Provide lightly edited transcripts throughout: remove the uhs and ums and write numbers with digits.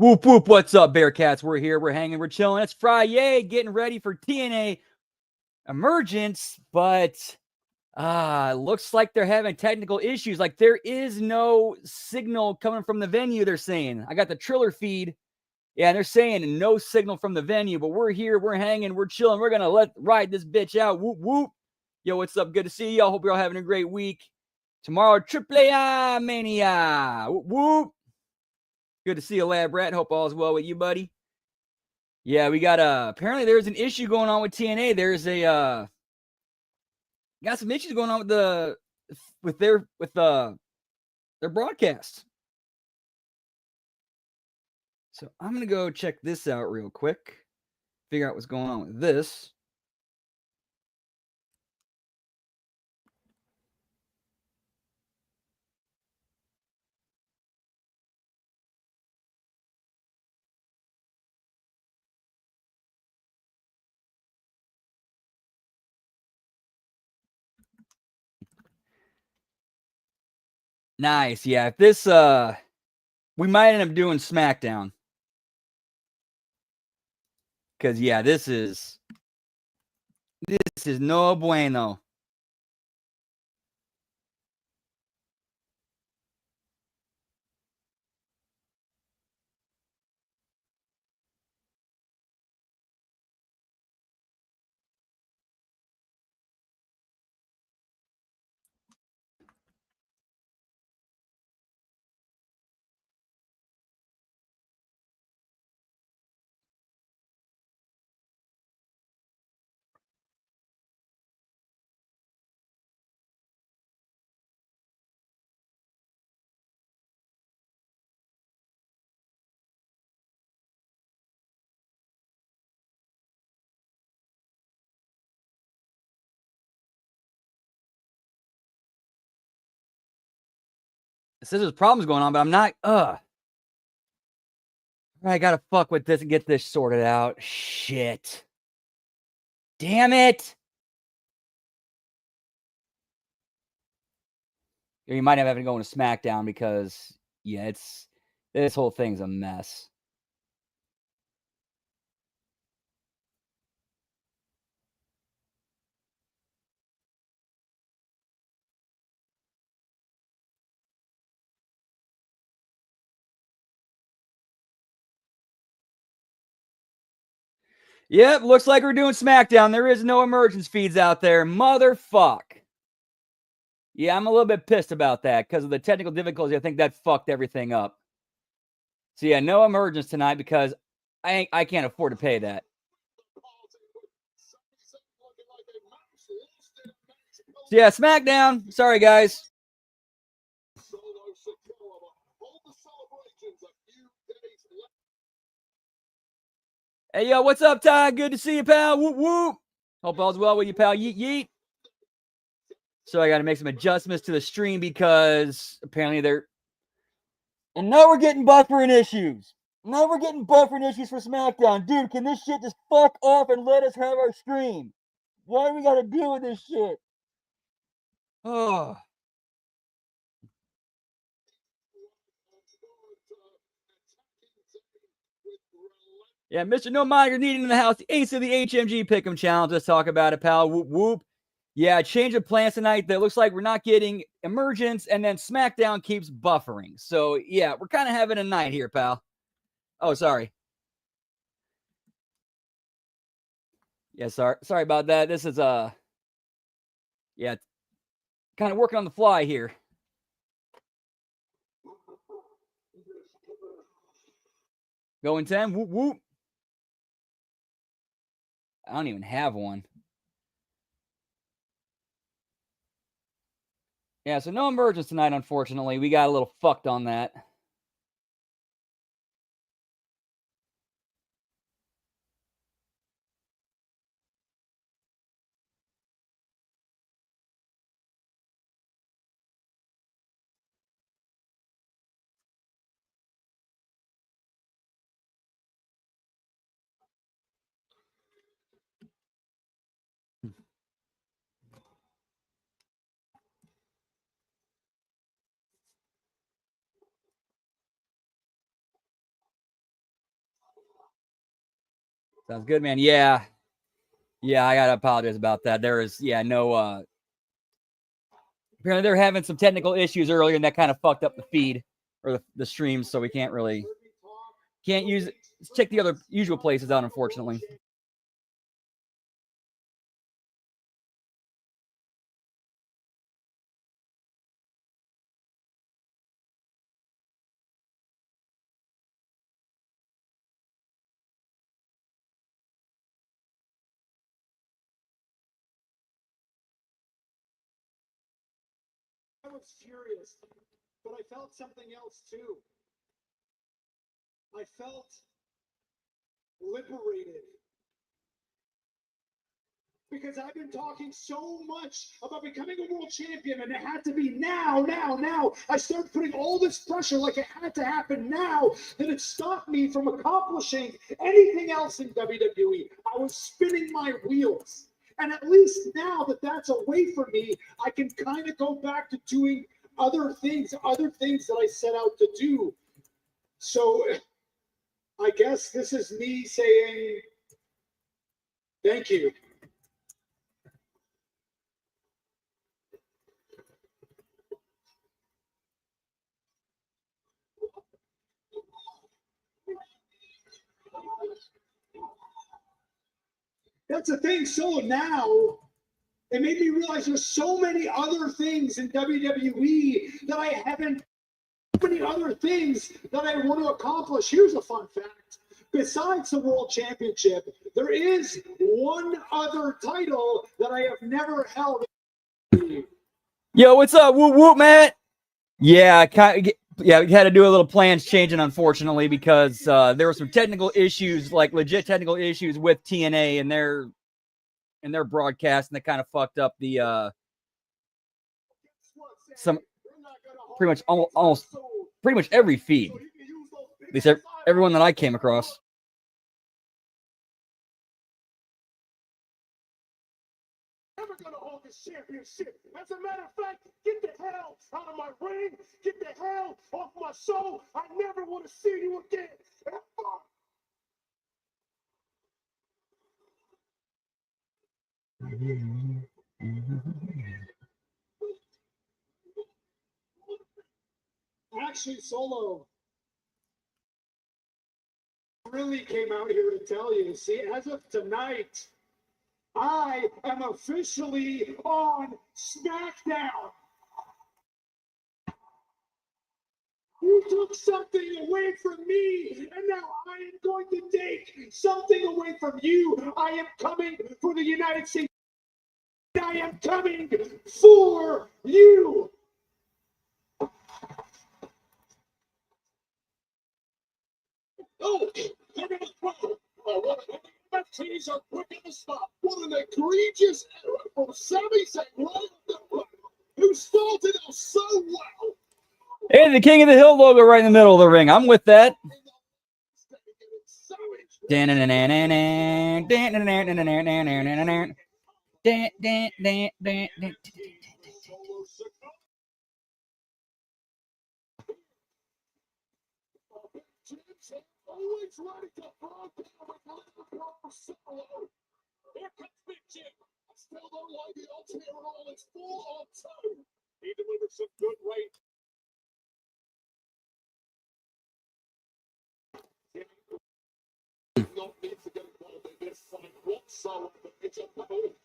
Whoop, whoop. What's up, Bearcats? We're here. We're hanging. We're chilling. It's Friyay getting ready for TNA Emergence, but looks like they're having technical issues. Like there is no signal coming from the venue, they're saying. I got the Triller feed. Yeah, they're saying no signal from the venue, but we're here. We're hanging. We're chilling. We're going to ride this bitch out. Whoop, whoop. Yo, what's up? Good to see y'all. Hope you're all having a great week. Tomorrow, AAA Mania. Whoop, whoop. Good to see you, Lab Rat. Hope all is well with you, buddy. Yeah, we got apparently there's an issue going on with TNA. There's a got some issues going on with their broadcast. So I'm gonna go check this out real quick. Figure out what's going on with this. Nice. Yeah, if this we might end up doing SmackDown. Cause yeah, this is no bueno. It says there's problems going on, but I'm not I gotta fuck with this and get this sorted out. Shit. Damn it. You might have to go into SmackDown because yeah, this whole thing's a mess. Yep, looks like we're doing SmackDown. There is no emergence feeds out there. Motherfuck. Yeah, I'm a little bit pissed about that because of the technical difficulties. I think that fucked everything up. So yeah, no emergence tonight because I can't afford to pay that. So yeah, SmackDown. Sorry, guys. Hey, yo, what's up, Ty? Good to see you, pal. Whoop, whoop. Hope all's well with you, pal. Yeet, yeet. So I got to make some adjustments to the stream because apparently they're... And now we're getting buffering issues. Now we're getting buffering issues for SmackDown. Dude, can this shit just fuck off and let us have our stream? Why do we got to deal with this shit? Oh. Yeah, Mr. No Monitor needed in the house. The ace of the HMG Pick'em Challenge. Let's talk about it, pal. Whoop, whoop. Yeah, change of plans tonight. That looks like we're not getting emergence, and then SmackDown keeps buffering. So, yeah, we're kind of having a night here, pal. Oh, sorry. Yeah, sorry about that. This is, yeah, kind of working on the fly here. Going 10. Whoop, whoop. I don't even have one. Yeah, so no emergence tonight, unfortunately. We got a little fucked on that. Sounds good, man. Yeah. Yeah, I got to apologize about that. There is, no, apparently they're having some technical issues earlier, and that kind of fucked up the feed or the stream, so we can't use it. Check the other usual places out, unfortunately. I was furious, but I felt something else too. I felt liberated. Because I've been talking so much about becoming a world champion, and it had to be now. I started putting all this pressure like it had to happen now, that it stopped me from accomplishing anything else in WWE. I was spinning my wheels. And at least now that that's away from me, I can kind of go back to doing other things that I set out to do. So I guess this is me saying thank you. That's the thing. So now it made me realize there's so many other things in WWE that I haven't, so many other things that I want to accomplish. Here's a fun fact. Besides the World Championship, there is one other title that I have never held. Yo, what's up? Whoop, whoop, Matt. Yeah, we had to do a little plans changing, unfortunately, because there were some technical issues, like legit technical issues with TNA and their broadcast, and they kind of fucked up the some pretty much almost pretty much every feed. At least everyone that I came across. Never gonna hold this championship. As a matter of fact, get the hell out of my ring. Get the hell off my show. I never want to see you again. Actually, Solo really came out here to tell you. See, as of tonight, I am officially on SmackDown. You took something away from me, and now I am going to take something away from you. I am coming for the United States. I am coming for you. Oh, they're going to throw. MFTs are quick in the spot. What an egregious error from Sami Zayn, who started out so well. Hey, the King of the Hill logo right in the middle of the ring. I'm with that. Always ready to throw down solo. Here comes Big Jim. I still don't like the odds here at all. It's 4-on-2. He delivered some good weight. Not need to get involved in this fight whatsoever. It's a battle.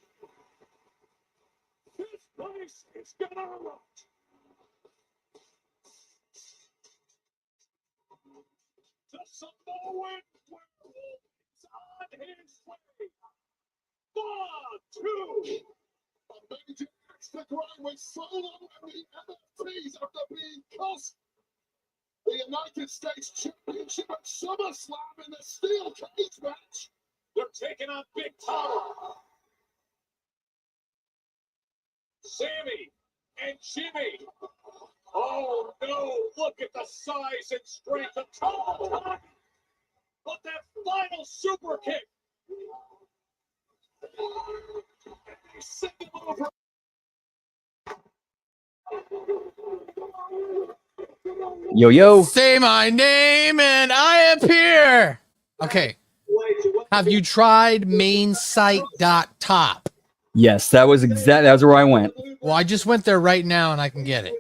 This place is gonna erupt. The Samoan werewolf is on his way. 4-2. A major extra grind with Solo and the MFTs after being cost the United States Championship at SummerSlam in the steel cage match. They're taking on Big Tom, Sammy, and Jimmy. Oh no, look at the size and strength of Tom. But that final super kick. They send him over. Yo. Say my name and I appear. Okay. Wait, Have you tried mainsite.top? Yes, that was where I went. Well, I just went there right now and I can get it.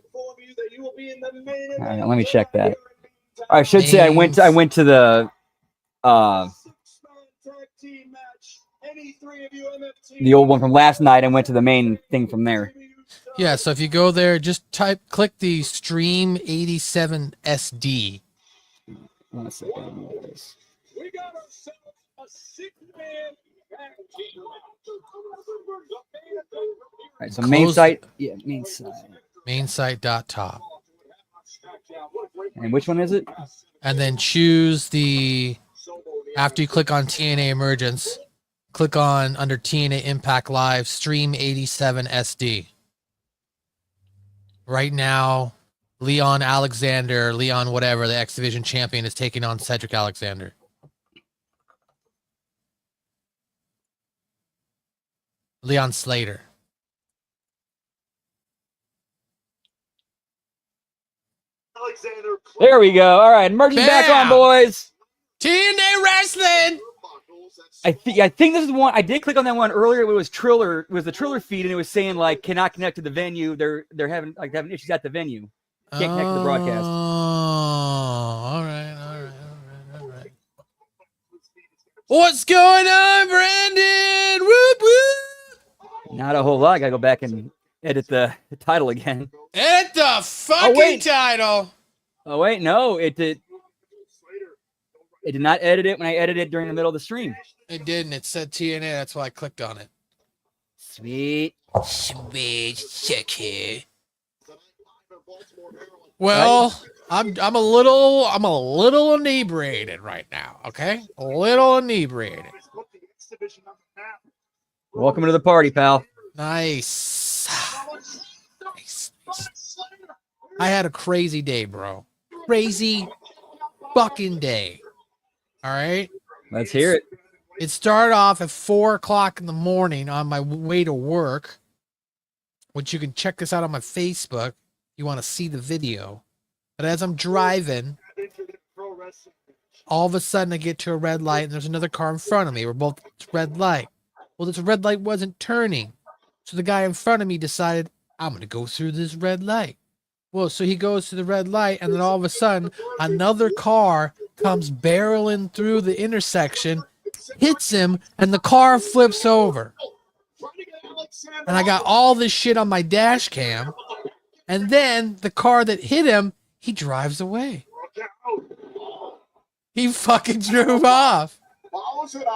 All right, let me check that. I should say I went to the old one from last night and went to the main thing from there. Yeah, so if you go there, just click the Stream 87 SD. 1 second. We got ourselves a 6-man tag team. All right, so main site. Yeah, main site. Mainsite.top. And which one is it? And then choose the, after you click on TNA Emergence, click on under TNA Impact Live, Stream 87 SD. Right now, Leon whatever, the X Division champion, is taking on Cedric Alexander. Leon Slater. There we go. All right, Emergence back on, boys. TNA Wrestling. I think this is the one I did click on that one earlier. It was Triller. It was the Triller feed, and it was saying like cannot connect to the venue. They're having issues at the venue. Can't connect to the broadcast. Oh, all right. What's going on, Brandon? Whoop whoop. Not a whole lot. I gotta go back and edit the title again. Edit the fucking title. Oh wait, no, it did. It did not edit it when I edited it during the middle of the stream. It didn't. It said TNA. That's why I clicked on it. Sweet. Check here. Well, I'm a little inebriated right now. Okay, a little inebriated. Welcome to the party, pal. Nice. I had a crazy day, bro. Crazy fucking day. All right. Let's hear it. It started off at 4:00 in the morning on my way to work, which you can check this out on my Facebook if you want to see the video. But as I'm driving, all of a sudden I get to a red light and there's another car in front of me. We're both at red light. Well, this red light wasn't turning. So the guy in front of me decided, I'm going to go through this red light. Well, so he goes to the red light, and then all of a sudden, another car comes barreling through the intersection, hits him, and the car flips over. And I got all this shit on my dash cam. And then the car that hit him, he drives away. He fucking drove off.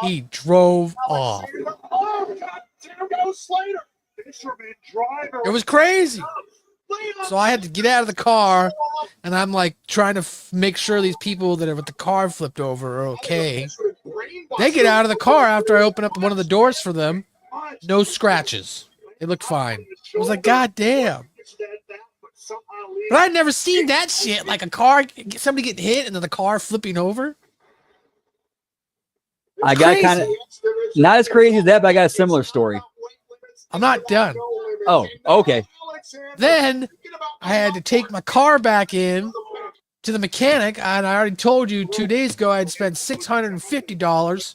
He drove off. It was crazy. So I had to get out of the car, and I'm like trying to make sure these people that are with the car flipped over are okay. They get out of the car after I open up one of the doors for them. No scratches. They looked fine. I was like, God damn. But I'd never seen that shit. Like a car, somebody getting hit and then the car flipping over. I got kind of not as crazy as that, but I got a similar story. I'm not done. Oh, okay. Then I had to take my car back in to the mechanic, and I already told you 2 days ago I had spent $650.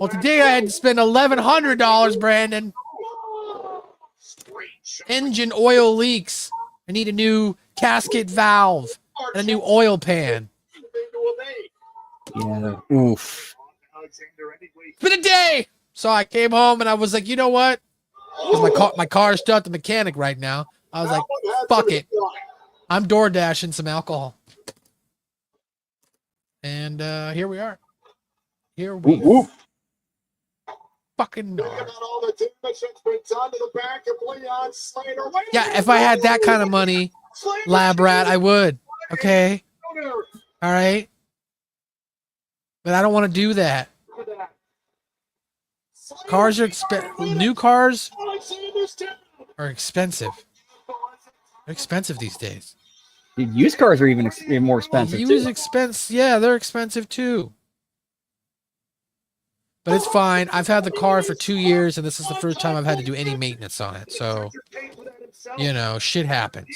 Well, today I had to spend $1,100, Brandon. Engine oil leaks. I need a new gasket valve and a new oil pan. Yeah. Oof. It's been a day. So I came home and I was like, you know what? Because my car is still at the mechanic right now. I was like, fuck it. I'm door dashing some alcohol. And here we are. Here we fucking are. Yeah, if I had that kind of money, lab rat, I would. Okay. All right. But I don't want to do that. Cars are new cars are expensive. They're expensive these days. Dude, used cars are even more expensive. Yeah, they're expensive too. But it's fine. I've had the car for 2 years, and this is the first time I've had to do any maintenance on it. So, you know, shit happens.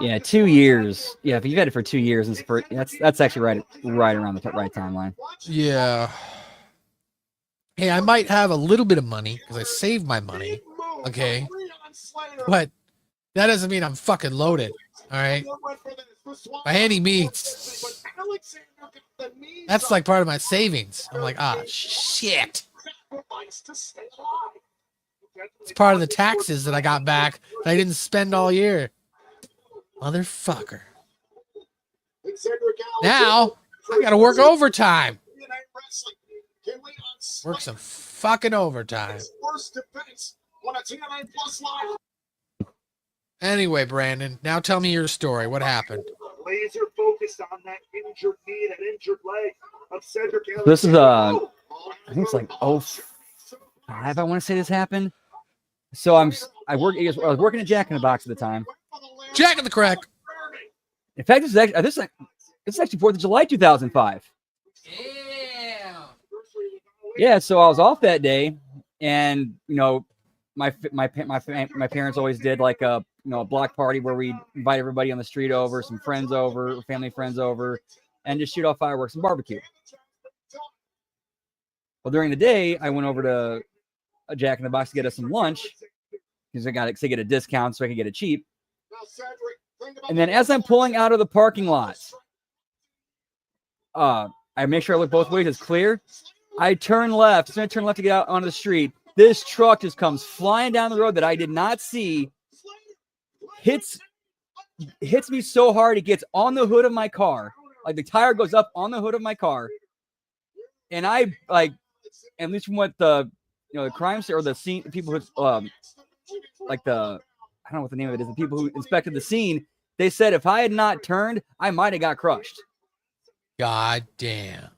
Yeah, 2 years. Yeah, if you've had it for 2 years, that's actually right around the right timeline. Yeah. Hey, I might have a little bit of money because I saved my money. Okay. But that doesn't mean I'm fucking loaded. All right. My handy meats. That's like part of my savings. I'm like, ah, shit. It's part of the taxes that I got back that I didn't spend all year. Motherfucker. Now, I gotta work overtime. Work some fucking overtime. Anyway, Brandon, now tell me your story. What happened? Laser focused on that injured knee, that injured leg of Cedric. This is I think it's like 05, I want to say this happened. So I was working at Jack in the Box at the time. Jack in the Crack. In fact, this is actually 4th of July 2005. Yeah, so I was off that day, and my parents always did like a block party where we invite everybody on the street over, some friends over, family friends over, and just shoot off fireworks and barbecue. Well, during the day, I went over to a Jack in the Box to get us some lunch because I got to get a discount so I could get it cheap. And then as I'm pulling out of the parking lot, I make sure I look both ways. It's clear. I turn left. As soon as I turn left to get out onto the street, this truck just comes flying down the road that I did not see. Hits me so hard it gets on the hood of my car. Like the tire goes up on the hood of my car. And I at least from what the crime scene or the scene people who I don't know what the name of it is, the people who inspected the scene, they said if I had not turned, I might have got crushed. God damn.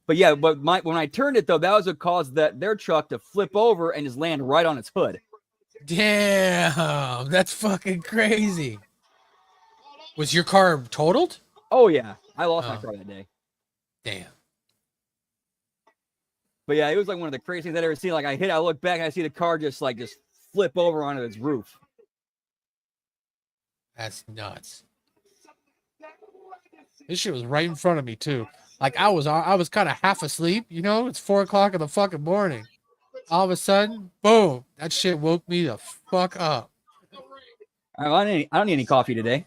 But yeah, when I turned it though, that was what caused their truck to flip over and just land right on its hood. Damn, that's fucking crazy. Was your car totaled? Oh yeah, I lost my car that day. Damn. But yeah, it was like one of the craziest things I'd ever seen. Like I look back and I see the car just flip over onto its roof. That's nuts. This shit was right in front of me too. Like I was kind of half asleep, it's 4:00 in the fucking morning. All of a sudden, boom, that shit woke me the fuck up. I don't need any coffee today.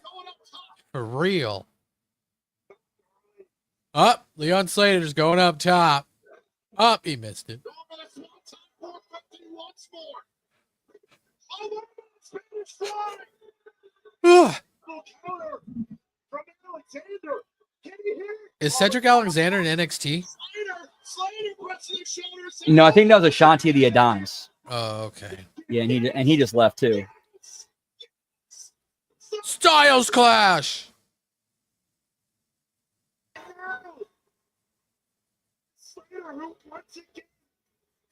For real. Up, Leon Slater's going up top. Up, he missed it. Is Cedric Alexander in NXT? No, I think that was Ashanti of the Adonis. Oh, okay. Yeah, and he just left too. Styles Clash. Slater, once again,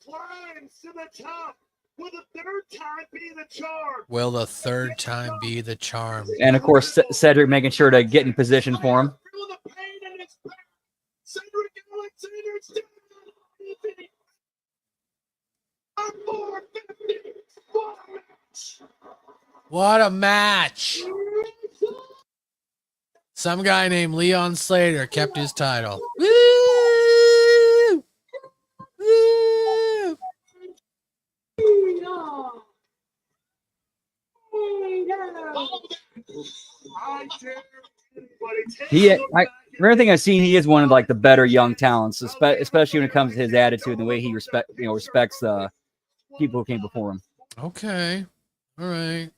climbs to the top. Will the third time be the charm? Will the third time be the charm? And of course, Cedric making sure to get in position for him. What a match! Some guy named Leon Slater kept his title. Woo! Woo! Everything I've seen, he is one of like the better young talents, especially when it comes to his attitude and the way he respects people who came before him. Okay, all right.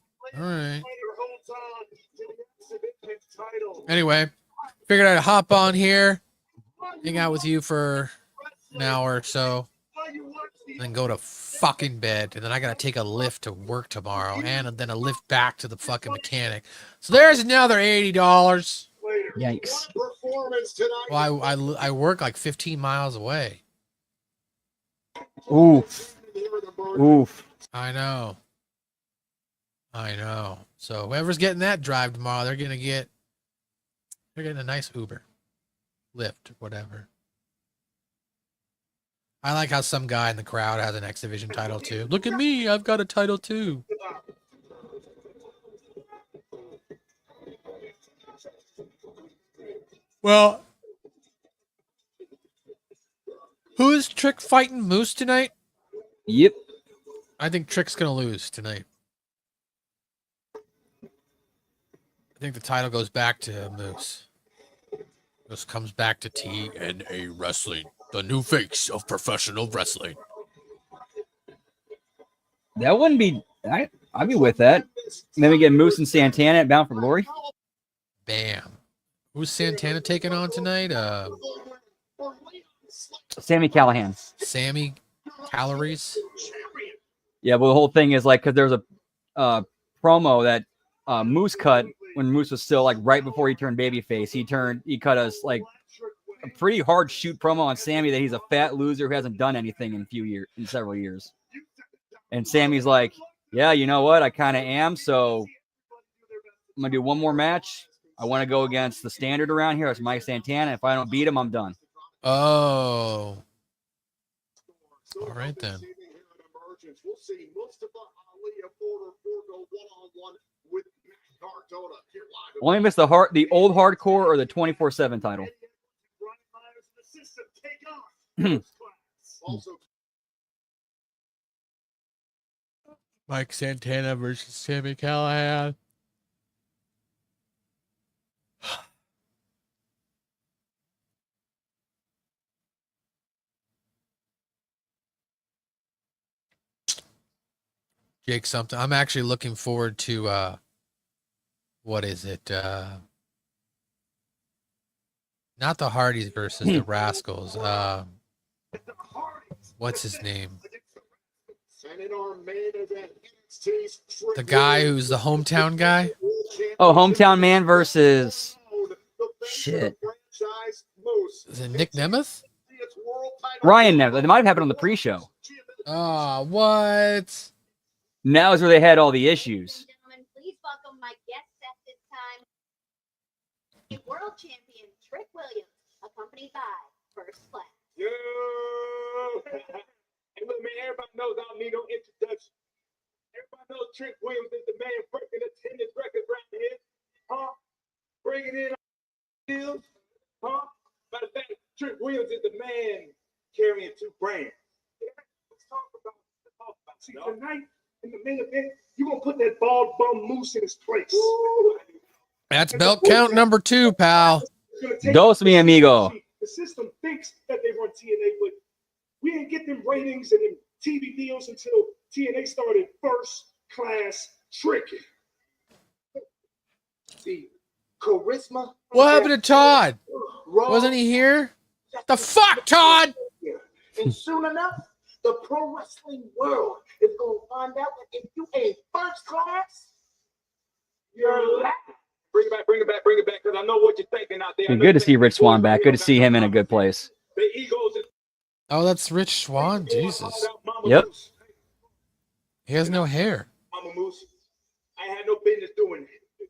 Anyway, figured I'd hop on here, hang out with you for an hour or so, and then go to fucking bed. And then I gotta take a lift to work tomorrow, and then a lift back to the fucking mechanic. So there's another $80. Yikes! Well, I work like 15 miles away. Oof. I know. So whoever's getting that drive tomorrow, they're getting a nice Uber, Lyft, whatever. I like how some guy in the crowd has an X Division title too. Look at me, I've got a title too. Well, Who's Trick fighting Moose tonight? Yep. I think Trick's gonna lose tonight. I think the title goes back to Moose. This comes back to TNA Wrestling, the new face of professional wrestling. That wouldn't be. I'd be with that. And then we get Moose and Santana at Bound for Glory. Bam. Who's Santana taking on tonight? Sammy Callahan. Sammy Calories. Yeah, well, the whole thing is like because there's a promo that Moose cut when Moose was still like right before he turned babyface. He cut us like a pretty hard shoot promo on Sammy that he's a fat loser who hasn't done anything in several years. And Sammy's like, yeah, you know what? I kind of am. So I'm gonna do one more match. I want to go against the standard around here. It's Mike Santana. If I don't beat him, I'm done. Oh. All right then. Only miss the old hardcore or the 24/7 title. Mike Santana versus Sammy Callahan. Jake something. I'm actually looking forward to what is it? Not the Hardys versus the Rascals. What's his name? The guy who's the hometown guy? Oh, hometown man versus shit. Is it Nick Nemeth? Ryan Nemeth. It might have happened on the pre-show. Oh, what? Now is where they had all the issues. Gentlemen, please welcome my guests at this time. World champion Trick Williams, accompanied by First Class. Yo! And look, man, everybody knows I don't need no introduction. Everybody knows Trick Williams is the man breaking attendance records right here. Huh? Bringing in deals. Huh? Matter of fact, Trick Williams is the man carrying 2 brands. Let's talk about. See, tonight in the main event, you're going to put that bald bum Moose in his place. That's belt count number 2, pal. Dos, mi amigo. The system thinks that they run TNA, but we didn't get them ratings and them TV deals until TNA started First Class Tricking. See, charisma. What happened to Todd? Wasn't he here? The fuck, Todd? And soon enough, the pro wrestling world is going to find out that if you ain't first class, you're last. Bring it back, because I know what you're thinking out there. Good to see Rich Swann back. Good to see him in a good place. Oh, that's Rich Swann. Jesus. Yep. He has no hair. Mama Moose, I had no business doing it.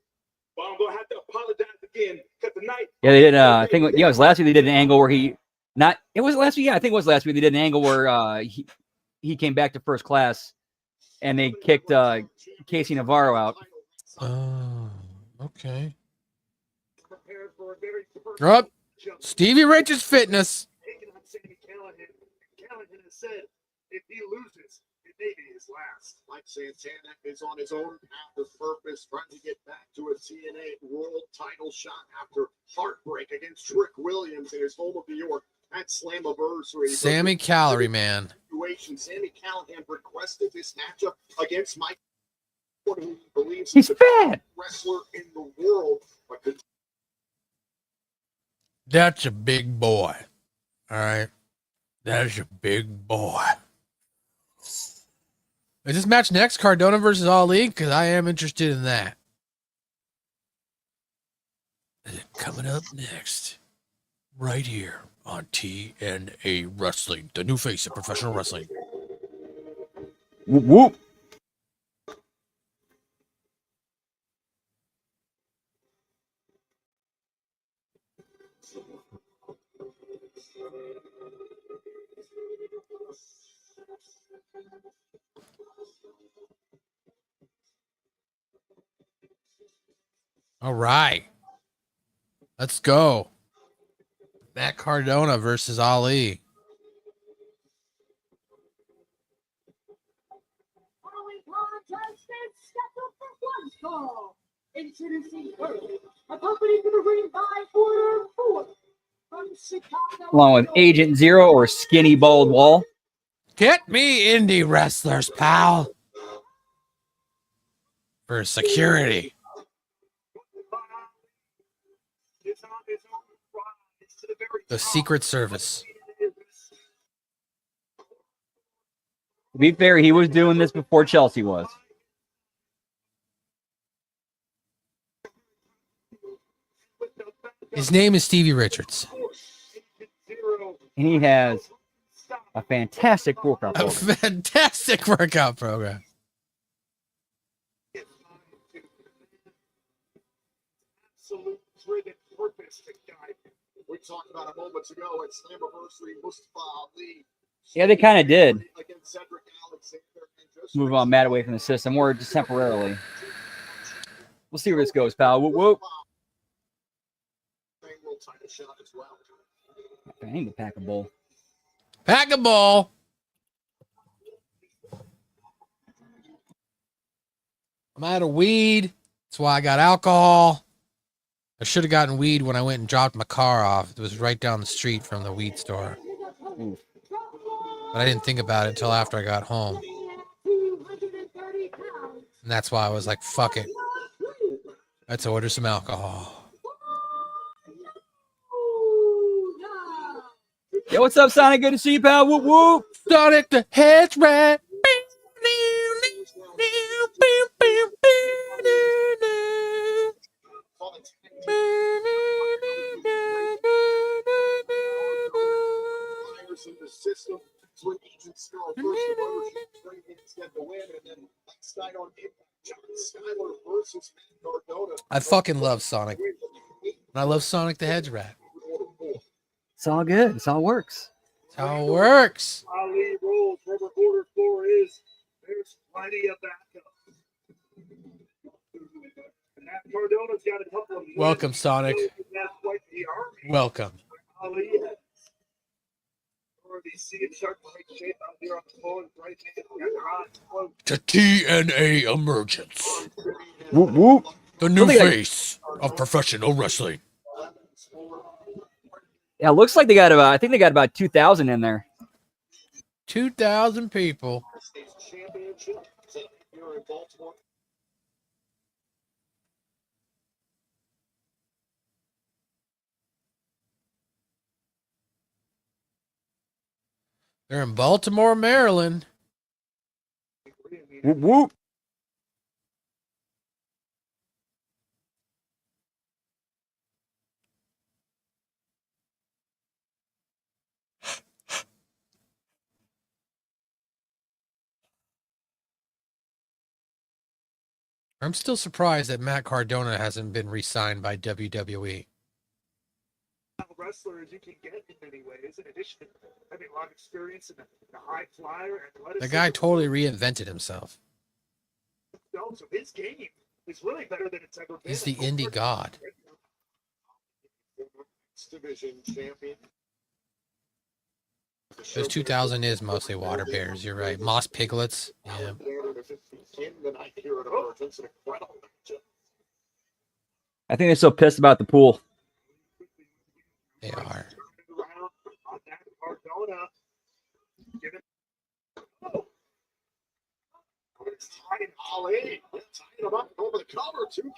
But I'm going to have to apologize again because tonight. Yeah, they did. I think it was last week. They did an angle where it was last week. Yeah, I think it was last week. They did an angle where he came back to First Class, and they kicked Casey Navarro out. Oh, okay. Up, Stevie Rich's Fitness. Callahan has said if he loses, it may be his last. Mike Santana is on his own path of purpose, trying to get back to a TNA world title shot after heartbreak against Trick Williams in his home of New York at Slammiversary. Sammy Calorie Man. Sammy Callahan requested this matchup against Mike, who he believes He's is the fat. best wrestler in the world. But the That's a big boy. All right. That's a big boy. Is this match next? Cardona versus Ali? Because I am interested in that. Coming up next, right here on TNA Wrestling, the new face of professional wrestling. Whoop, whoop. All right. Let's go. Matt Cardona versus Ali. along with Agent Zero or Skinny Bald Wall. Get me indie wrestlers, pal. For security. The Secret Service. To be fair, he was doing this before Chelsea was. His name is Stevie Richards. And he has a fantastic workout A program. fantastic workout program. We talked about a moment ago at Slammiversary, Mustafa Ali. Yeah, they kind of did. Against Cedric Alexander and just Move on Matt away from the system, or just temporarily. We'll see where this goes, pal. Whoop, whoop. World title shot as well. I need to pack a bowl. Pack a ball. I'm out of weed. That's why I got alcohol. I should have gotten weed when I went and dropped my car off. It was right down the street from the weed store. Oof. But I didn't think about it until after I got home. And that's why I was like, fuck it. Let's order some alcohol. Yo, what's up, Sonic? Good to see you, pal. Whoop, whoop. Sonic the Hedgehog. In the system, it's when Agent Zero first emerged, Straight Hands get the win, and then next night on Impact, John Skyler versus Matt Cardona. I fucking love Sonic. And I love Sonic the Hedgehog. It's all good. It's all works. That's how it works. Ali rolls. Wherever order 4 is, there's plenty of backup. And that Cardona's got a couple of Welcome, Sonic. That's quite the army. Welcome. Ali has already seen Shark take shape out there on the floor. Right hand got their eyes closed. To TNA Emergence. Whoop, whoop. The new Something like- face of professional wrestling. Yeah, it looks like they got about, I think they got about 2,000 in there. 2,000 people. Championship here in Baltimore. They're in Baltimore, Maryland. Whoop, whoop. I'm still surprised that Matt Cardona hasn't been re-signed by WWE. Wrestler as you can get in many ways. In addition to having a lot of experience in the high flyer and The guy totally reinvented himself. So his game is really better than it's ever been. He's the indie god. Division champion. Those 2,000 is mostly water bears. You're right. Moss piglets. Yeah. I think they're so pissed about the pool. They are. Ali tying him up over the cover too.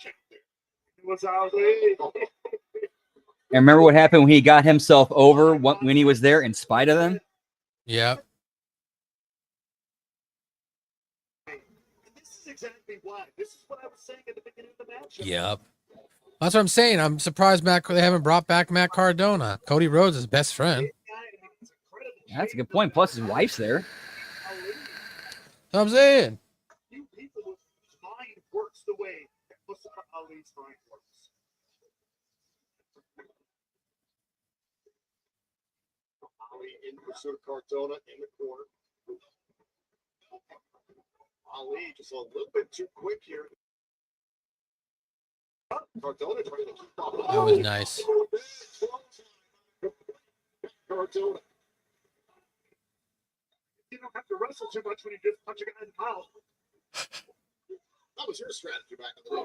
It was Ali. And remember what happened when he got himself over when he was there in spite of them? Yep. This is exactly why. This is what I was saying at the beginning of the match. Yep. That's what I'm saying. I'm surprised they haven't brought back Matt Cardona. Cody Rhodes' his best friend. That's a good point. Plus his wife's there. That's what I'm saying. Few people whose mind works the way that Mustafa Ali's mind works. Ali in pursuit of Cardona in the corner. Ali just a little bit too quick here. Cardona trying to keep up. That was nice. Cardona. You don't have to wrestle too much when you just punch a guy in the mouth. That was your strategy back in the day,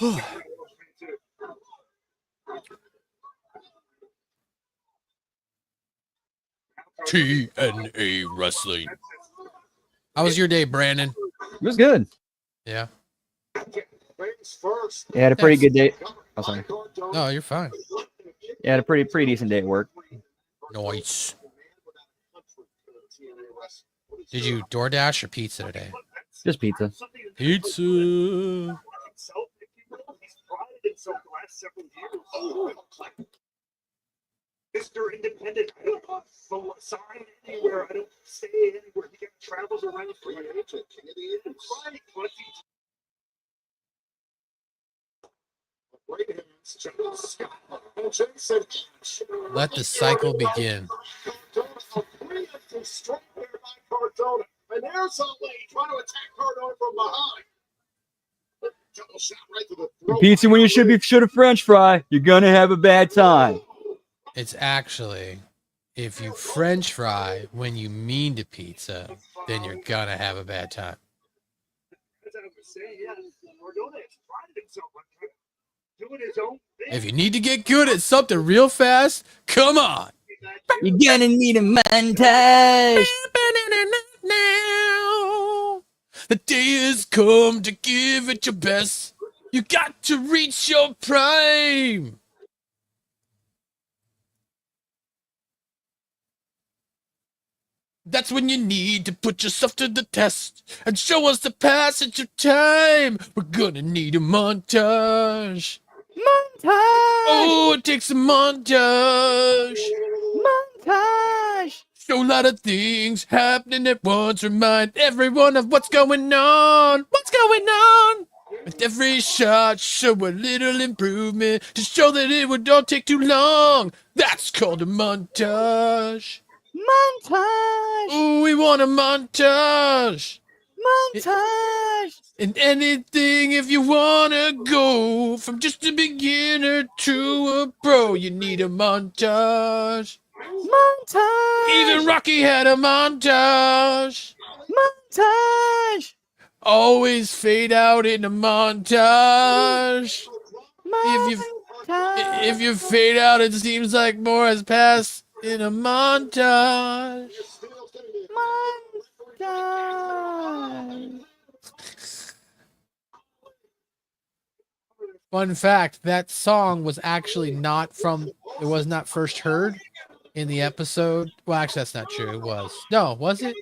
right? Yeah. TNA Wrestling. How was your day, Brandon? It was good. Yeah. Yeah, had a pretty good day. Oh, sorry. No, you're fine. Yeah, had a pretty decent day at work. Nice. Did you DoorDash or pizza today? Just pizza. Pizza. Mr. Independent, I don't sign anywhere. I don't stay anywhere. He travels around free agent. Right, but Let the cycle begin. And there's a lady trying to attack Cardona from behind. Double shot right to the throat. Pizza when you should have French fry. You're gonna have a bad time. It's actually, if you French fry when you mean to pizza, then you're gonna have a bad time. as I was saying, yeah, Cardona has prided himself on doing his own thing. If you need to get good at something real fast, come on. You're gonna need a montage. Now, the day has come to give it your best. You got to reach your prime. That's when you need to put yourself to the test and show us the passage of time. We're gonna need a montage. Oh, it takes a montage. Montage. Show a lot of things happening at once. Remind everyone of what's going on. What's going on? With every shot, show a little improvement to show that it would not take too long. That's called a montage. Montage. Ooh, we want a montage. Montage. And anything if you wanna go from just a beginner to a pro, you need a montage. Montage. Even Rocky had a montage. Montage. Always fade out in a montage. If you fade out, it seems like more has passed in a montage. Montage. Fun fact, that song was actually not from, it was not first heard in the episode. Well, actually, that's not true. It was. No, was it?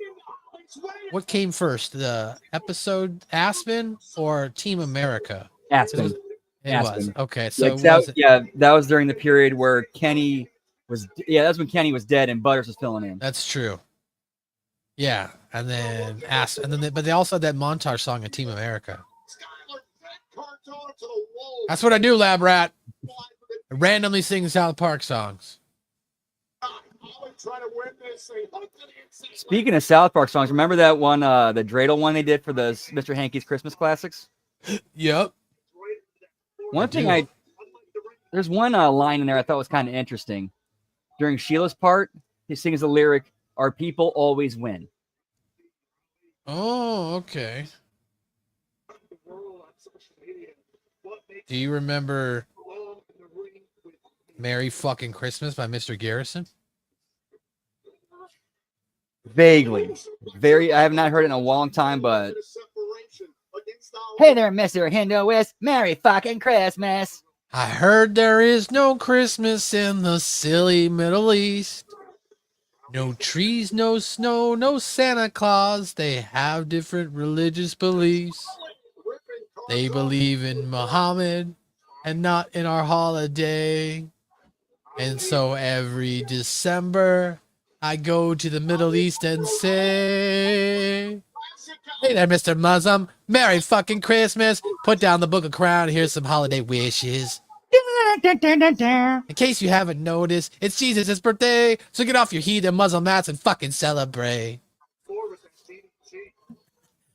What came first, the episode Aspen or Team America? Aspen. It was. Okay, so Like it that, wasn't. yeah, that was during the period where Kenny was. Yeah, that's when Kenny was dead and Butters was filling in. That's true. Yeah, and then but they also had that montage song in Team America. That's what I do, Lab Rat. I randomly sing South Park songs. Speaking of South Park songs, remember that one, the dreidel one they did for the Mr. Hankey's Christmas Classics? Yep. There's one line in there I thought was kind of interesting. During Sheila's part, he sings the lyric, "Our people always win." Oh, okay. Do you remember Merry Fucking Christmas by Mr. Garrison? Vaguely. I have not heard it in a long time, but hey there, Mr. Hinduist. Merry fucking Christmas. I heard there is no Christmas in the silly Middle East. No trees, no snow, no Santa Claus. They have different religious beliefs. They believe in Muhammad and not in our holiday. And so every December, I go to the Middle East and say, hey there, Mr. Muslim. Merry fucking Christmas. Put down the Book of Crown. Here's some holiday wishes. In case you haven't noticed, it's Jesus' birthday. So get off your heathen Muslim mats and fucking celebrate.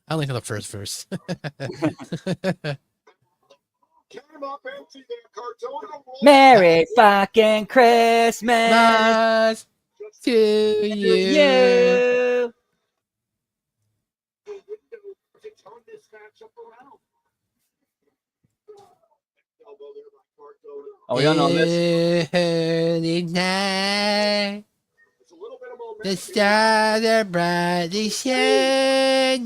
I only know the first verse. Merry fucking Christmas to you. Oh, we don't know this. Early night. The stars are brightly shining.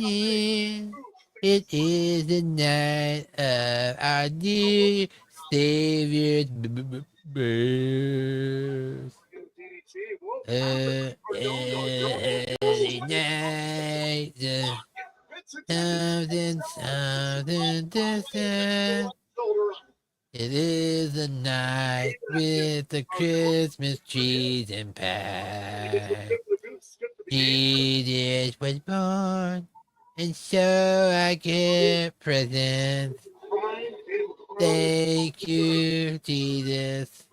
It is the night of our dear Savior's birth. Early night, something to say. It is the night with the Christmas trees and pie. Jesus was born, and so I get presents. Thank you, Jesus.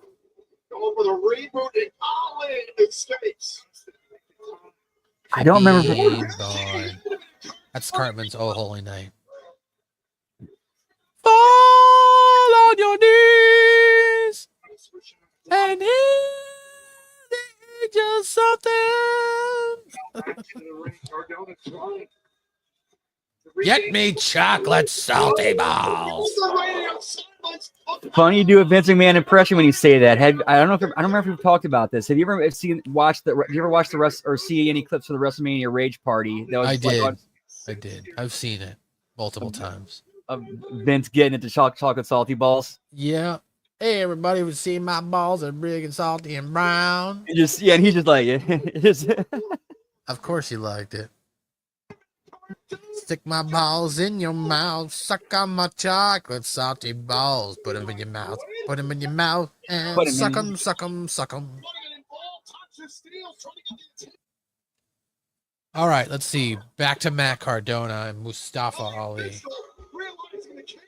Going for the reboot in Ali escapes. I don't remember. Be born. That's Cartman's Oh Holy Night. Fall on your knees and hear the angels something. Get me chocolate salty balls. Funny you do a Vince McMahon impression when you say that. I don't remember if we've talked about this. Have you ever watch the rest or see any clips of the WrestleMania Rage Party? That was I did. Like I did. I've seen it multiple times. of Vince getting into chocolate salty balls. Yeah. Hey, everybody was seeing my balls are big and salty and brown. And he's just like it. Of course he liked it. Stick my balls in your mouth. Suck on my chocolate salty balls. Put them in your mouth. Put them in your mouth. And suck them, suck them, suck them. All right, let's see. Back to Matt Cardona and Mustafa Ali.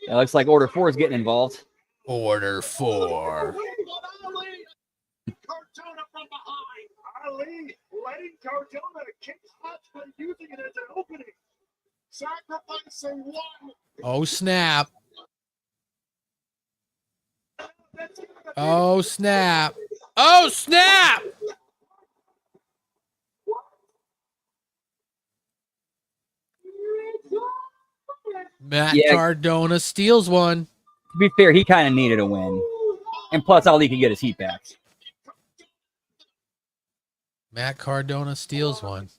It looks like Order 4 is getting involved. Order 4. Cardona from behind. Ali letting Cardona kick shots by using it as an opening. Sacrificing one. Oh, snap. Oh, snap. Oh, snap. Matt Cardona steals one. To be fair, he kind of needed a win. And plus, Ali could get his heat back. Matt Cardona steals one.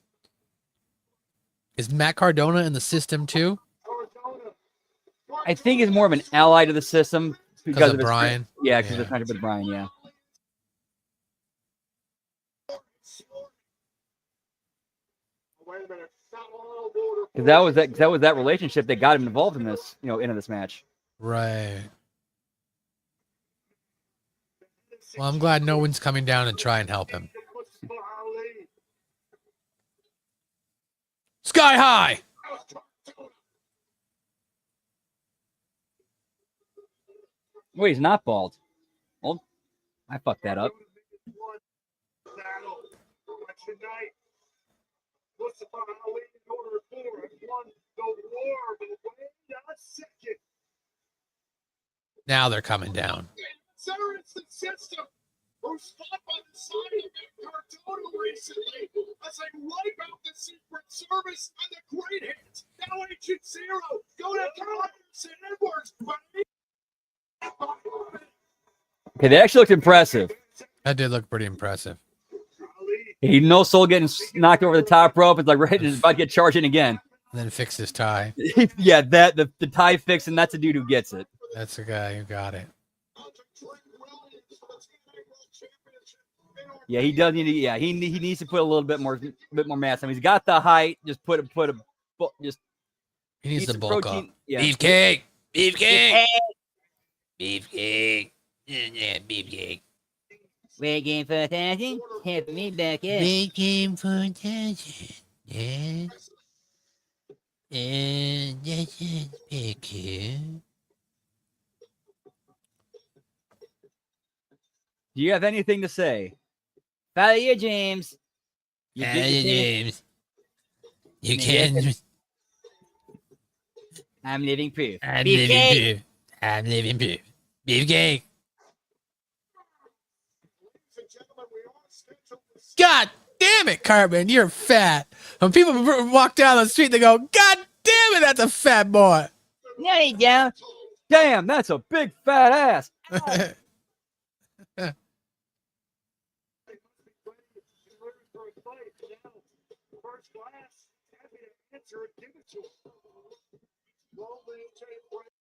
Is Matt Cardona in the system too? I think he's more of an ally to the system because of Brian. Yeah, because it's not with Brian. Yeah. Because that was that relationship that got him involved in this, into this match. Right. Well, I'm glad no one's coming down and try and help him. Sky high. Wait, he's not bald. Well, I fucked that up. Now they're coming down. Who's fought by the side of Cardona recently as they wipe out the Secret Service and the Great Hits. Now Agent Zero, go to Carlos and Edwards. Okay, that actually looked impressive. That did look pretty impressive. He no soul getting knocked over the top rope. It's like right, just about to get charging again. And then fix his tie. Yeah, the tie fix, and that's the dude who gets it. That's the guy who got it. Yeah, he does need to. Yeah, he needs to put a little bit more mass on him. He's got the height. Just put a. He needs to bulk up. Yeah. Beefcake. Yeah, beefcake. We're game for 1,000. Have me back in. Big game for 1,000. Yeah. And that's it, big game. Do you have anything to say? Follow your James. Follow your James. You can. I'm living proof. I'm living proof. Beefcake. God damn it, Cartman, you're fat. When people walk down the street, they go, God damn it, that's a fat boy. No, you don't. Damn, that's a big fat ass. class. Happy to answer it. Give it to him. Slowly take break.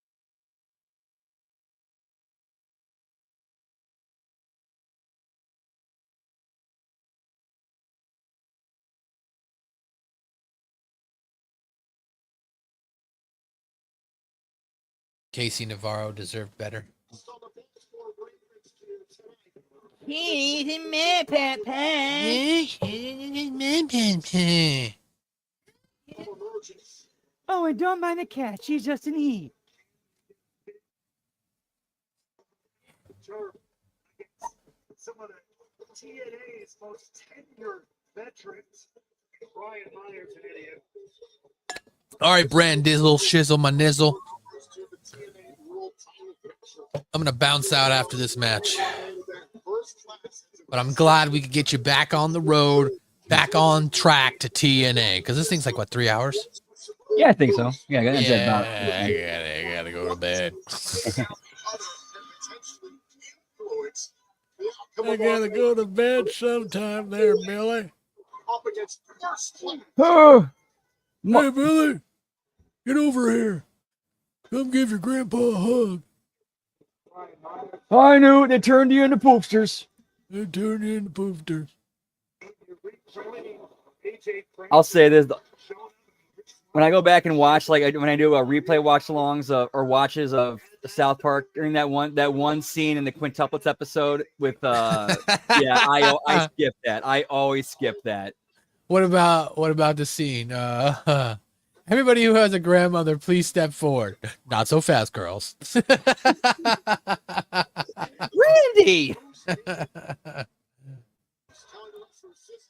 Casey Navarro deserved better. He's in my pants. Oh, and don't mind the cat. She's just an E. Some of the TNA's most tenured veterans. Brian Myers, an idiot. All right, Brand Dizzle, shizzle my nizzle. I'm gonna bounce out after this match, but I'm glad we could get you back on the road, back on track to TNA, because this thing's like what, 3 hours? Yeah, I think so. Yeah, I I gotta go to bed. I gotta go to bed sometime there, Billy. Oh, Hey, Billy, get over here. Come give your grandpa a hug. I knew it. They turned you into poopsters. They turned you into poofsters. I'll say this. When I go back and watch, like when I do a replay watch-alongs or watches of South Park during that one scene in the quintuplets episode with, I skip that. I always skip that. What about the scene? Everybody who has a grandmother, please step forward. Not so fast, girls. Randy!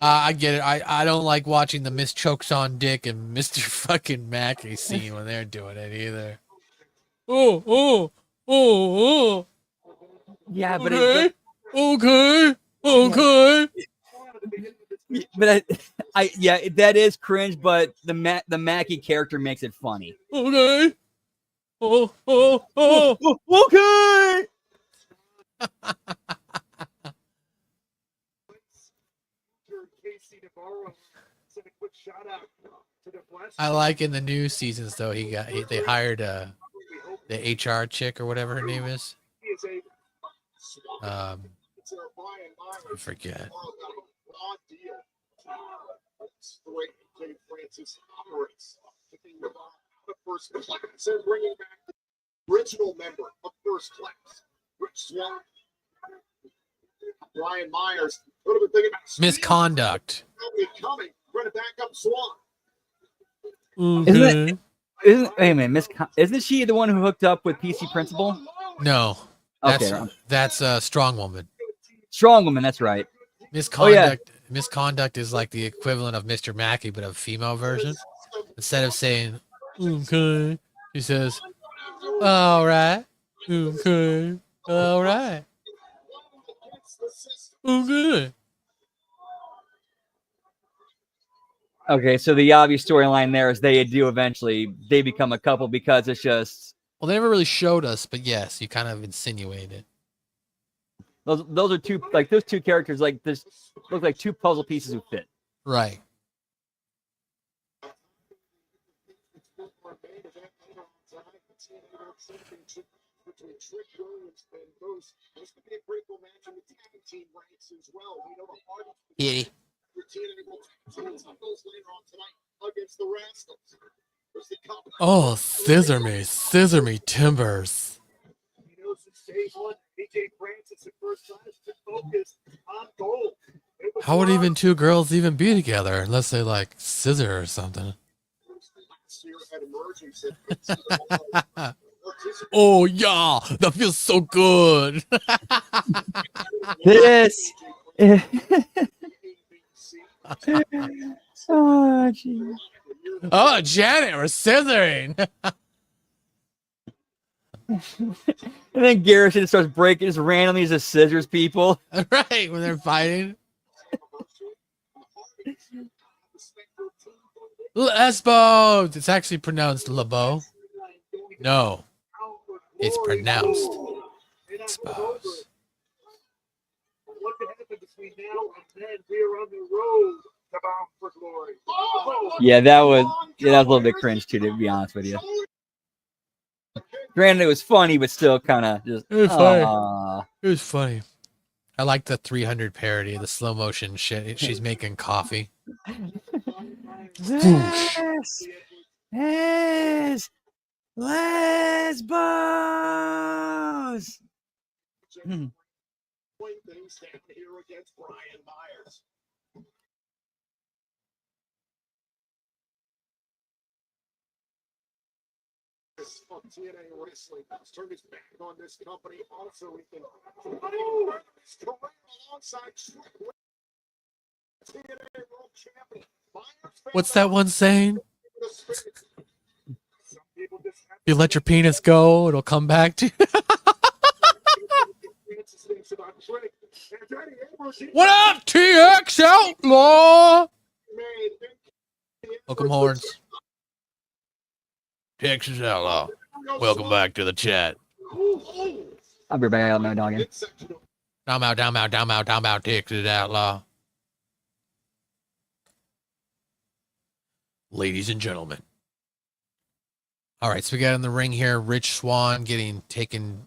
I get it. I don't like watching the Miss Chokes on Dick and Mr. fucking Mackey scene when they're doing it either. Oh. Yeah, but okay. But that is cringe. But the Mackie character makes it funny. Okay. Okay. I like in the new seasons though they hired the HR chick or whatever her name is. I forget. Bringing back the original member of First Class, Rich Swan. Brian Myers. What have we thinking about Misconduct. coming? Trying to back up Swan. Okay. Isn't she the one who hooked up with PC Principal? No. That's a strong woman. Strong woman, that's right. Misconduct is like the equivalent of Mr. Mackey, but a female version. Instead of saying okay, she says, all right, okay, all right, okay. Okay, so the obvious storyline there is they become a couple because it's just. Well, they never really showed us, but yes, you kind of insinuated. Those are two, like those two characters, like this look like two puzzle pieces who fit. Right. Between Trick Williams and Moose, this could be a great match in the tag team ranks as well. We know the hardest later on tonight against the Rascals. Oh, scissor me timbers. You know, since day one, AJ Francis at First Class been focused on gold. How would even two girls even be together unless they like scissor or something? Oh yeah, that feels so good. This. Oh, geez. Oh, Janet, we're scissoring. And then Garrison starts breaking just randomly just scissors people. Right, when they're fighting. Lesbos. It's actually pronounced LeBeau. No, it's pronounced Lesbos. What can happen between now and then? We are on the road bound for glory. Yeah, that was a little bit cringe too, to be honest with you. Granted, it was funny, but still kind of just. It was funny. Aw. It was funny. I like the 300 parody, the slow motion shit. She's making coffee. Yes, yes, Lesbos. Point things down here against Brian Myers. Of TNA Wrestling has turned his back on this company. Also, he can his career alongside TNA World Champion. What's that one saying? You let your penis go, it'll come back to you. What up, TX Outlaw? Welcome, Horns. Texas Outlaw. Welcome back to the chat. I'll be back out now, dog. Down out, Texas Outlaw. Ladies and gentlemen. All right, so we got in the ring here. Rich Swann getting kicked in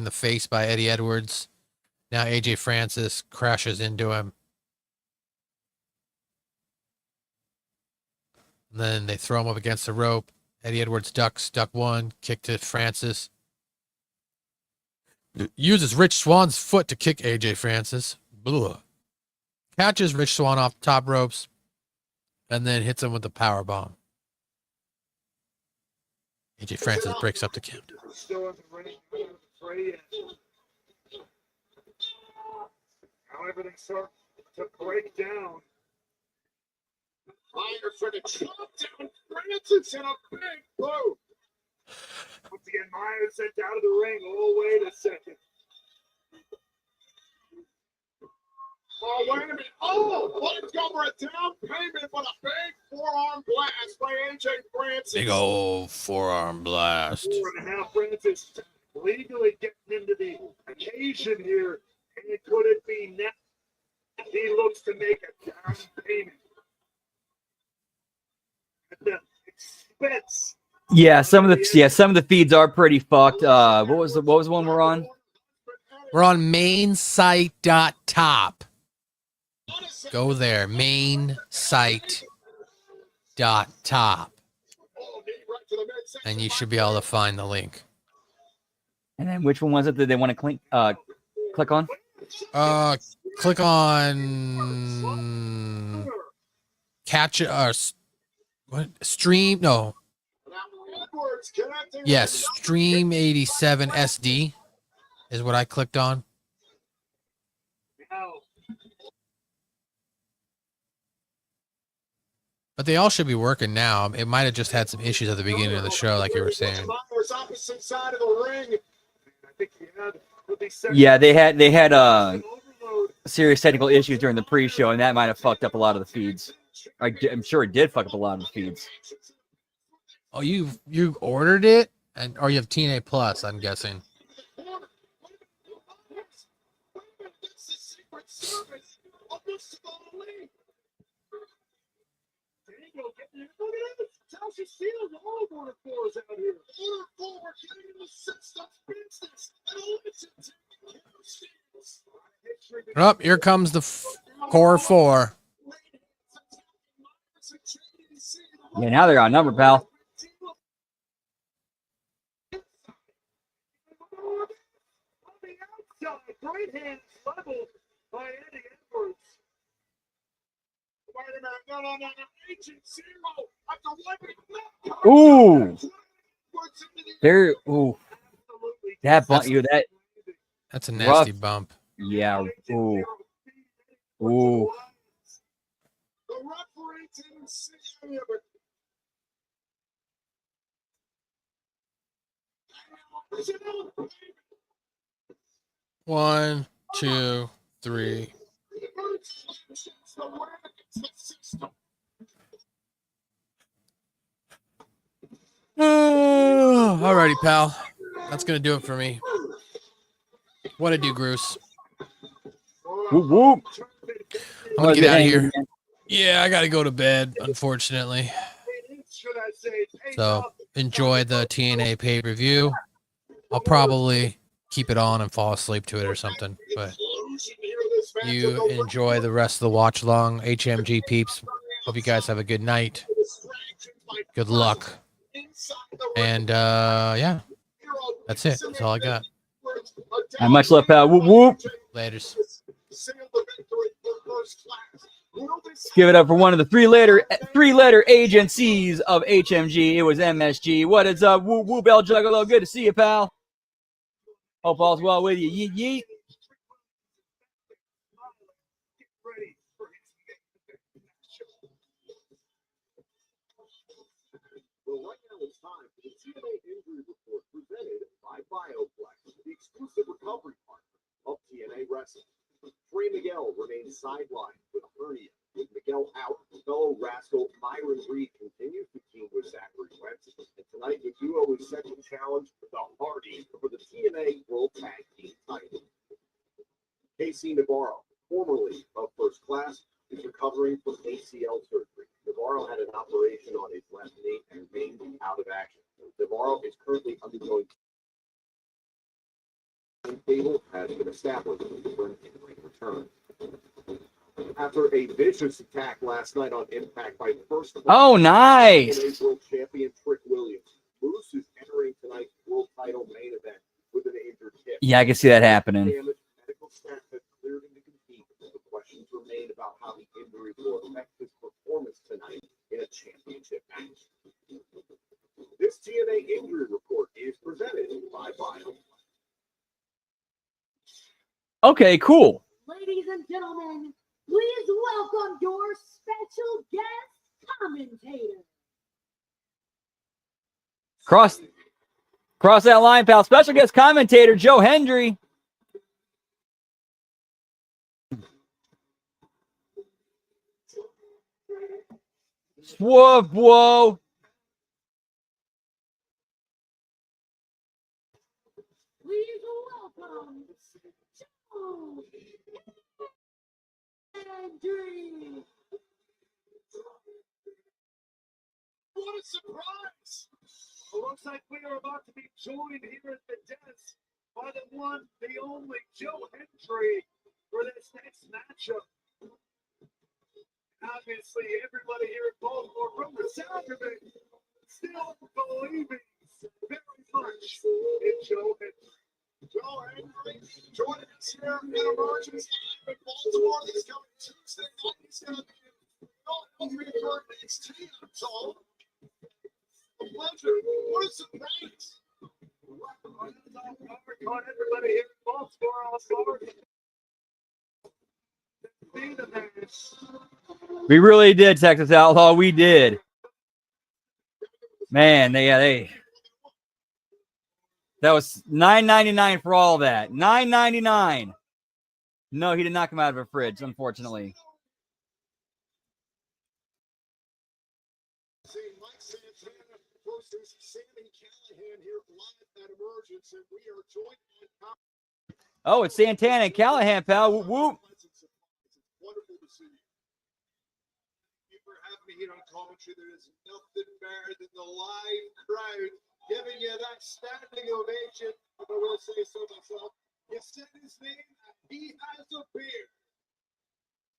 the face by Eddie Edwards. Now AJ Francis crashes into him. And then they throw him up against the rope. Eddie Edwards duck one, kick to Francis. Uses Rich Swann's foot to kick AJ Francis. Blah. Catches Rich Swann off the top ropes. And then hits him with the power bomb. AJ Francis breaks up the count. Still in the ring, Friyay. Now everything starts to break down. Myers trying to chop down Francis in a big blow. Once again, Myers sent out of the ring. Oh, wait a second. Oh, wait a minute. Oh, let's go for a down payment, but a big forearm blast by AJ Francis. Big old forearm blast. 4.5 Francis legally getting into the occasion here. And could it be now? He looks to make a down payment. At the expense. Yeah, some of the feeds are pretty fucked. What was the one we're on? We're on mainsite.top. Go there, mainsite.top. And you should be able to find the link. And then which one was it that they want to click on? Click on catch what stream? No. Yes, stream 87 SD is what I clicked on. But they all should be working now. It might have just had some issues at the beginning of the show, like you were saying. Yeah, they had serious technical issues during the pre-show, and that might have fucked up a lot of the feeds. I'm sure it did fuck up a lot of the feeds. Oh, you ordered it, or you have TNA Plus? I'm guessing. Oh, here comes the core four. Yeah, now they're on number, pal. Right hand leveled by Eddie Edwards. Wait a minute. No. Agent Zero. Ooh. There. Ooh. That bump. That's a nasty bump. Yeah. Ooh. Ooh. The referee didn't see any of it. 1, 2, 3. Alrighty, pal. That's gonna do it for me. What I do, Bruce? Whoop, whoop. I'm gonna get out of here. Yeah, I got to go to bed, unfortunately. So enjoy the TNA pay-per-view. I'll probably keep it on and fall asleep to it or something. But you enjoy the rest of the watch along, HMG peeps. Hope you guys have a good night. Good luck. And yeah, that's it. That's all I got. Not much left, pal. Whoop whoop. Laters. Let's give it up for one of the three-letter agencies of HMG. It was MSG. What is up? Whoop whoop, El Juggalo. Good to see you, pal. Hope all's well with you. Yeet yeet. Well, right now it's time for the TNA injury report presented by BioFlex, the exclusive recovery partner of TNA Wrestling. Trey Miguel remains sidelined with a hernia. With Miguel out, fellow rascal Myron Reed continues to team with Zachary Wentz. And tonight, the duo is set to challenge the Hardys for the TNA World Tag Team title. Casey Navarro, formerly of First Class, is recovering from ACL surgery. Navarro had an operation on his left knee and remains out of action. Navarro is currently undergoing table has been established for an in-ring return. After a vicious attack last night on Impact by First Class, Oh, nice. TNA World Champion Trick Williams, Moose is entering tonight's world title main event with an injured hip. Yeah, I can see that happening. Damage, medical staff has cleared him to compete. The questions remain about how the injury will affect his performance tonight in a championship match. This TNA injury report is presented by Bio. Okay, cool. Ladies and gentlemen, please welcome your special guest commentator. Cross that line, pal. Special guest commentator, Joe Hendry. Whoa, whoa. Please welcome Joe Hendry. What a surprise! It looks like we are about to be joined here at the desk by the one, the only Joe Hendry for this next matchup. Obviously, everybody here at Baltimore, from the sound of it, still believing very much in Joe Hendry. Joe Hendry joining us here in Emergence in Baltimore this coming Tuesday night. He's going to be in Philadelphia for NXT. I'm told. A pleasure. What a surprise. Everybody here in Baltimore, I'll start. We really did, Texas Outlaw. We did. Man, they that was $9.99 for all that. $9.99. No, he did not come out of a fridge, unfortunately. Seeing Mike Santana versus Sammy Callahan here live at Emergence, and we are joined by Oh, it's Santana and Callahan, pal. Whoop, whoop. It's wonderful to see you. Thank you for having me here on commentary. There is nothing better than the live crowd giving you that standing ovation. If I will say so myself, you said his name, and he has appeared.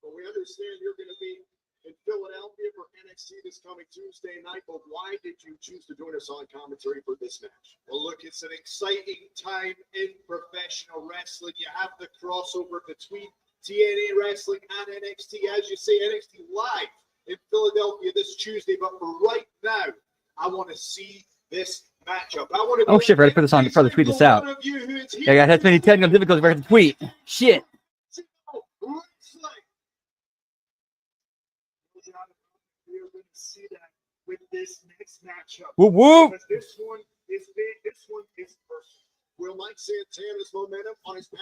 But we understand you're going to be in Philadelphia for NXT this coming Tuesday night. But why did you choose to join us on commentary for this match? Well, look, it's an exciting time in professional wrestling. You have the crossover between TNA Wrestling and NXT. As you say, NXT live in Philadelphia this Tuesday. But for right now, I want to see this matchup. I want to Oh, shit, ready for this on before they tweet this out. Yeah, guys, that's many technical difficulties for the tweet. Shit. You're going to see that with this next matchup. Whoop, whoop. Because this one is big. This one is personal. Will Mike Santana's momentum on his path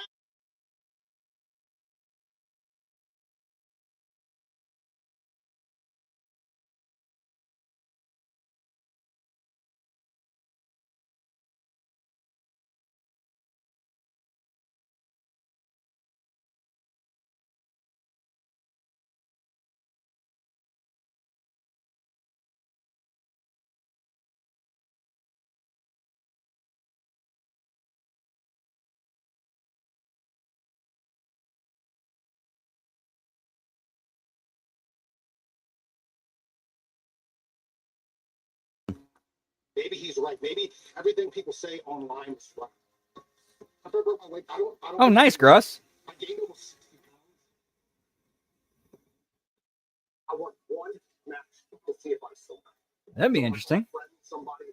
Maybe he's right. Maybe everything people say online is right. After I broke my leg, I don't. Oh, nice, Gruss. I gained almost 60 pounds. I want one match to see if I still have. That'd be interesting. Somebody.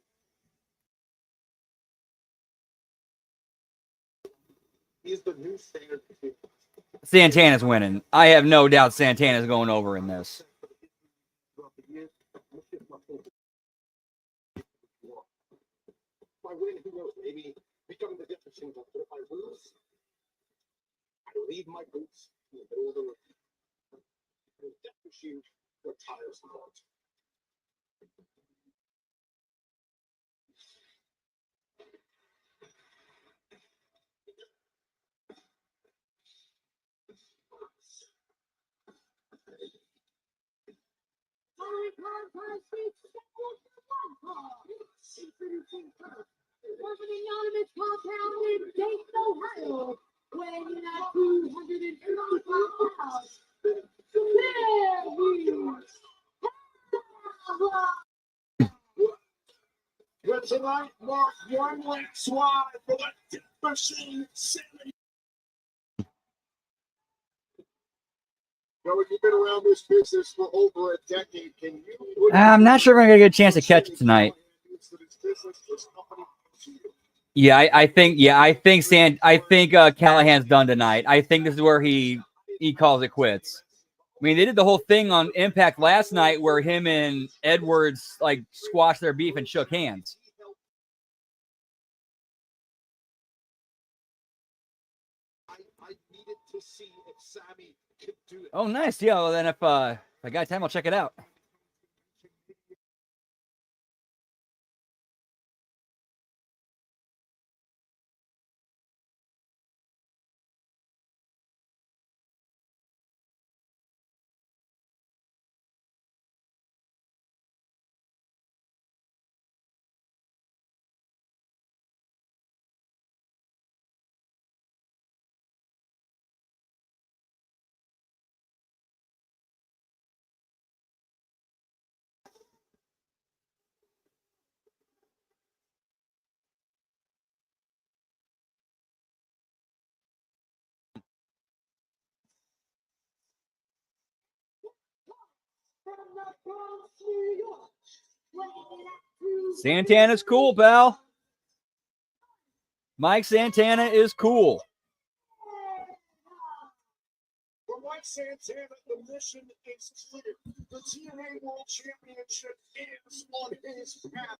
He's the new standard. Santana's winning. I have no doubt Santana's going over in this. If I win, who knows? Maybe becoming the difference in. But if I lose, I leave my boots in the middle of the room. And the death machine retires the vote. Introducing first, from an anonymous compound in Dayton, Ohio, weighing in at 255 pounds. But tonight marks one link swab for the Death Machine 70. Joey, you've been around this business for over a decade. Can you? I'm not sure if I'm gonna get a chance to catch it tonight. I think Callahan's done tonight. I think this is where he calls it quits. I mean, they did the whole thing on Impact last night where him and Edwards like squashed their beef and shook hands. I needed to see if Sammy could do it. Oh, nice. Yeah, well, then if I got time, I'll check it out. Santana's cool, pal. Mike Santana is cool. For Mike Santana, the mission is clear. The TNA World Championship is on his path.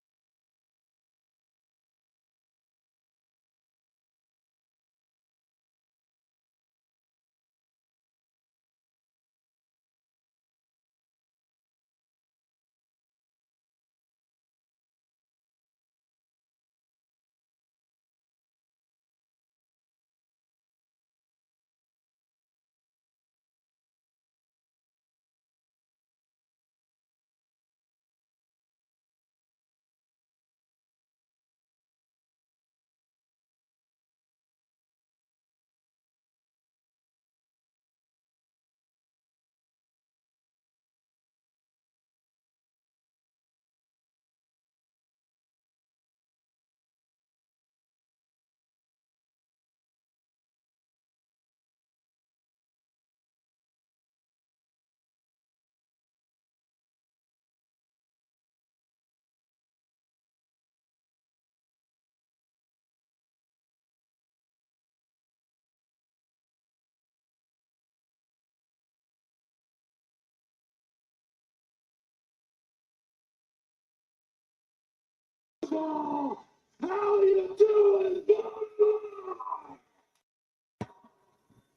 How you doing?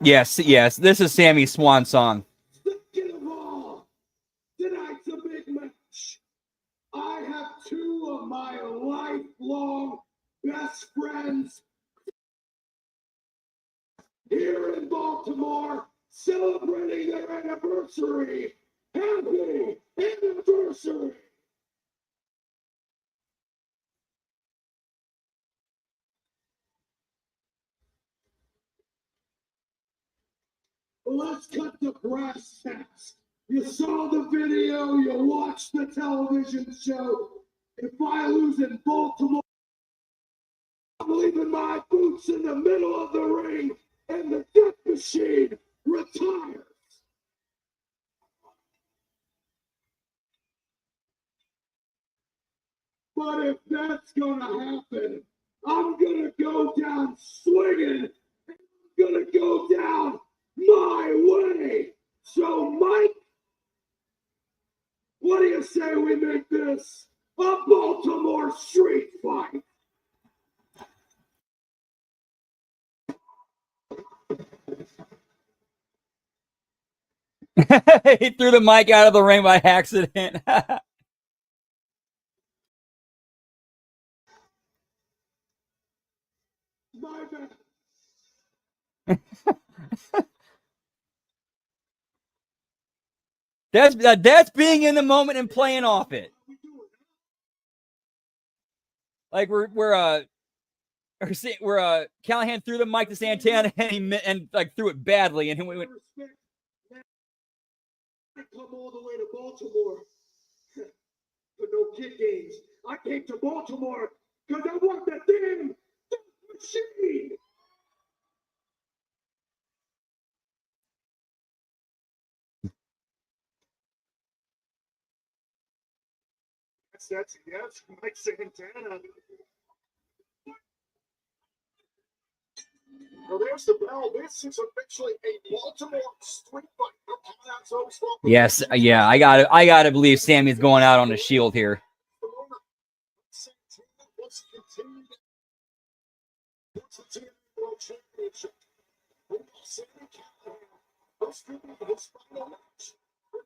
Yes. This is Sammy's swan song. Second of all, tonight's a big match. I have two of my lifelong best friends here in Baltimore celebrating their anniversary. Happy anniversary! Let's cut to brass tacks. You saw the video, you watched the television show. If I lose in Baltimore, I'm leaving my boots in the middle of the ring, and the Death Machine retires. But if that's gonna happen, I'm gonna go down swinging. I'm gonna go down my way. So, Mike, what do you say we make this a Baltimore street fight? He threw the mic out of the ring by accident. My bad. That's being in the moment and playing off it. Like we're Callahan threw the mic to Santana and like threw it badly, and we went. I come all the way to Baltimore for no kid games. I came to Baltimore because I want the damn Death Machine. That's Mike Santana. Well, there's the bell. This is officially a Baltimore street fight. Yes, yeah, I gotta believe Sammy's going out on the Shield here.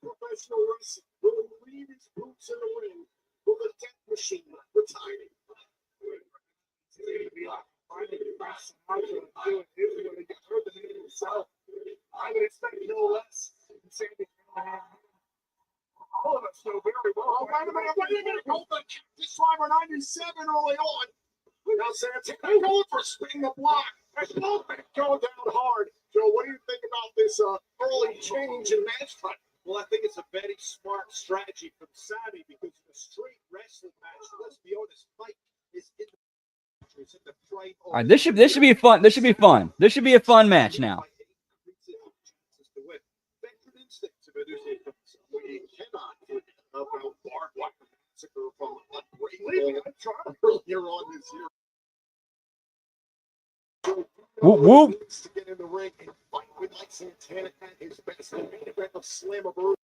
Professional wrestling will leave his boots in the ring with the Death Machine retiring. I would expect no less than Sammy Callahan. All of us know very well. Oh, wait a minute. Hold the Cactus Driver 97 early on. Now Santana going for spin the block. That's movement going down hard. Joe, what do you think about this early change in match time? Well, I think it's a very smart strategy from Sammy because in a street wrestling match, let's be honest, Mike is in the frame. All right, this should be fun. This should be fun. This should be a fun match now. We cannot forget about barbed wire massacre from earlier on this year. Whoop, whoop. To get in the ring and fight with Mike Santana at his best. The main event of Slammiversary.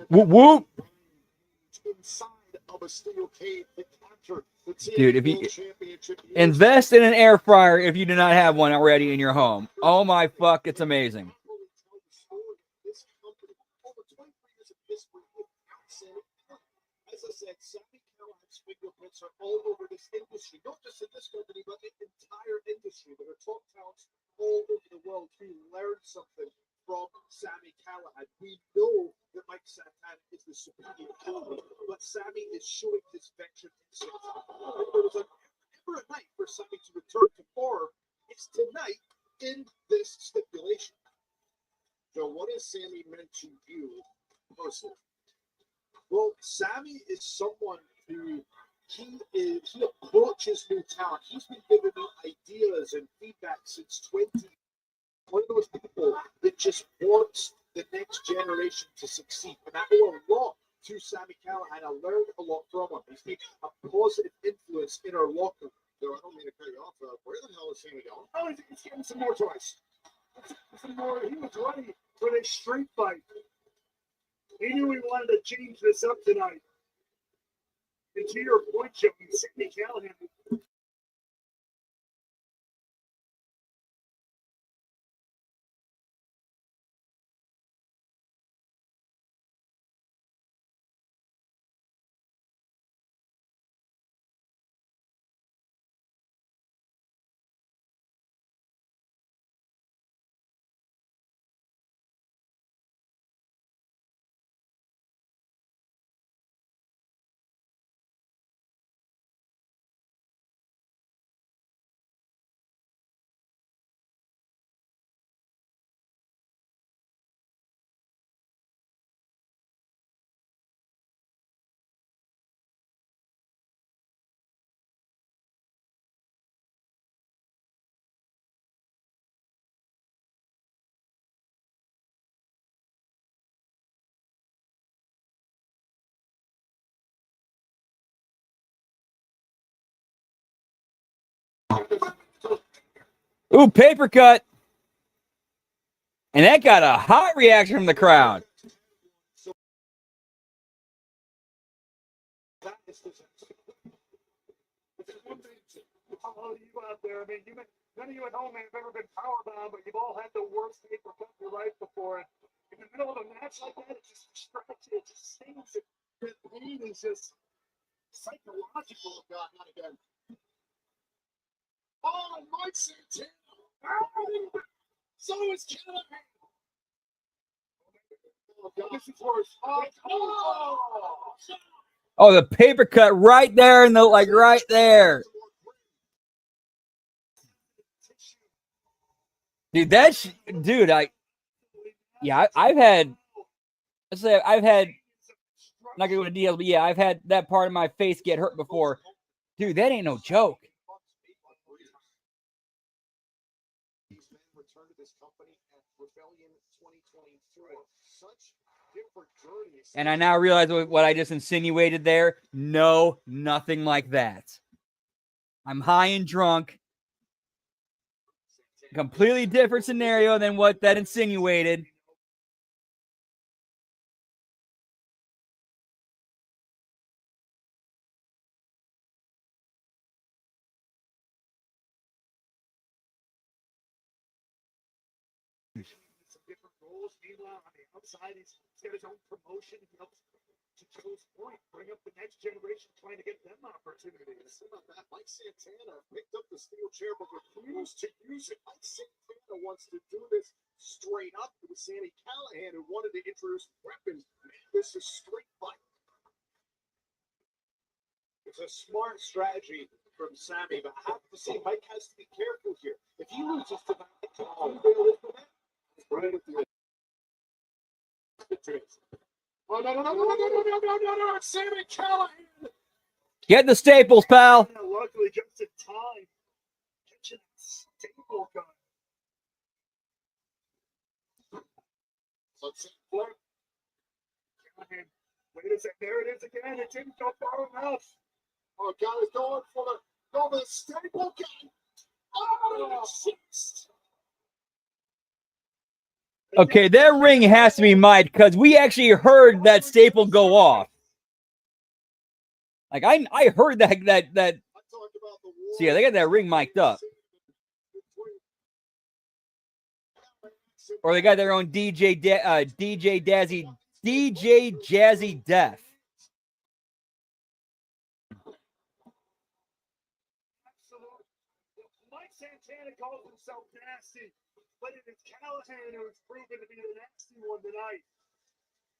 Whoop, whoop. Inside of a steel cage to capture the Dude, if you World Championship. invest in an air fryer if you do not have one already in your home. Oh my fuck, it's amazing. This company, over 23 years of history, as I said, Sammy Callahan's fingerprints are all over this industry, not just in this company, but in the entire industry. There are top talents all over the world who learn something from Sammy Callahan. We know that Mike Santana is the superior killer, but Sammy is showing his veteran instinct. There was ever a night for Sammy to return to form. It's tonight in this stipulation. wrestler. Well, Sammy is someone who he approaches new talent. He's been giving me ideas and feedback since 20. One of those people that just wants the next generation to succeed. And I owe a lot to Sammy Callahan. I learned a lot from him. He's been a positive influence in our locker room. So I don't mean to cut you off. Where the hell is Sammy going? Oh, he's getting some more toys. Some more. He was ready for this street fight. He knew he wanted to change this up tonight. And to your point, Joe, Sammy Callahan. Ooh, paper cut. And that got a hot reaction from the crowd. All you out there, I mean, none of you at home have ever been powerbound, but you've all had the worst paper cut in your life before. And in the middle of a match like that, it just distracts you, it just stings. The pain is just psychological. God, not again. Oh, Mike Santana. So is Callahan. Oh, God, this is worse. Oh, the paper cut right there in the right there. Dude, I've had I'm not gonna go to details, but yeah, I've had that part of my face get hurt before. Dude, that ain't no joke. These men returned to this company at Rebellion 2023. Such different journeys. And I now realize what I just insinuated there. No, nothing like that. I'm high and drunk. Completely different scenario than what that insinuated. Some different roles. Meanwhile, on the outside, he's got his own promotion. He helps, to Joe's point, bring up the next generation, trying to get them opportunities. About that, Mike Santana picked up the steel chair but refused to use it. Mike Santana wants to do this straight up. It was Sammy Callahan who wanted to introduce weapons. This is street fight. It's a smart strategy from Sammy, but I have to say, Mike has to be careful here. If he loses tonight, right at the end. Oh, no, it's Sammy Callahan. Get the staples, pal. Luckily, just in time. Catching that staple gun. Let's see. Callahan, wait a second, there it is again. It didn't go far enough. Oh, God is going for the staple gun. Oh, shit. Okay, that ring has to be mic'd because we actually heard that staple go off. Like I heard that. So yeah, they got that ring mic'd up, or they got their own DJ Jazzy Death. Absolutely. Mike Santana calls himself nasty, but it is Callahan who is proven to be the nasty one tonight.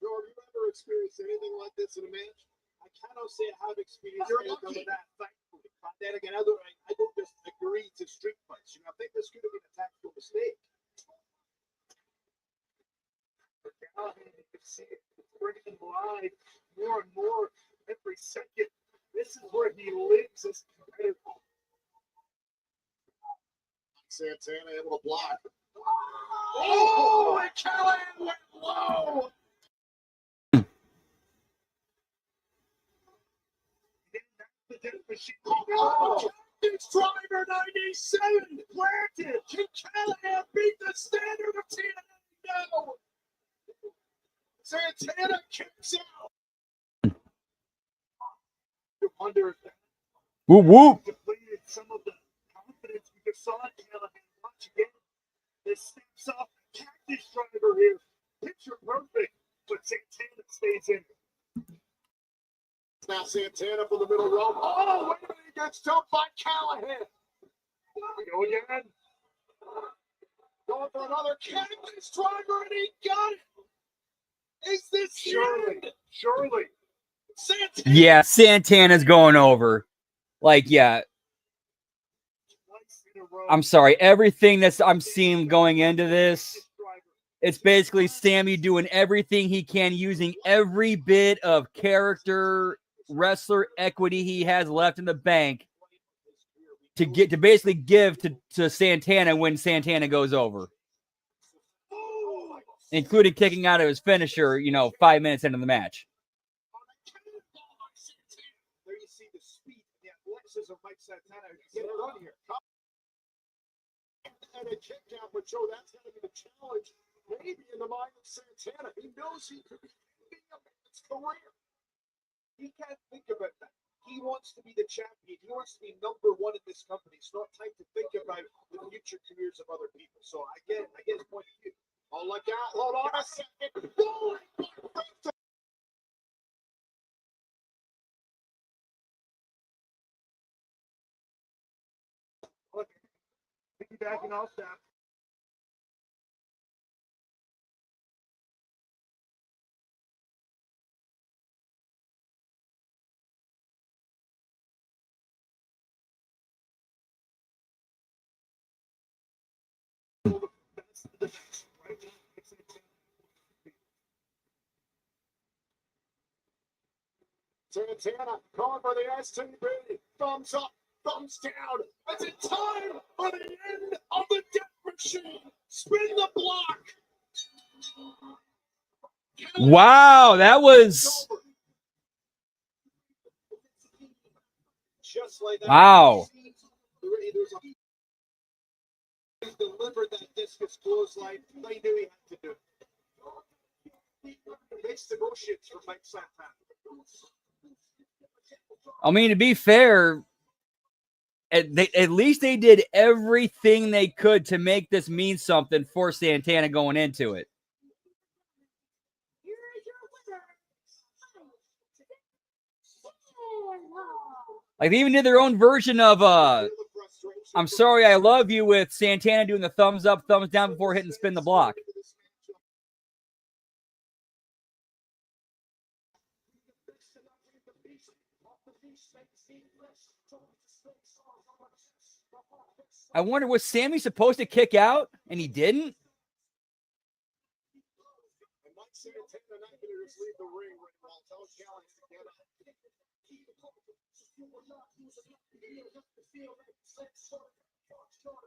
George, you ever experienced anything like this in a match? I cannot say I have experienced anything like that, thankfully. But then again, I don't just agree to street fights. I think this could have been a tactical mistake. For Callahan, you can see it. Bringing side more and more every second. This is where he lives as competitive. Santana able to block. Oh, and Callahan went low. The death machine. Oh, it's driver 97 planted. Can Callahan beat the standard of TNA? No. Santana kicks out. You wonder if that Whoop whoop. depleted some of the confidence we just saw in Callahan. Watch again. This steps up the cactus driver here. Picture perfect, but Santana stays in. Now Santana from the middle row. Oh, wait a minute, he gets jumped by Callahan. We go again. Going for another cactus driver, and he got it. Is this Surely, surely. Santana? Yeah, Santana's going over. Like, yeah, Twice in a row. I'm sorry. Everything that's I'm seeing going into this, it's basically Sammy doing everything he can, using every bit of character wrestler equity he has left in the bank to basically give to Santana when Santana goes over, including kicking out of his finisher, 5 minutes into the match. There you see the speed and the athleticism of Mike Santana. Get it on here. And a kick out, but Joe, that's going to be the challenge. Maybe in the mind of Santana. He knows he could be ending a man's career. He can't think about that. He wants to be the champion. He wants to be number one in this company. It's not time to think about the future careers of other people. So I get his point of view. Oh, look out. Hold on a second. Look, piggybacking off that. Santana calling for the STB. Thumbs up, thumbs down. Is it time for the end of the death machine? Spin the block. Wow, that was Just like that. wow. He delivered that discus clothesline. They knew he had to do it. Makes the motions for Mike Santana. I mean, to be fair, at least they did everything they could to make this mean something for Santana going into it. Here is your winner. Like, they even did their own version of I'm sorry, I love you, with Santana doing the thumbs up, thumbs down before hitting spin the block. I wonder, was Sammy supposed to kick out and he didn't? And Mike Santana not going to just leave the ring right now. Tell Callahan to get up.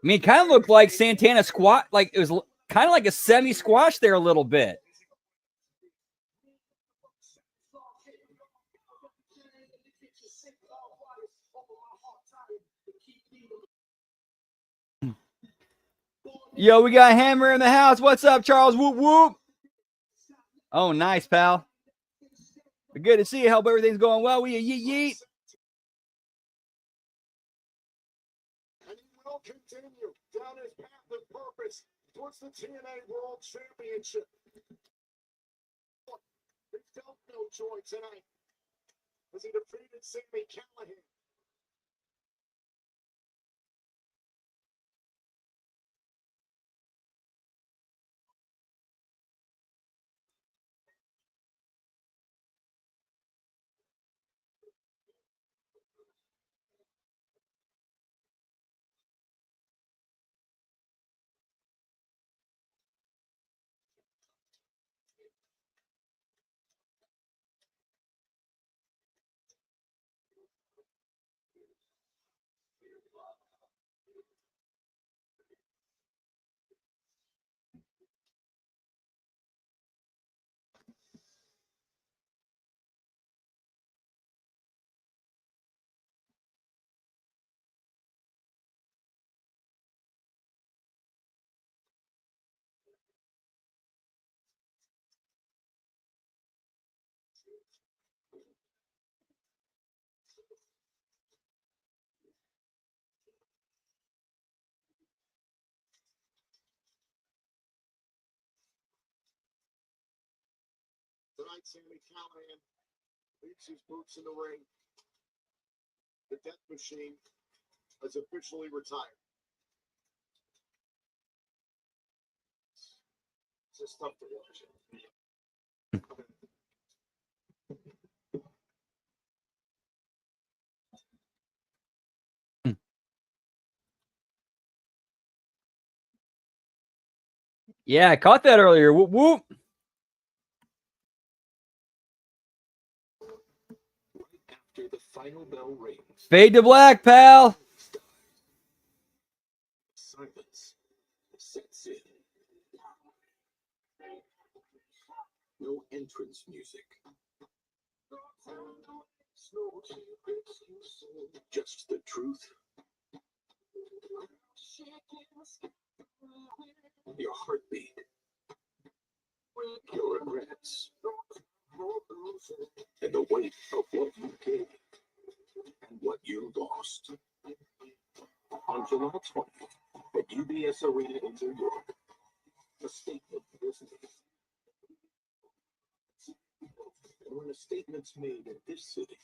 I mean, it kind of looked like Santana squat, like it was kind of like a semi-squash there a little bit. Yo, we got Hammer in the house. What's up, Charles? Whoop, whoop. Oh, nice, pal. Good to see you. Hope everything's going well. We yeet, yeet. And he will continue down his path of purpose towards the TNA World Championship. He felt no joy tonight as he defeated Sammy Callahan. side, Sammy Callahan leaves his boots in the ring. The Death Machine has officially retired. It's just tough to watch. Yeah, I caught that earlier. Whoop, whoop. After the final bell rings, Fade to black, pal. silence sets in. No entrance music. Just the truth. Your heartbeat. Your regrets. And the weight of what you gained and what you lost. On July 20th, at UBS Arena in New York, a statement was made. And when a statement's made in this city,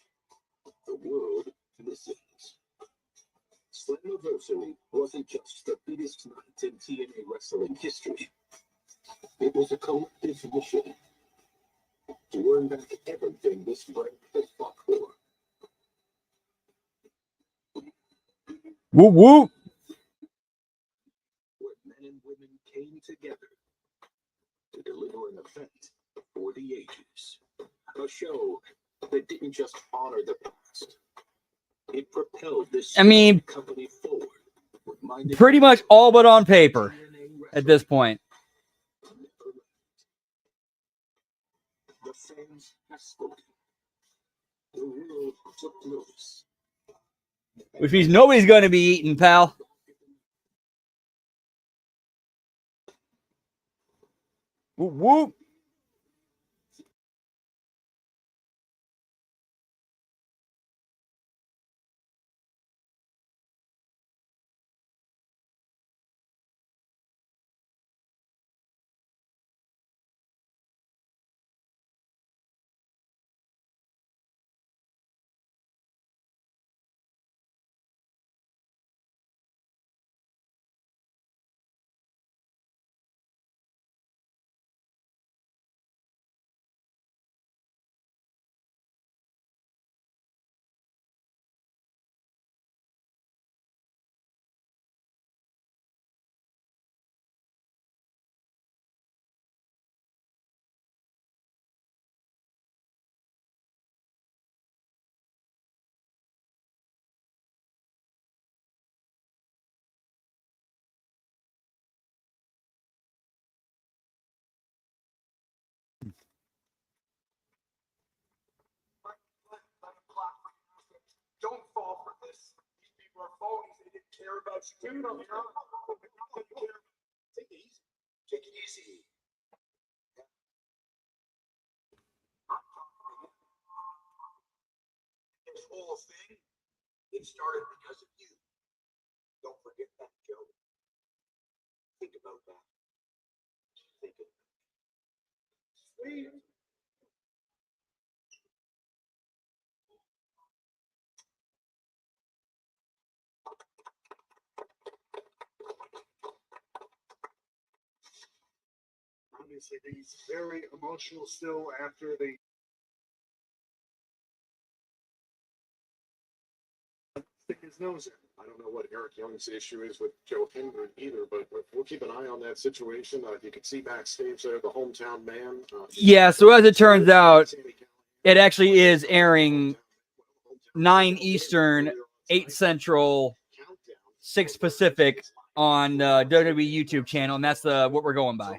the world listens. Slammiversary wasn't just the biggest night in TNA wrestling history. It was a collective mission to earn back everything this brand has fought for. Whoop, whoop. Where men and women came together to deliver an event for the ages. A show that didn't just honor the past. It propelled this company forward. Pretty much all but on paper at this point. The fans have spoken. The world took notice. Which means nobody's going to be eaten, pal. Whoop, whoop. Don't fall for this. These people are phonies. They didn't care about you. Take it easy. Take it easy. This whole thing, it started because of you. Don't forget that, Joe. Think about that. Think of that. Sweet. Obviously, he's very emotional still after the stick his nose in. I don't know what Eric Young's issue is with Joe Hendry either, but we'll keep an eye on that situation. You can see backstage there the hometown man. Yeah, so as it turns out, it actually is airing 9 Eastern, 8 Central, 6 Pacific on WWE YouTube channel, and that's what we're going by.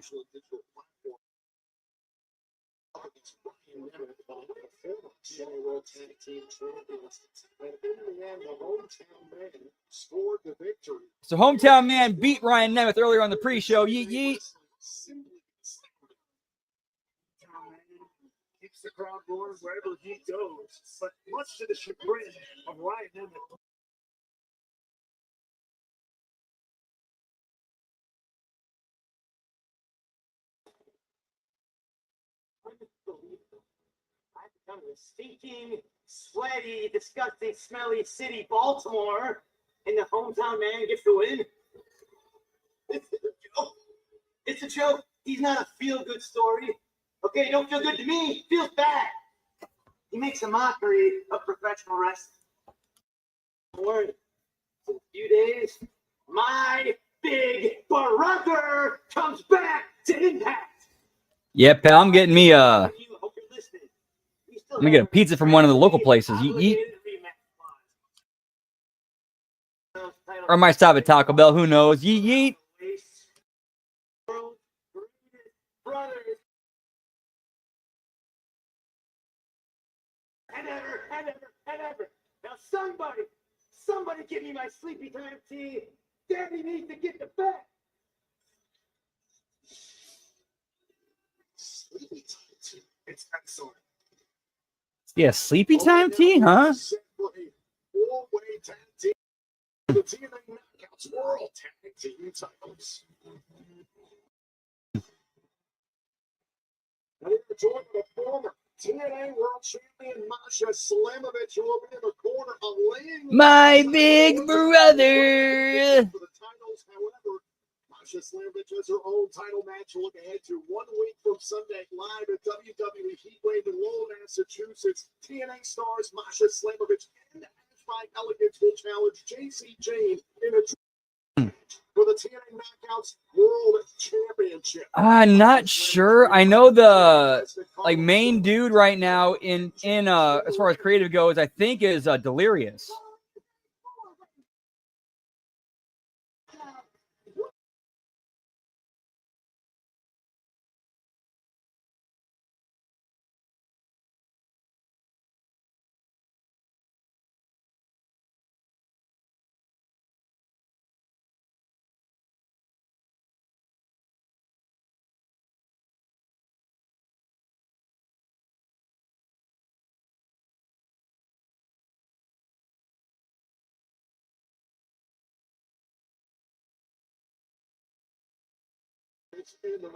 So hometown man beat Ryan Nemeth earlier on the pre-show. Yeet yeet. Keeps the crowd going wherever he goes, but much to the chagrin of Ryan Nemeth. Come to stinking, sweaty, disgusting, smelly city, Baltimore, and the hometown man gets the win. It's a joke. It's a joke. He's not a feel-good story. Okay, don't feel good to me. Feels bad. He makes a mockery of professional wrestling. Word. In a few days, my big brother comes back to Impact. Yeah, pal, I'm getting me Hope you're listening. We still I'm gonna get a have pizza from one of the local places. Yeet. obligated rematch clause. Or I might stop at Taco Bell. Who knows? Yeet. World's greatest brothers. And ever. Now somebody give me my sleepy time tea. Daddy needs to get to bed. Sleepy time tea. It's excellent. Yeah, sleepy time tea, huh? Four-way tag team. The TNA Knockouts World Tag Team titles. Now you're joined by former TNA World Champion Masha Slamovich, who will be in the corner of laying My big brother. for the titles. However, Masha Slamovich has her own title match to look ahead to 1 week from Sunday live at WWE Heatwave in Lowell, Massachusetts. TNA stars Masha Slamovich and Ash Elegance will challenge JC Jane in a for the TNA Knockouts World Championship. I'm not sure. I know the main dude right now in as far as creative goes, I think is Delirious.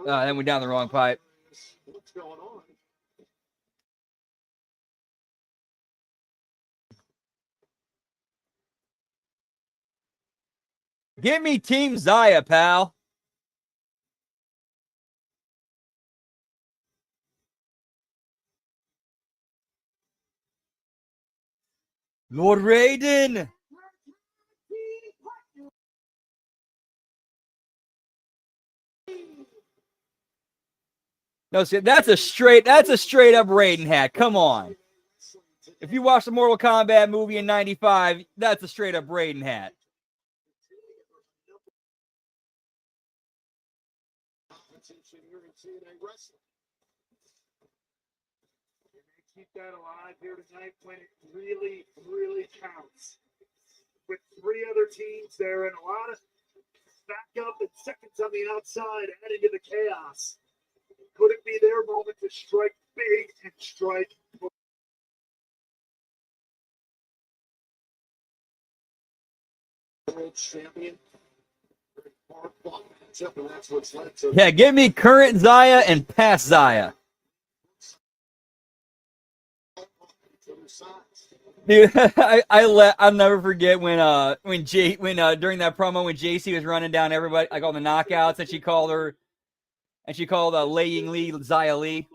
Then we're down the wrong pipe. What's going on? Give me Team Zaya, pal. Lord Raiden. No, see, that's a straight up Raiden hat. Come on. If you watch the Mortal Kombat movie in '95, that's a straight up Raiden hat. Keep that alive here tonight when it really, really counts. With 3 other teams there and a lot of backup and seconds on the outside adding to the chaos. Could it be their moment to strike big and strike? World champion. And that's what's led to Yeah, give me current Zaya and past Zaya. Dude, I'll never forget when during that promo when JC was running down everybody like all the knockouts and she called Lei Ying Lee Zaya Lee.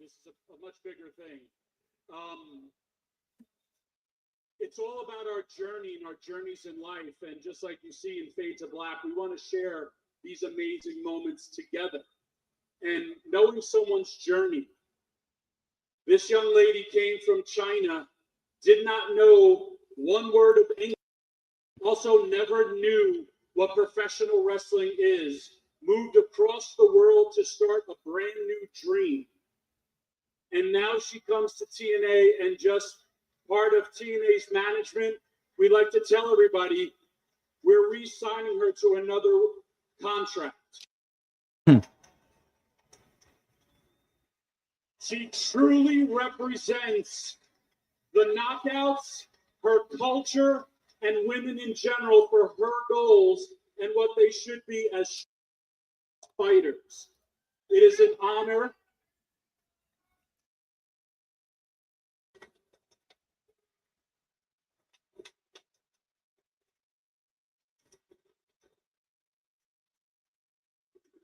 This is a much bigger thing. It's all about our journey and our journeys in life. And just like you see in Fade to Black, we want to share these amazing moments together. And knowing someone's journey. This young lady came from China, did not know one word of English, also never knew what professional wrestling is, moved across the world to start a brand new dream. And now she comes to TNA and just part of TNA's management. We like to tell everybody we're re-signing her to another contract. She truly represents the knockouts, her culture, and women in general for her goals and what they should be as fighters. It is an honor.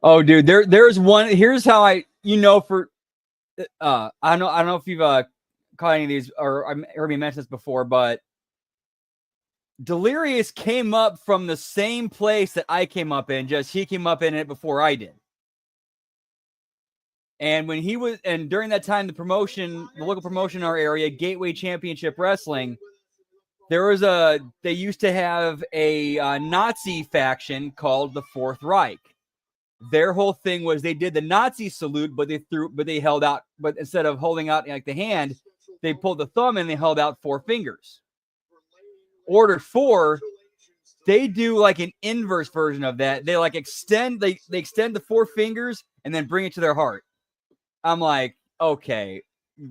Oh, dude, there's one. Here's how for I don't know if you've caught any of these or I heard me mention this before, but Delirious came up from the same place that I came up in, just he came up in it before I did. And when he was, and during that time, the local promotion in our area, Gateway Championship Wrestling, they used to have a Nazi faction called the Fourth Reich. Their whole thing was they did the Nazi salute, but they held out, but instead of holding out like the hand, they pulled the thumb and they held out 4 fingers. Order 4, they do like an inverse version of that. They like extend the 4 fingers and then bring it to their heart. I'm like, okay,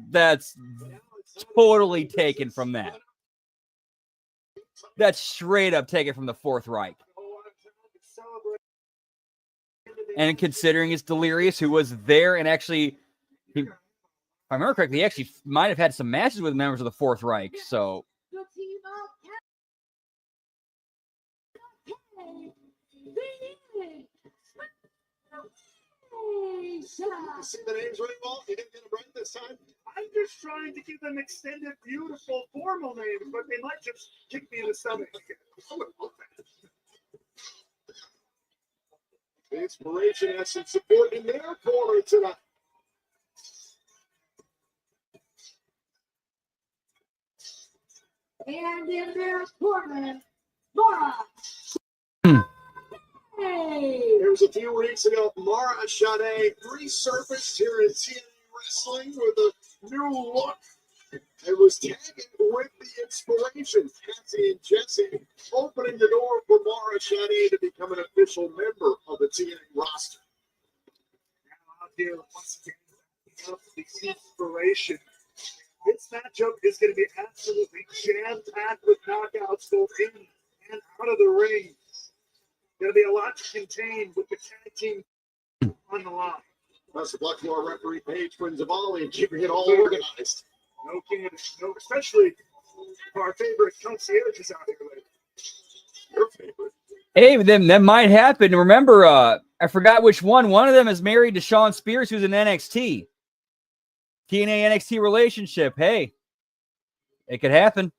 that's totally taken from that. That's straight up taken from the Fourth Reich. And considering it's Delirious, who was there and actually, if I remember correctly, he actually might have had some matches with members of the Fourth Reich. So, The team of You see the names right, Walt? You didn't get them right this time? I'm just trying to give them extended, beautiful, formal names, but they might just kick me in the stomach. The Inspiration has some support in their corner tonight. and in their corner, Laura. Hey. It was a few weeks ago, Mara Ashade resurfaced here in TNA Wrestling with a new look. It was tagging with the Inspiration, Cassie and Jesse, opening the door for Mara Ashade to become an official member of the TNA roster. Now out here once again, the Inspiration. This matchup is going to be absolutely jam-packed with knockouts both in and out of the ring. Going to be a lot to contain with the tag team on the line. Plus, the Blackmore referee Paige Prinzavali keeping it all organized. No king, no, especially our favorite concierges out here lately. Your favorite. hey, then that might happen. Remember, I forgot which one. One of them is married to Sean Spears, who's in NXT. TNA NXT relationship. Hey, it could happen.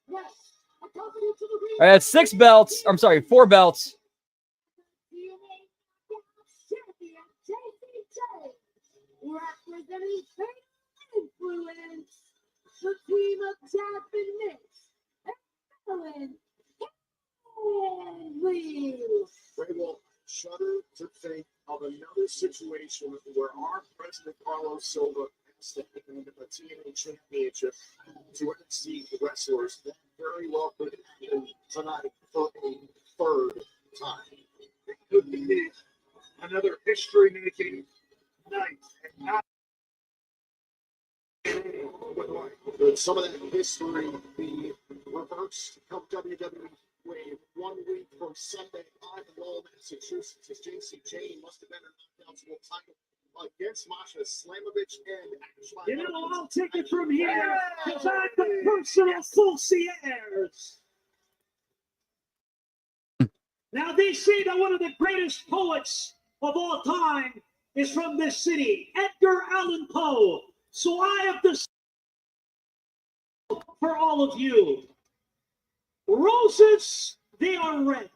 Yes, accompanied to the ring. All right, that's 6 belts. I'm sorry, 4 belts. Champion JCJ, representing Influence, the team of Jasmine Mix and Ellen Henley. They will shudder to think of another situation where our president Carlos Silva has to hand a TNA championship to NXT wrestlers. That very well could happen tonight for a third time. It could be another history-making night. And not Could some of that history be reversed come WWE Wave 1 week from Sunday on in Lowell, Massachusetts, as JC Jane must have been a knockouts world title against Masha Slamovich and Ashley. You know, I'll take it from here because I'm the personal concierge. Now, they say that one of the greatest poets of all time is from this city, Edgar Allan Poe. So I have this for all of you. Roses, they are red.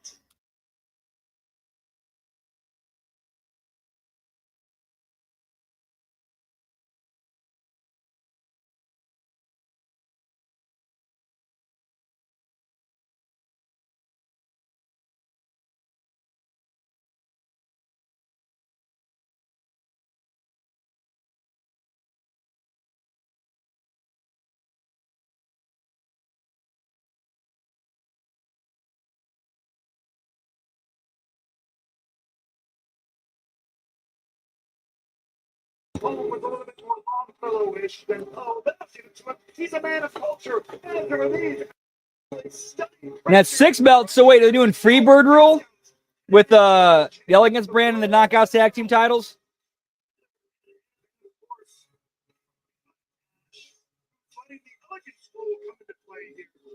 finished. And oh, that's it. He's a man of culture. And there are these stunning And that's 6 belts. So wait, they're doing Freebird rule with the Elegance brand and the Knockouts tag team titles?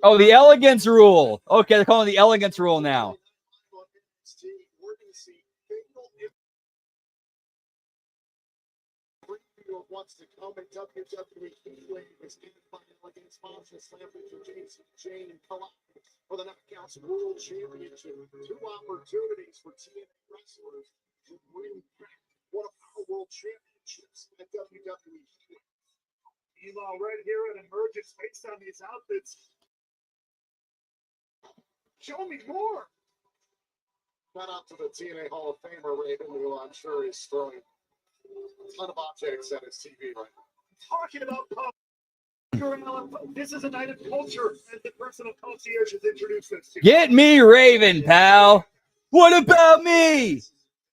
Oh, the Elegance rule. Okay, they're calling it the Elegance rule now. Wants to come in WWE is against sponsor Slamford for James Jane and Collab for the Knockouts World Championship. 2 opportunities for TNA wrestlers to bring back one of our world championships at WWE. Meanwhile, right here at Emergence, based on these outfits. Show me more. Shout out to the TNA Hall of Famer Raven, who I'm sure is throwing a ton of objects at his TV right now. Talking about this is a night of culture, as the personal concierge has introduced us to. Get me Raven, pal. What about me?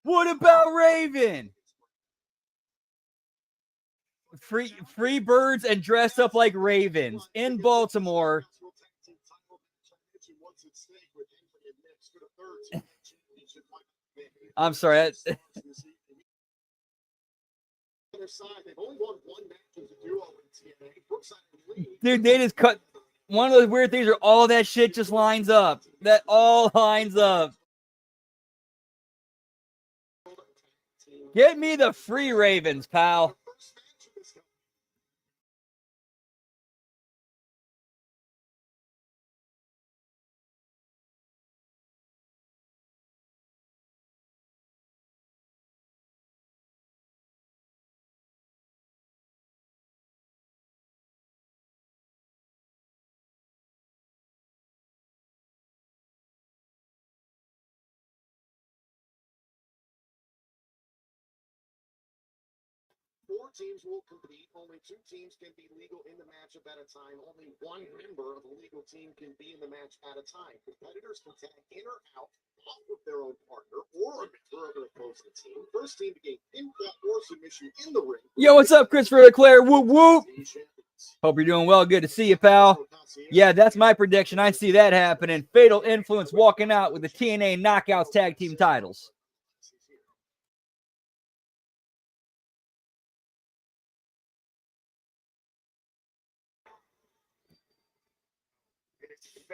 What about Raven? Free birds and dressed up like ravens in Baltimore. I'm sorry. Dude, they just cut. One of those weird things where all that shit just lines up. That all lines up. Get me the free Ravens, pal. Four teams will compete. Only 2 teams can be legal in the matchup at a time. Only 1 member of a legal team can be in the match at a time. Competitors can tag in or out off of their own partner or a member of the opposing team. First team to gain pinfall or submission in the ring. Yo, what's up, Christopher Leclerc? Whoop, whoop. Hope you're doing well. Good to see you, pal. Yeah, that's my prediction. I see that happening. Fatal Influence walking out with the TNA Knockouts tag team titles.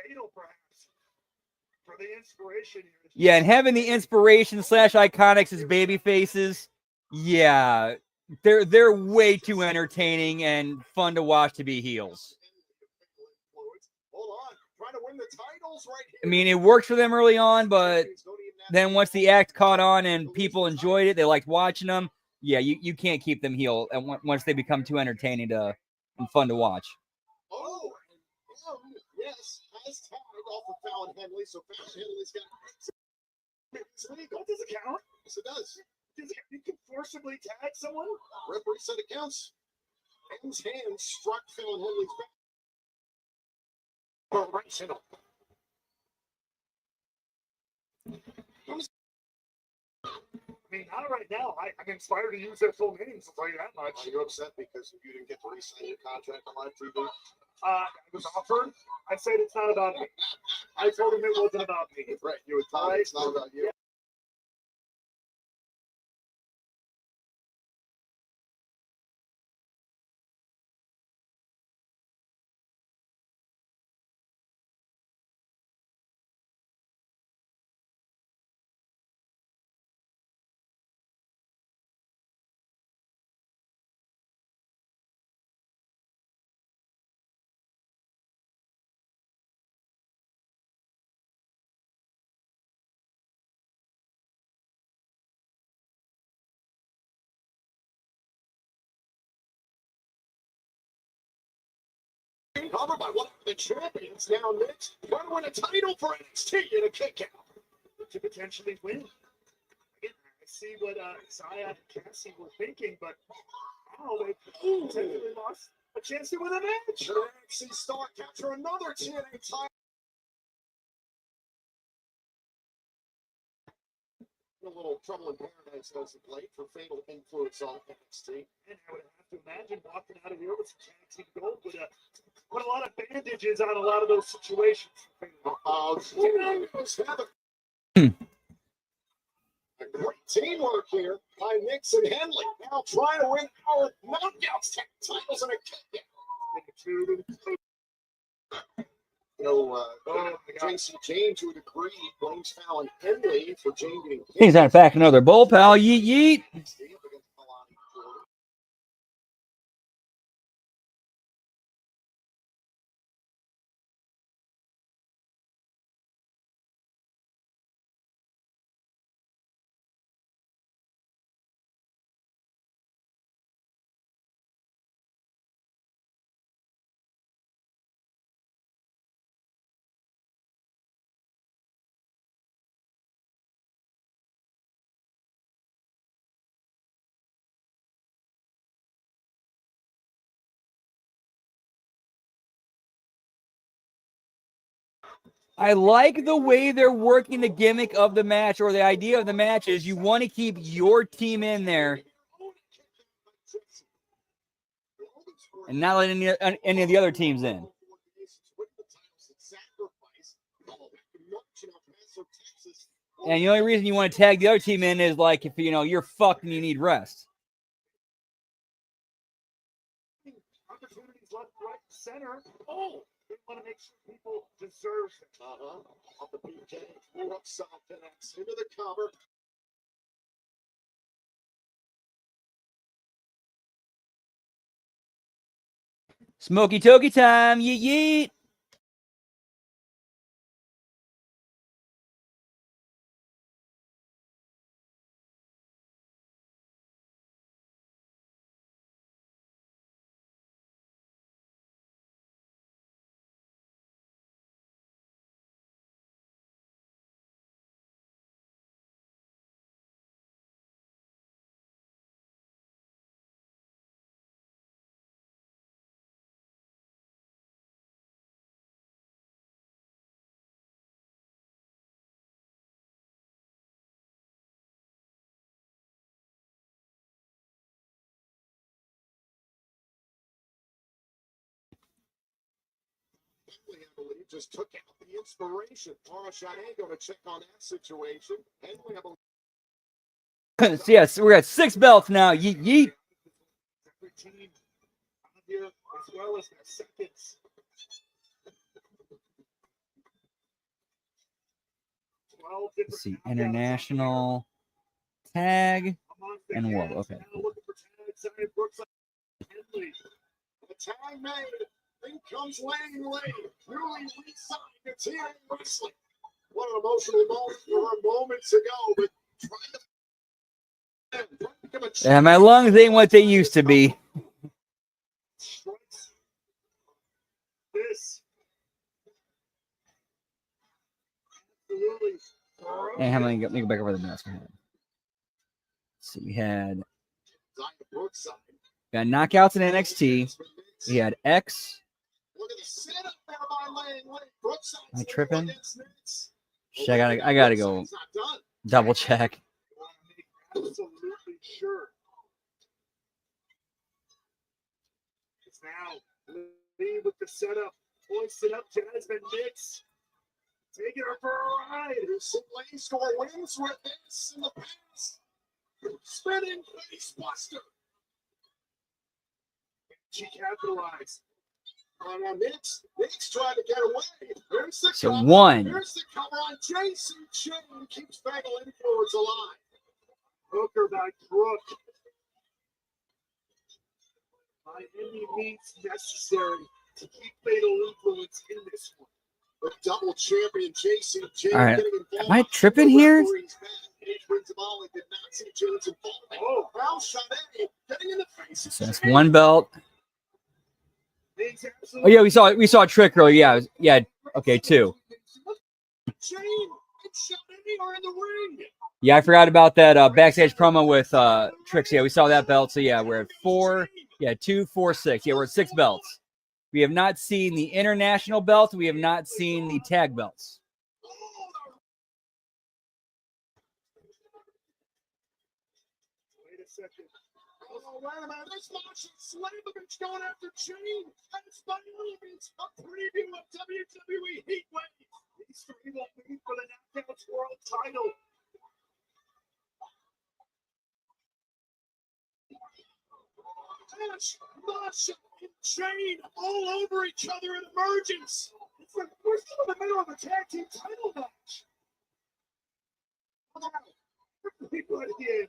Fatal, perhaps, for the inspiration here. Yeah, and having the inspiration / iconics as baby faces, yeah, they're way too entertaining and fun to watch to be heels. I mean, it worked for them early on, but then once the act caught on and people enjoyed it, they liked watching them. Yeah, you can't keep them heel once they become too entertaining and fun to watch. Oh, yes, has tagged off of Fallon Henley, so Fallon Henley's got. Does it count? Yes, it does. You can forcibly tag someone? Referee said it counts. Ben's hand struck Fallon Henley's back. Operational. I mean, not right now. I'm inspired to use their full names. I'll tell you that much. Are you upset because you didn't get to re-sign your contract on live TV? I was offered. I said it's not about me. I told him it wasn't about me. Right, you would tell him it's not about you. Yeah. Covered by one of the champions now, Mitch. Trying to win a title for NXT in a kick out. To potentially win. Again, I see what Zaya and Cassie were thinking, but now they potentially lost a chance to win a match. Should NXT star capture another TNA title? A little trouble in paradise as of late for fatal influence on NXT. And I would have to imagine walking out of here with some tag team gold, but put a lot of bandages on a lot of those situations. Great teamwork here by Nix and Henley. Now trying to win our knockouts tag titles in a kick. Jason James would agree. Blames Fallon Henley for Jane getting kicked. He's not back another bull, pal. Yeet, yeet. I like the way they're working the gimmick of the match, or the idea of the match is you want to keep your team in there and not let any of the other teams in. And the only reason you want to tag the other team in is like if you're fucked and you need rest. Opportunities left, right, center. Oh, they want to make sure people deserve it. Off the PK, Brooks connects into the cover. Smoky Toki time. Yeet, yeet. Henley, I believe, just took out the inspiration. Tara Shade going to check on that situation. Henley, I believe. So yes, we're at 6 belts now. Yeet, yeet. Every team out here as well as their seconds. Let's see, international tag and world. Okay. The tag made. In comes Lane Lane, newly re-signed to TNA Wrestling. What an emotional moment for her moments ago, but trying to become a Yeah, my lungs ain't what they used to be. This. And how many? Let me go back over the notes we had. So we had knockouts in NXT. We had X. Look at the setup there by Lane Lane. Am I tripping? Shit, I gotta go double check. Absolutely sure. It's now Lee with the setup. Hoisted up Jasmine Nix. Taking her for a ride. Lane score wins with this in the past. Spinning face buster. She capitalized. Nix trying to get away. Here's the So cover. 1. Here's the cover on Jason Chain. Keeps Fatal Influence alive. Hooker by Brooke. By any means necessary to keep Fatal Influence in this one. The double champion Jason Chain All right. getting involved. Am I tripping here? Did not see James involved. Oh, Al Shade getting in the face. So that's 1 belt. Oh yeah, we saw a trick earlier. Yeah. Okay, 2. Chain and Shade are in the ring. Yeah, I forgot about that backstage promo with Trix. Yeah, we saw that belt. So yeah, we're at 4. Yeah, 2, 4, 6. Yeah, we're at 6 belts. We have not seen the international belts. We have not seen the tag belts. wait a minute. This Masha Slamovich going after Jane. And it's by elements. A preview of WWE Heatwave. These three will meet for the Knockouts World title. Ash, Masha, and Jane all over each other in emergence. It's like we're still in the middle of a tag team title match. Everybody in.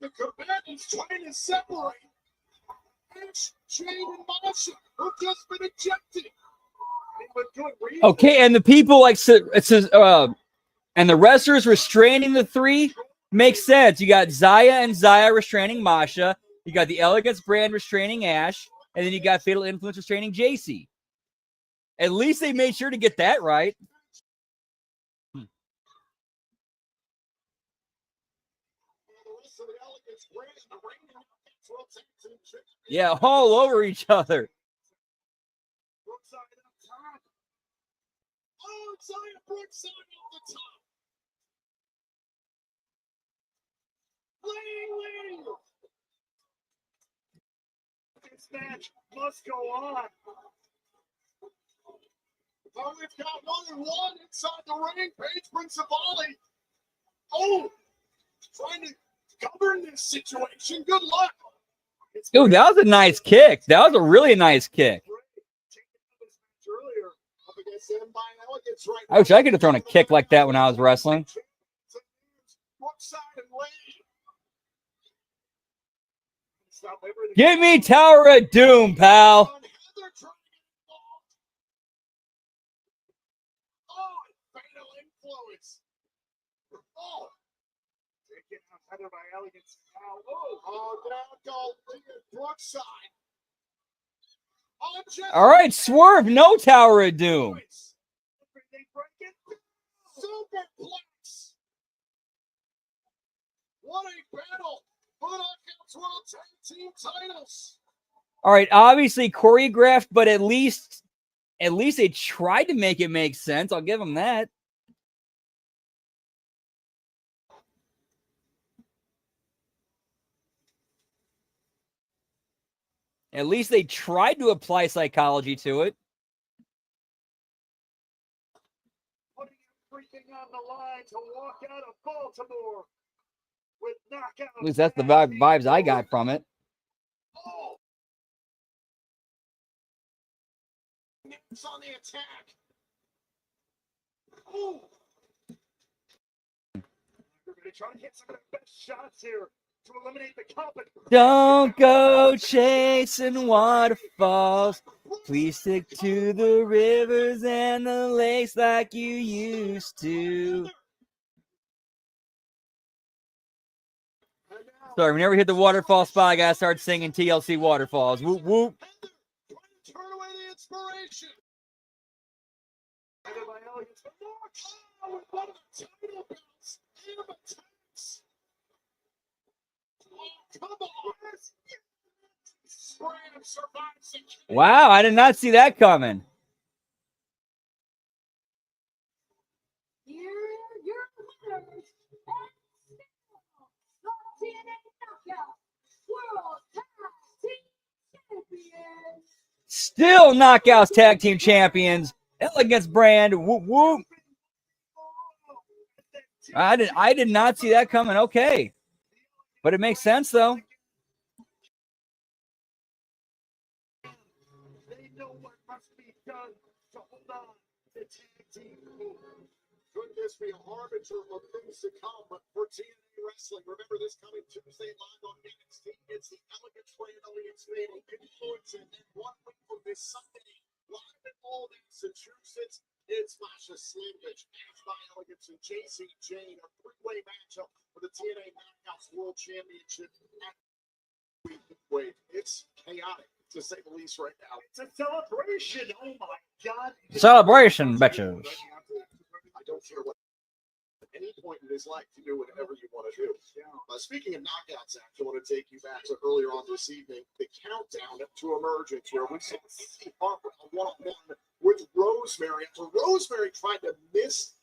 The combatants trying to separate Ash, Jane, and Masha, who've just been ejected. With good reason. Okay, and the people like it says, and the wrestlers restraining the three makes sense. You got Zaya and Zaya restraining Masha. You got the Elegance brand restraining Ash, and then you got Fatal Influence restraining JC. At least they made sure to get that right. Yeah, all over each other. Oh, Zaya Brookside off the top. Lee. This match must go on. Oh, we've got 1-1 inside the ring. Paige Principali. Oh, trying to govern this situation. Good luck. Ooh, that was a nice kick. That was a really nice kick. I wish I could have thrown a kick like that when I was wrestling. Give me Tower of Doom, pal. All right, Swerve, no Tower of Doom. What a battle for the Knockouts World Tag Team titles. All right, obviously choreographed, but at least they tried to make it make sense. I'll give them that. At least they tried to apply psychology to it. Putting everything on the line to walk out of Baltimore with knockouts. At least that's the vibes I got from it. Oh. It's on the attack. Oh. Everybody trying to get some of the best shots here to eliminate the company. Don't go chasing waterfalls. Please stick to the rivers and the lakes like you used to. Sorry, whenever we hit the waterfall spot, I gotta start singing TLC Waterfalls. Whoop whoop. Turn away the inspiration. Wow, I did not see that coming. Here are your winners, and still the TNA Knockout World Tag Team Champions. Still Knockouts Tag Team Champions. Elegance brand. Whoop whoop. I did not see that coming. Okay. But it makes sense though. They know what must be done to hold on to tag team. Could this be a harbinger of things to come for TNA Wrestling? Remember this coming Tuesday live on NXT. It's the Elegance brand Alliance Fatal Influence, and then 1 week from this Sunday, live in Lowell, Massachusetts, it's Masha Slamovich, Ash by Elegance, and JC Jane, a three-way matchup for the TNA Knockouts World Championship. Wait, it's chaotic, to say the least, right now. It's a celebration. Oh my God! Celebration, bitches. I don't care what. At any point in his life, to do whatever you want to do. Speaking of knockouts, I want to take you back to earlier on this evening, the countdown to emergence, where we saw Steve Harper a one-on-one with Rosemary after Rosemary tried to miss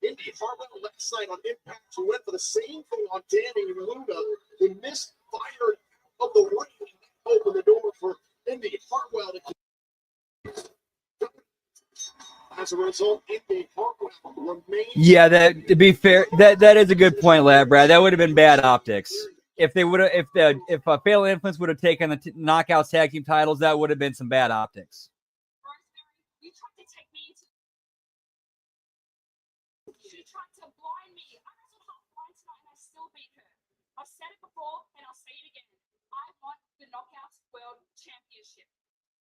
Indy Hartwell last night on Impact, who went for the same thing on Danny Luna, who missed fire of the ring, opened the door for Indy Hartwell to. As a result, Indy Hartwell remains. Yeah, that to be fair, that is a good point, Lad Brad. That would have been bad optics. If they would have, if Fatal Influence would have taken the Knockouts tag team titles, that would have been some bad optics. You tried to take me into. She tried to blind me. I wrestled half blind tonight and I still beat her. I've said it before and I'll say it again. I want the Knockouts World Championship.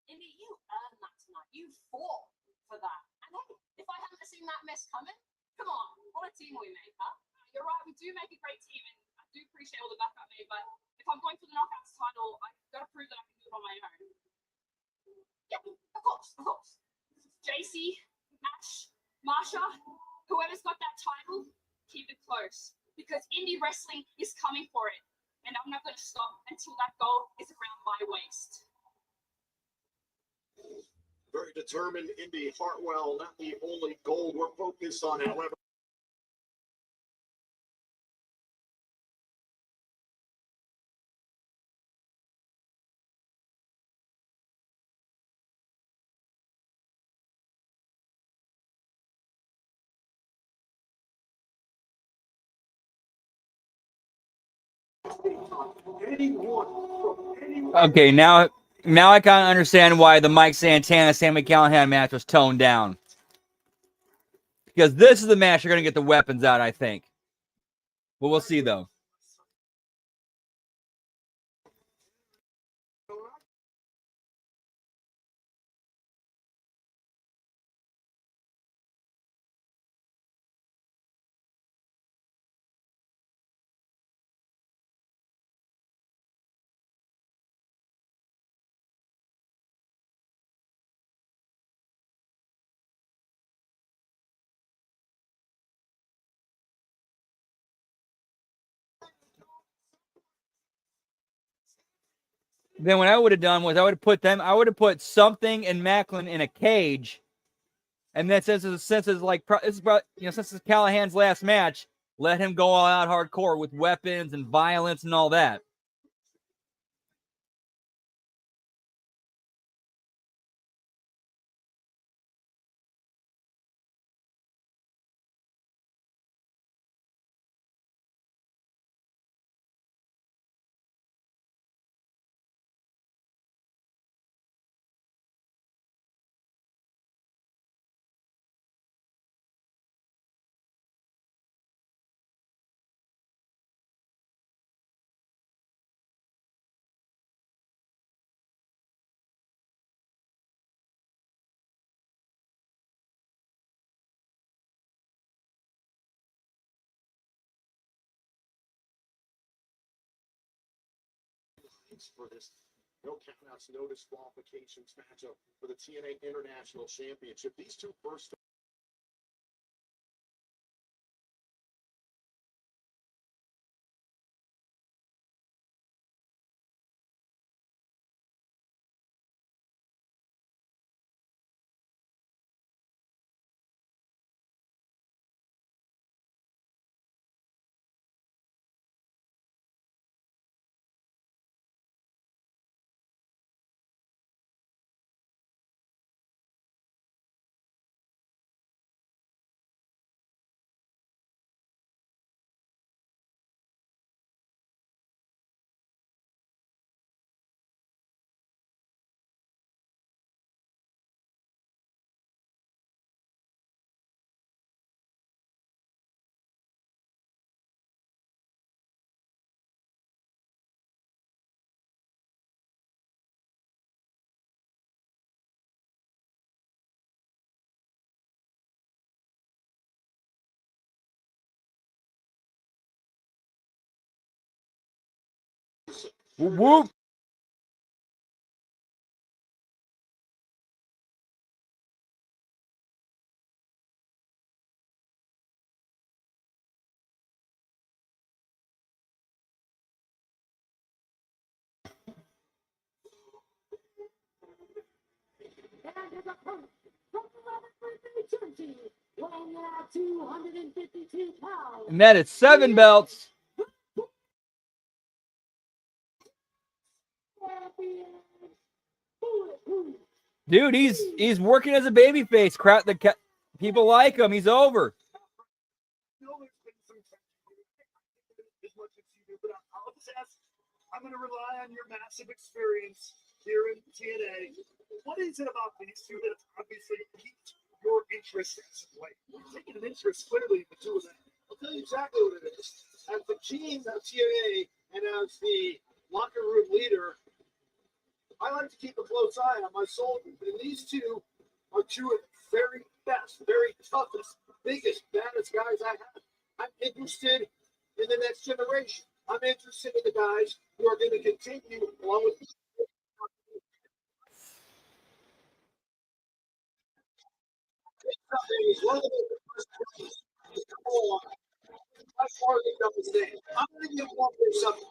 Indy, you earned that tonight. You fought for that. And hey, if I hadn't seen that mess coming, come on, what a team we made, huh? You're right, we do make a great team, and I do appreciate all the backup made, but if I'm going for the Knockouts title, I've got to prove that I can do it on my own. Yeah, of course, of course. JC, Ash, Marsha, whoever's got that title, keep it close. Because indie wrestling is coming for it. And I'm not going to stop until that goal is around my waist. Very determined Indy Hartwell, not the only goal we're focused on, however. Okay, now I kind of understand why the Mike Santana Sami Callihan match was toned down. Because this is the match you're going to get the weapons out, I think. But we'll see, though. Then what I would have done was I would have put something and Macklin in a cage. And then since it's like, since it's Callahan's last match, let him go all out hardcore with weapons and violence and all that. For this no countouts, no disqualifications matchup for the TNA International Championship. These two first. Whoop, whoop. And his opponent from the New Jersey, weighing in at 252 pounds. And that is 7 belts. Dude, he's working as a babyface. Crowd, people like him. He's over. I'm going to rely on your massive experience here in TNA. What is it about these two that obviously piqued your interest as of late? You're taking an interest clearly in the two of them. I'll tell you exactly what it is. As the king of TNA and as the locker room leader, I like to keep a close eye on my soldiers. And these two are two of the very best, very toughest, biggest, baddest guys I have. I'm interested in the next generation. I'm interested in the guys who are going to continue along with one of the I'm going to give one for something.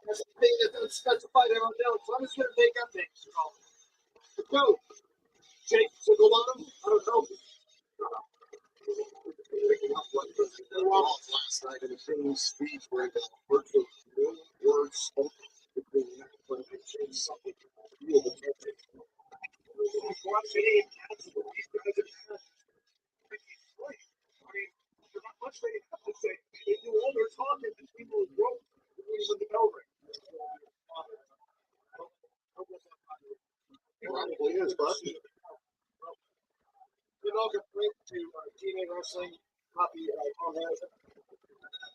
That's the thing that's specified in our notes. So I'm just going to make up things. Go. Jake Sigelbottom. I don't know. Last night in the same speech where the virtually no words spoken between that but it changed something real the perfect. I mean, there's not much they have to say. They do all their talking and people who wrote in the bell ring. It probably is, but you're not going to bring to TNA Wrestling copy on that.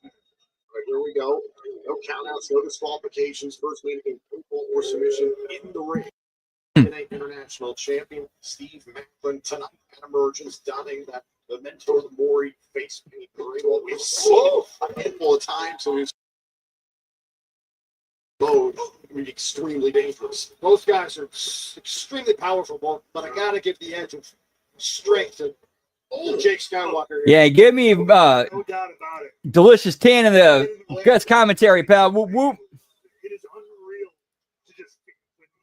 All right, here we go. No countouts, no disqualifications. First meeting in or submission in the ring. TNA International Champion Steve Macklin tonight at Emergence, donning that Memento Mori face paint. What we've seen a handful of times in his mode be extremely dangerous. Both guys are extremely powerful, but I gotta give the edge of strength to Jake Skywalker. Yeah, give me No doubt about it. Delicious Tan in the guest commentary, pal. Whoop, whoop. It is unreal to just when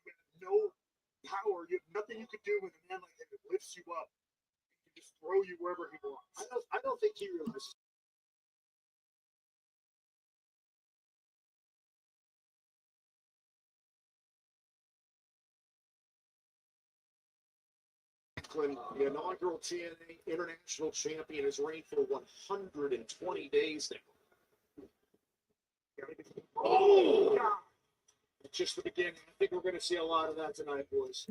you have no power, you have nothing you can do with a man like him that lifts you up. He can just throw you wherever he wants. I don't think he realizes. The inaugural TNA International Champion has reigned for 120 days now. Oh! It's just the beginning. I think we're going to see a lot of that tonight, boys.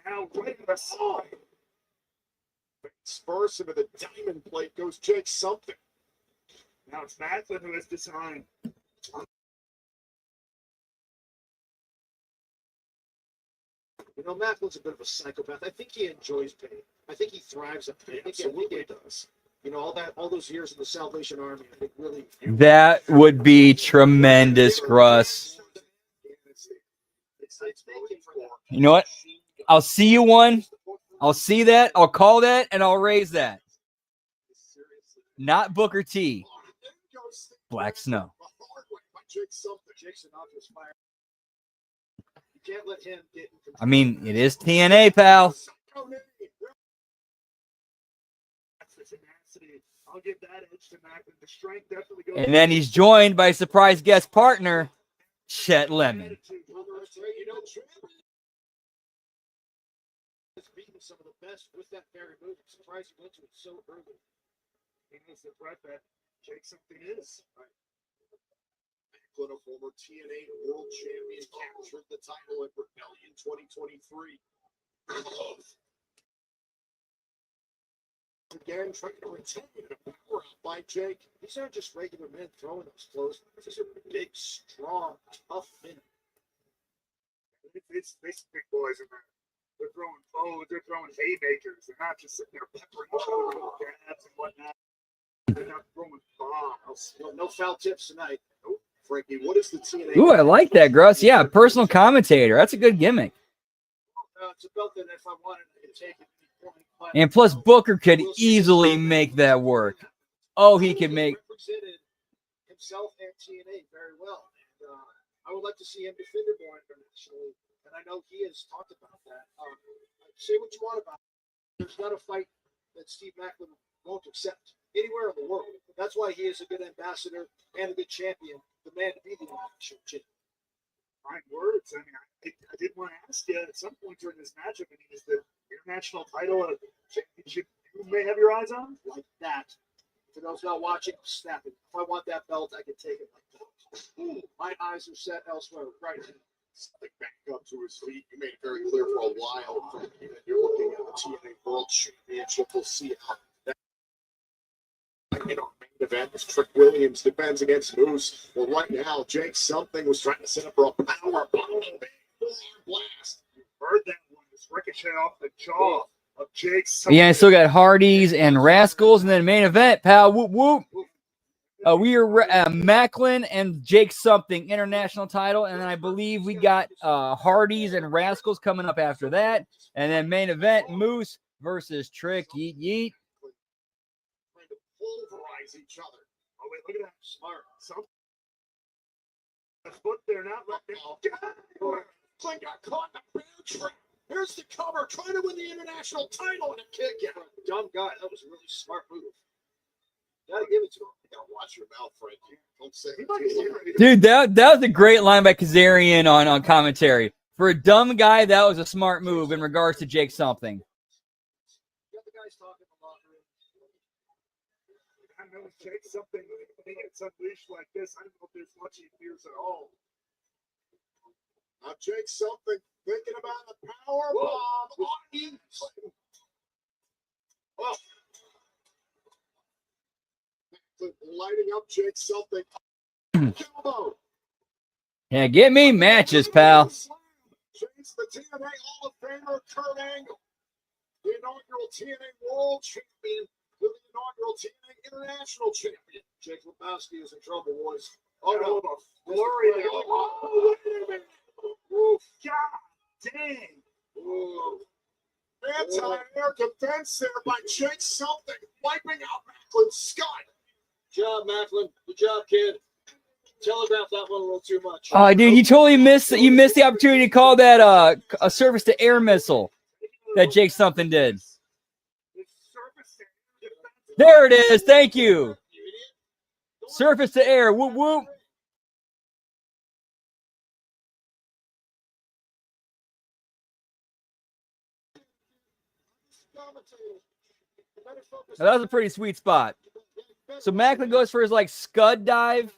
Now, right in the side. Spurs into the diamond plate goes Jake something. Now it's Macklin who has designed. You know, Macklin's a bit of a psychopath. I think he enjoys pain. I think he thrives at pain. Absolutely does. You know, all those years in the Salvation Army, I think really. That would be tremendous, Russ. You know what? I'll see you one. I'll see that. I'll call that, and I'll raise that. Not Booker T. Black Snow. I mean, it is TNA, pal. And then he's joined by surprise guest partner, Chet Lemon. Some of the best with that very move. I'm surprised he went to it so early. He needs the threat that Jake something is. Right. Macklin, a former TNA World Champion, captured the title at Rebellion 2023. Again, trying to retain the power out by Jake. These aren't just regular men throwing those clothes. These are big, strong, tough men. It's big boys in there. They're throwing foes, they're throwing haymakers. They're not just sitting there peppering each other with jabs and whatnot. They're not throwing bombs. No foul tips tonight. Nope. Frankie, what is the TNA? Ooh, I like that, Gruss. Yeah, personal commentator. That's a good gimmick. It's a belt that if I wanted, I could take it. And plus, Booker could easily make that work. Oh, he could make. Represented himself and TNA very well. And I would like to see him defended more internationally. And I know he has talked about that. Say what you want about it. There's not a fight that Steve Macklin won't accept anywhere in the world. That's why he is a good ambassador and a good champion, the man to be the international champion. Fine words. I mean, I did want to ask you at some point during this matchup, I mean, is the international title a championship you may have your eyes on? Like that. For those not watching, snap it. If I want that belt, I can take it like that. My eyes are set elsewhere right now. Something back up to his feet. You made it very clear for a while, Frankie, that you're looking at the TNA World Championship. We'll see how that in our main event is Trick Williams defends against Moose. Well, right now, Jake Something was trying to set up for a power bomb, big blast. You heard that one. It's ricochet off the jaw of Jake. Yeah, I still got Hardys and Rascals, and then main event, pal. Whoop whoop. We are Macklin and Jake Something international title, and then I believe we got Hardys and Rascals coming up after that, and then main event Moose versus Trick Yeet Yeet. Trying to pulverize each other. Oh, wait, look at that. Smart. Something. A foot there, not letting Clint got caught in a bear trap. Here's the cover, trying to win the international title and a kick out. Dumb guy. That was a really smart move. Gotta give it to him. You gotta watch your mouth, Frankie. Don't say it. Dude, that was a great line by Kazarian on commentary. For a dumb guy, that was a smart move in regards to Jake Something. The other guys talking a lot. I know Jake Something when he gets unleashed like this. I don't know if there's much he fears at all. Now Jake Something thinking about the power bomb on him. Oh. Lighting up Jake Something. Elbow. Yeah, get me matches, pal. James, the TNA Hall of Famer, Kurt Angle. The inaugural TNA World Champion with the inaugural TNA International Champion. Jake Lebowski is in trouble, boys. Oh, no. Glory. Oh, wait a minute. Oh, God dang. Ooh. Anti-air defense there by Jake Something, wiping out Macklin's Scott. Good job, Macklin. Good job, kid. Telegraphed that one a little too much. Oh, dude, you totally missed the opportunity to call that a surface to air missile that Jake Something did. There it is. Thank you. Surface to air. Whoop whoop. Now, that was a pretty sweet spot. So Macklin goes for his like scud dive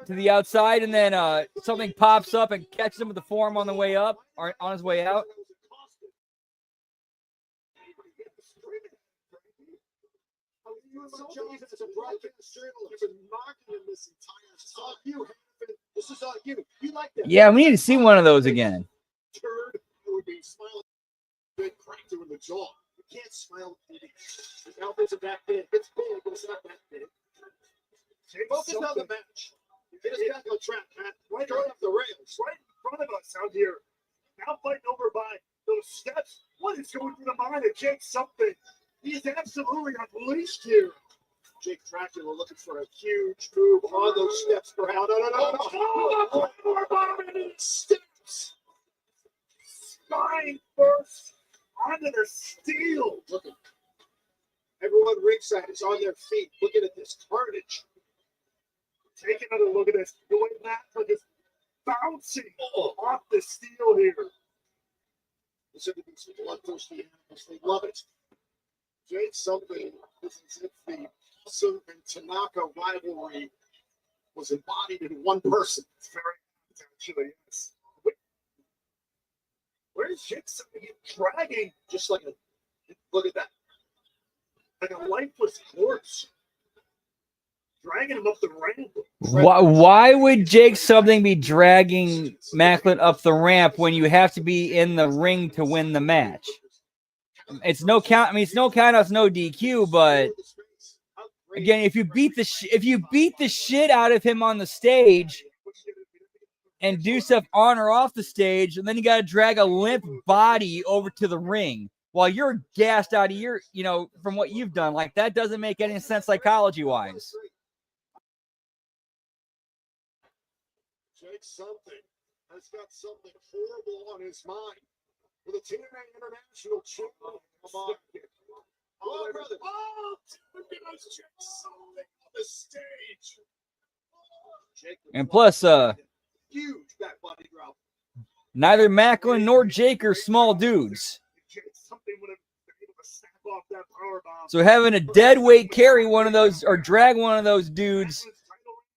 to the outside, and then something pops up and catches him with the forearm on the way up or on his way out. This is you. You like that? Yeah, we need to see one of those again. Turd, you would be smiling. Big crack to in the jaw. You can't smile. His mouth isn't that big. It's big, but it's not that big. Focus on the match. Get us back on track, Matt. Right off the rails. Right in front of us out here. Now fighting over by those steps. What is going through the mind of Jake Something? He is absolutely unleashed here. Jake Dracula looking for a huge move on those steps. No. Steps. Spine first onto the steel. Look at everyone ringside is on their feet looking at this carnage. Take another look at this. The way Macklin is bouncing off the steel here. Listen to these bloodthirsty animals. They love it. Jake Something, this is if the Awesome and Tanaka rivalry was embodied in one person. It's very actually, yes. Where's Jake Something dragging? Just like look at that. Like a lifeless corpse. Dragging him up the ramp. Why would Jake Something be dragging Macklin up the ramp when you have to be in the ring to win the match? It's no count. I mean, it's no count. It's no DQ, but Again, if you beat the shit out of him on the stage and do stuff on or off the stage, and then you got to drag a limp body over to the ring while you're gassed out of your, from what you've done, like that doesn't make any sense psychology-wise. Jake something has got something horrible on his mind. With a TNA International champion. Come on. Oh, brother. Oh, Jake something on the stage. And plus, huge back body drop. Neither Macklin nor Jake are small dudes. So having a dead weight carry one of those or drag one of those dudes,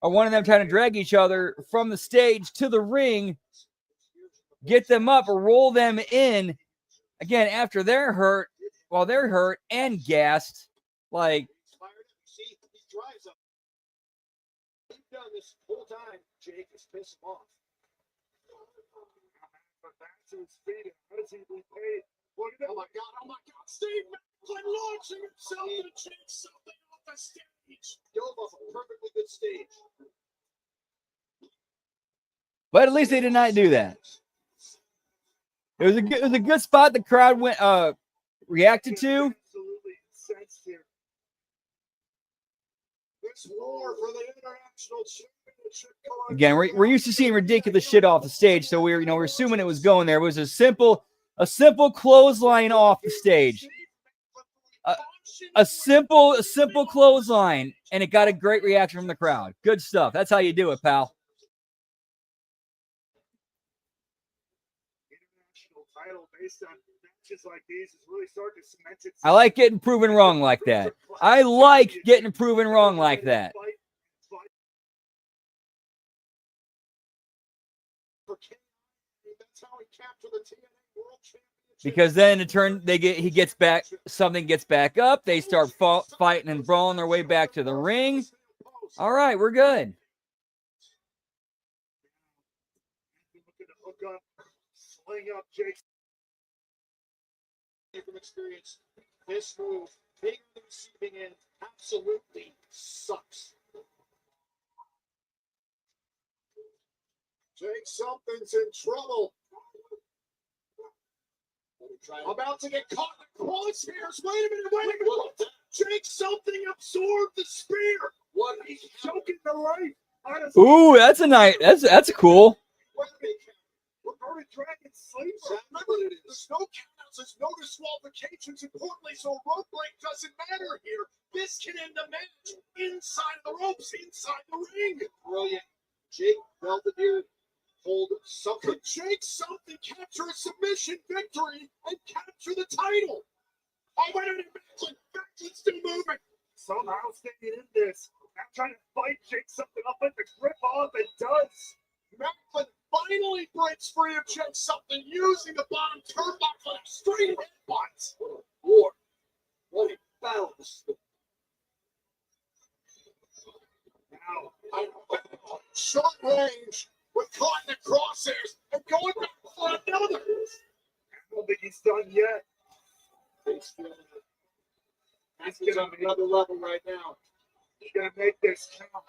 or one of them trying to drag each other from the stage to the ring, get them up or roll them in, again, after they're hurt, while they're hurt and gassed, like. See, he drives up. He's done this whole time. Jake is pissed him off. But back to his feet. How does he repay? Look at that. Oh my God. Steve Macklin launching himself to Jake something off the stage. Dove off a perfectly good stage. But at least they did not do that. It was a good spot the crowd reacted to. Absolutely incensed here. This war for the international championship. Again, we're used to seeing ridiculous shit off the stage, so we're assuming it was going there. It was a simple clothesline off the stage. A simple clothesline, and it got a great reaction from the crowd. Good stuff. That's how you do it, pal. International title based on matches like these is really starting to cement itself. I like getting proven wrong like that. I like getting proven wrong like that. That's how he captured the TNA World Championship. Because then in turn something gets back up. They start fighting and brawling their way back to the ring. All right, we're good. Hook up, sling up Jake. From experience, this move, bigger than receiving in, absolutely sucks. Jake something's in trouble. About to get caught in the crosshairs. Wait a minute. Jake something absorbed the spear. What? He's choking the life. Ooh, that's a nice. That's cool. Regarded Dragon sleeps. Remember, there's no countouts, there's no disqualifications. Importantly, so a rope break doesn't matter here. This can end the match inside the ropes, inside the ring. Brilliant. Jake Belvedere hold something. Jake something capture a submission victory and capture the title. Oh, wait a minute, Macklin's still moving. Somehow staying in this. I'm trying to fight Jake something up at the grip off. It does. Macklin finally breaks free of Jake something using the bottom turnbuckle and straight headbutts. What a war. What a battle. Now, short range with caught in the crosshairs and going back for another. I don't think he's done yet. He's on another level right now. He's going to make this count.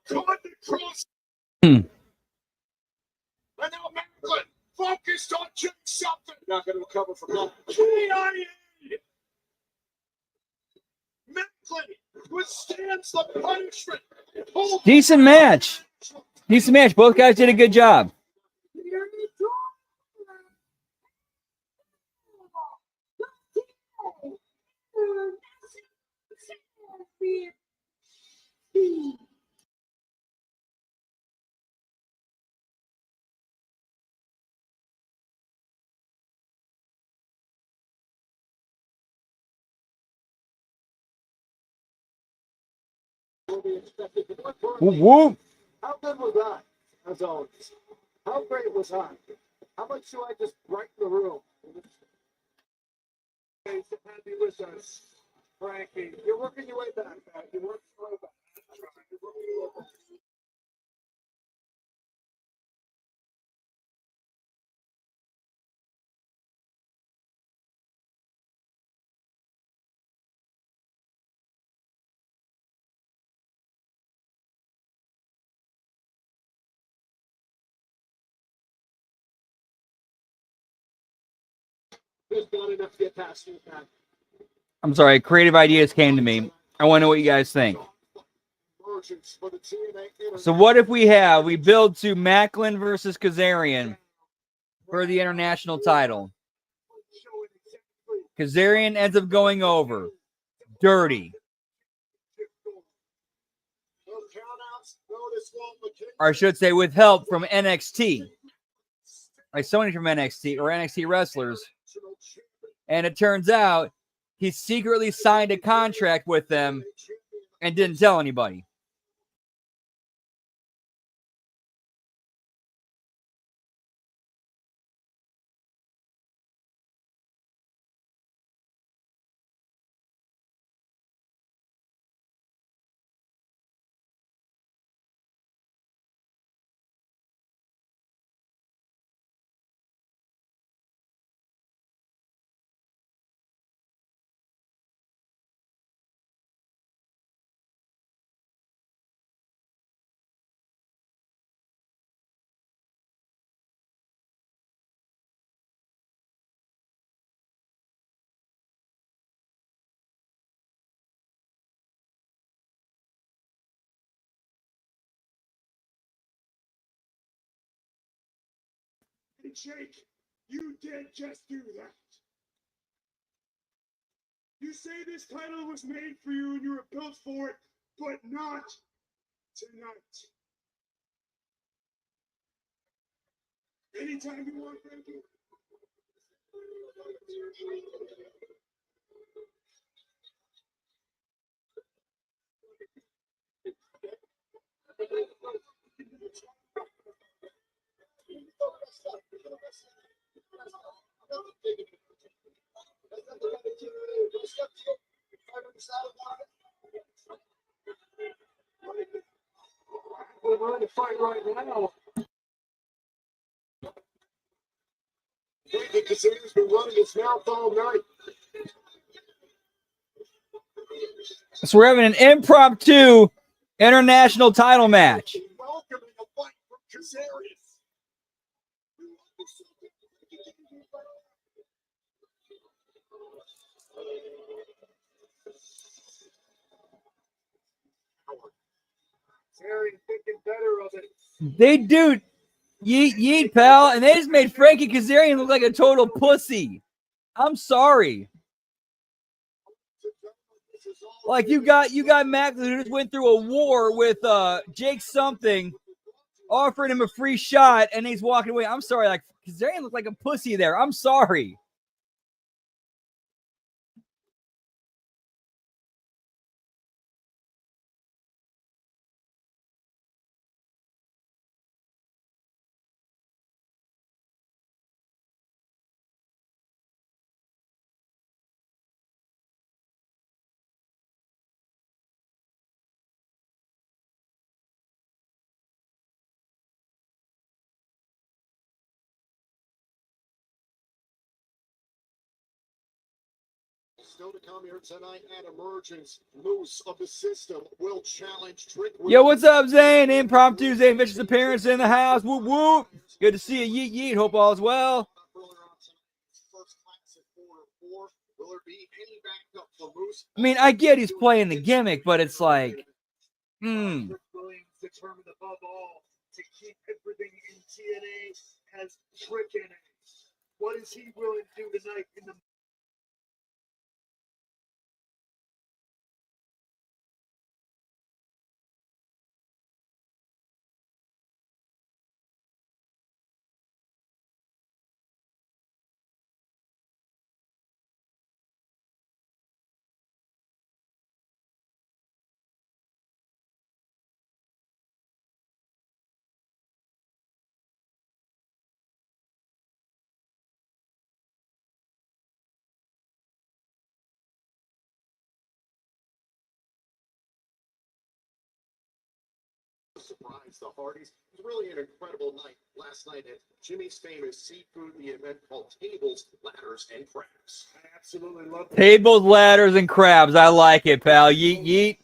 Caught the cross. And now Macklin focused on Jake something. Not going to recover from that. KIA. Macklin withstands the punishment. Decent match. Both guys did a good job. Whoop, whoop. How good was that? As always. How great was that? How much do I just brighten the room? Happy with us, Frankie. You're working your way back, man. You're working your way back. You're working your way back. Just not enough to get past you, man. I'm sorry, creative ideas came to me. I want to know what you guys think. So what if we build to Macklin versus Kazarian for the international title? Kazarian ends up going over. Dirty. Or I should say with help from NXT. Like somebody from NXT or NXT wrestlers. And it turns out he secretly signed a contract with them and didn't tell anybody. Hey, Jake, you did just do that. You say this title was made for you and you were built for it, but not tonight. Anytime you want, Frankie. We're ready to fight right now. Frankie Kazarian's been running his mouth all night. So we're having an impromptu international title match. Welcoming a fight from Kazarian. Kazarian thinking better of it. They do yeet, pal, and they just made Frankie Kazarian look like a total pussy. I'm sorry. Like you got Macklin who just went through a war with Jake something, offering him a free shot, and he's walking away. I'm sorry, like Kazarian looked like a pussy there. I'm sorry. Still to come here tonight at Emergence, Moose of the System will challenge Trick. Yo, what's up, Zane? Impromptu Zane Vicious appearance in the house. Whoop whoop. Good to see you. Yeet. Hope all is well. Will there be any backup for Moose? I mean, I get he's playing the gimmick, but it's like, Williams determined above all to keep everything in TNA as Trick in it. What is he willing to do tonight in the Surprise the Hardys. It was really an incredible night last night at Jimmy's famous seafood, the event called Tables, Ladders, and Crabs. I absolutely love it. tables, ladders, and crabs. I like it, pal. Yeet, yeet.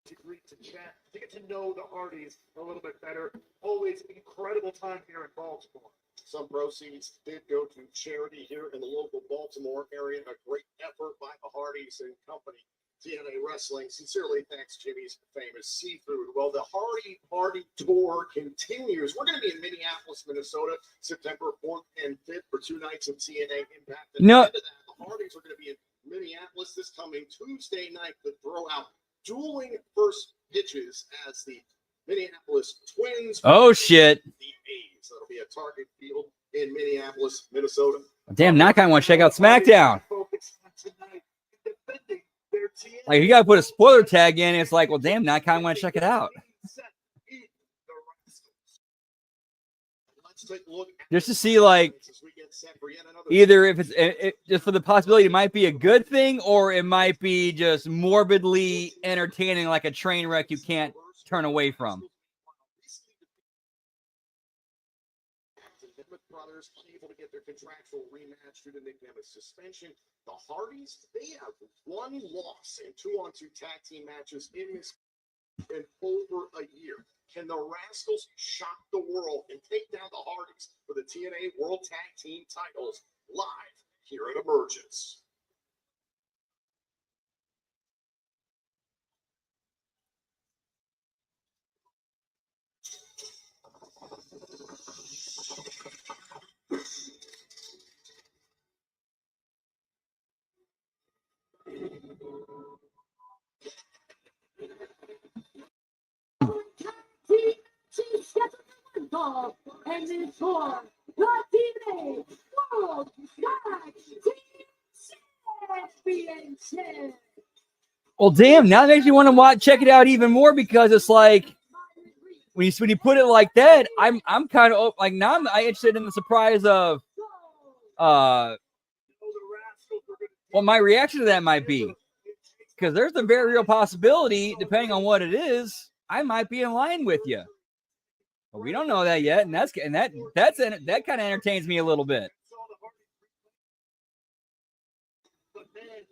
To greet, to chat, to get to know the Hardys a little bit better. always an incredible time here in Baltimore. Some proceeds did go to charity here in the local Baltimore area. A great effort by the Hardys and company. TNA Wrestling sincerely thanks Jimmy's Famous Seafood. Well, the Hardy Party Tour continues. We're going to be in Minneapolis, Minnesota, September 4th and 5th for 2 nights of TNA Impact. And No. at the end of that, the Hardys are going to be in Minneapolis this coming Tuesday night to throw out dueling first pitches as the Minneapolis Twins. Oh, shit. The A's. That'll be a Target Field in Minneapolis, Minnesota. Damn, now I kind of want to check out SmackDown. Like, you got to put a spoiler tag in. It's like, well, damn, now I kind of want to check it out. Just to see, like, either if it's just for the possibility it might be a good thing or it might be just morbidly entertaining, like a train wreck you can't turn away from. Brothers unable to get their contractual rematch due to Nick Nemeth's suspension. The Hardys, they have 1 loss in 2-on-2 tag team matches in over a year. Can the Rascals shock the world and take down the Hardys for the TNA World Tag Team titles live here at Emergence? And it's for the TNA World Tag Team Championship. Well, damn, now that makes me want to check it out even more because it's like when you put it like that, I'm kind of like now I'm interested in the surprise of what my reaction to that might be, because there's a very real possibility, depending on what it is, I might be in line with you. But we don't know that yet, and that kind of entertains me a little bit. But man,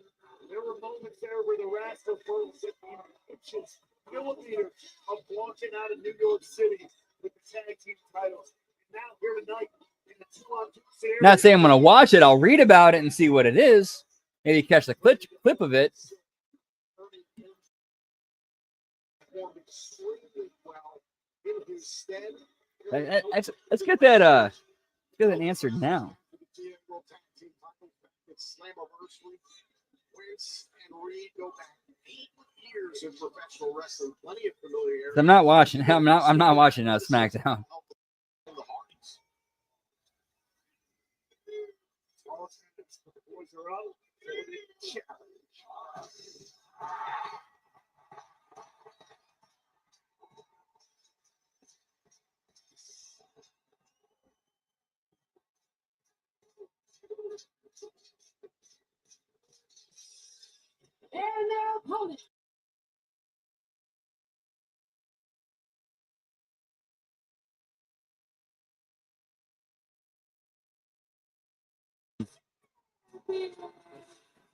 there were moments there where the Rascals were inches, millimeters of walking out of New York City with the tag team titles. And now here tonight in the 2-on-2 series. Not saying I'm gonna watch it. I'll read about it and see what it is. Maybe catch the clip of it. Let's get that answered now. I'm not watching. I'm not watching SmackDown. And their opponent.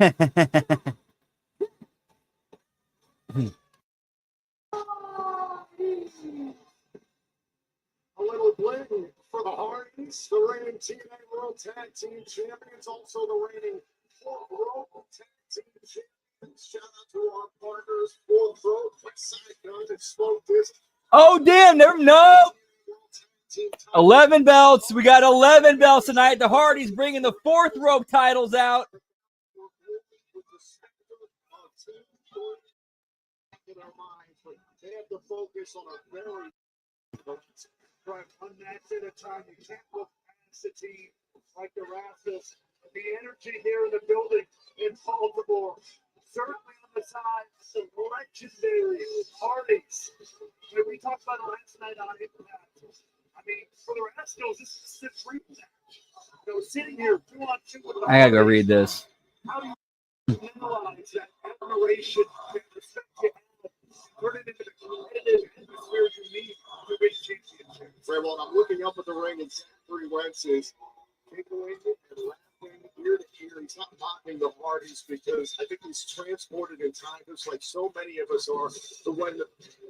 A little bling for the Hardys, the reigning TNA World Tag Team Champions, also the reigning World Tag Team Champions. Shout out to our partners, Fourth Row, Side Gun, and Smoke Disc. Oh damn! No. 11 belts. We got 11 belts tonight. The Hardys bringing the 4th rope titles out. They have to focus on a very unmatched at a time. You can't look past a team like the Rascals. The energy here in the building in Baltimore, certainly on the side of some legendary Hardys. And we talked about it last night on Impact. I mean, for the Rascals, this is the dream match. You know, sitting here 2-on-2 with the I gotta go Hardys, read this. how do you analyze that admiration and respect you have? Turn it into the competitive atmosphere you need to win championships. Very well, I'm looking up at the ring and seeing 3 Wentz's. Take away and laugh Ear to ear, he's not mocking the Hardys because I think he's transported in time, just like so many of us are, to when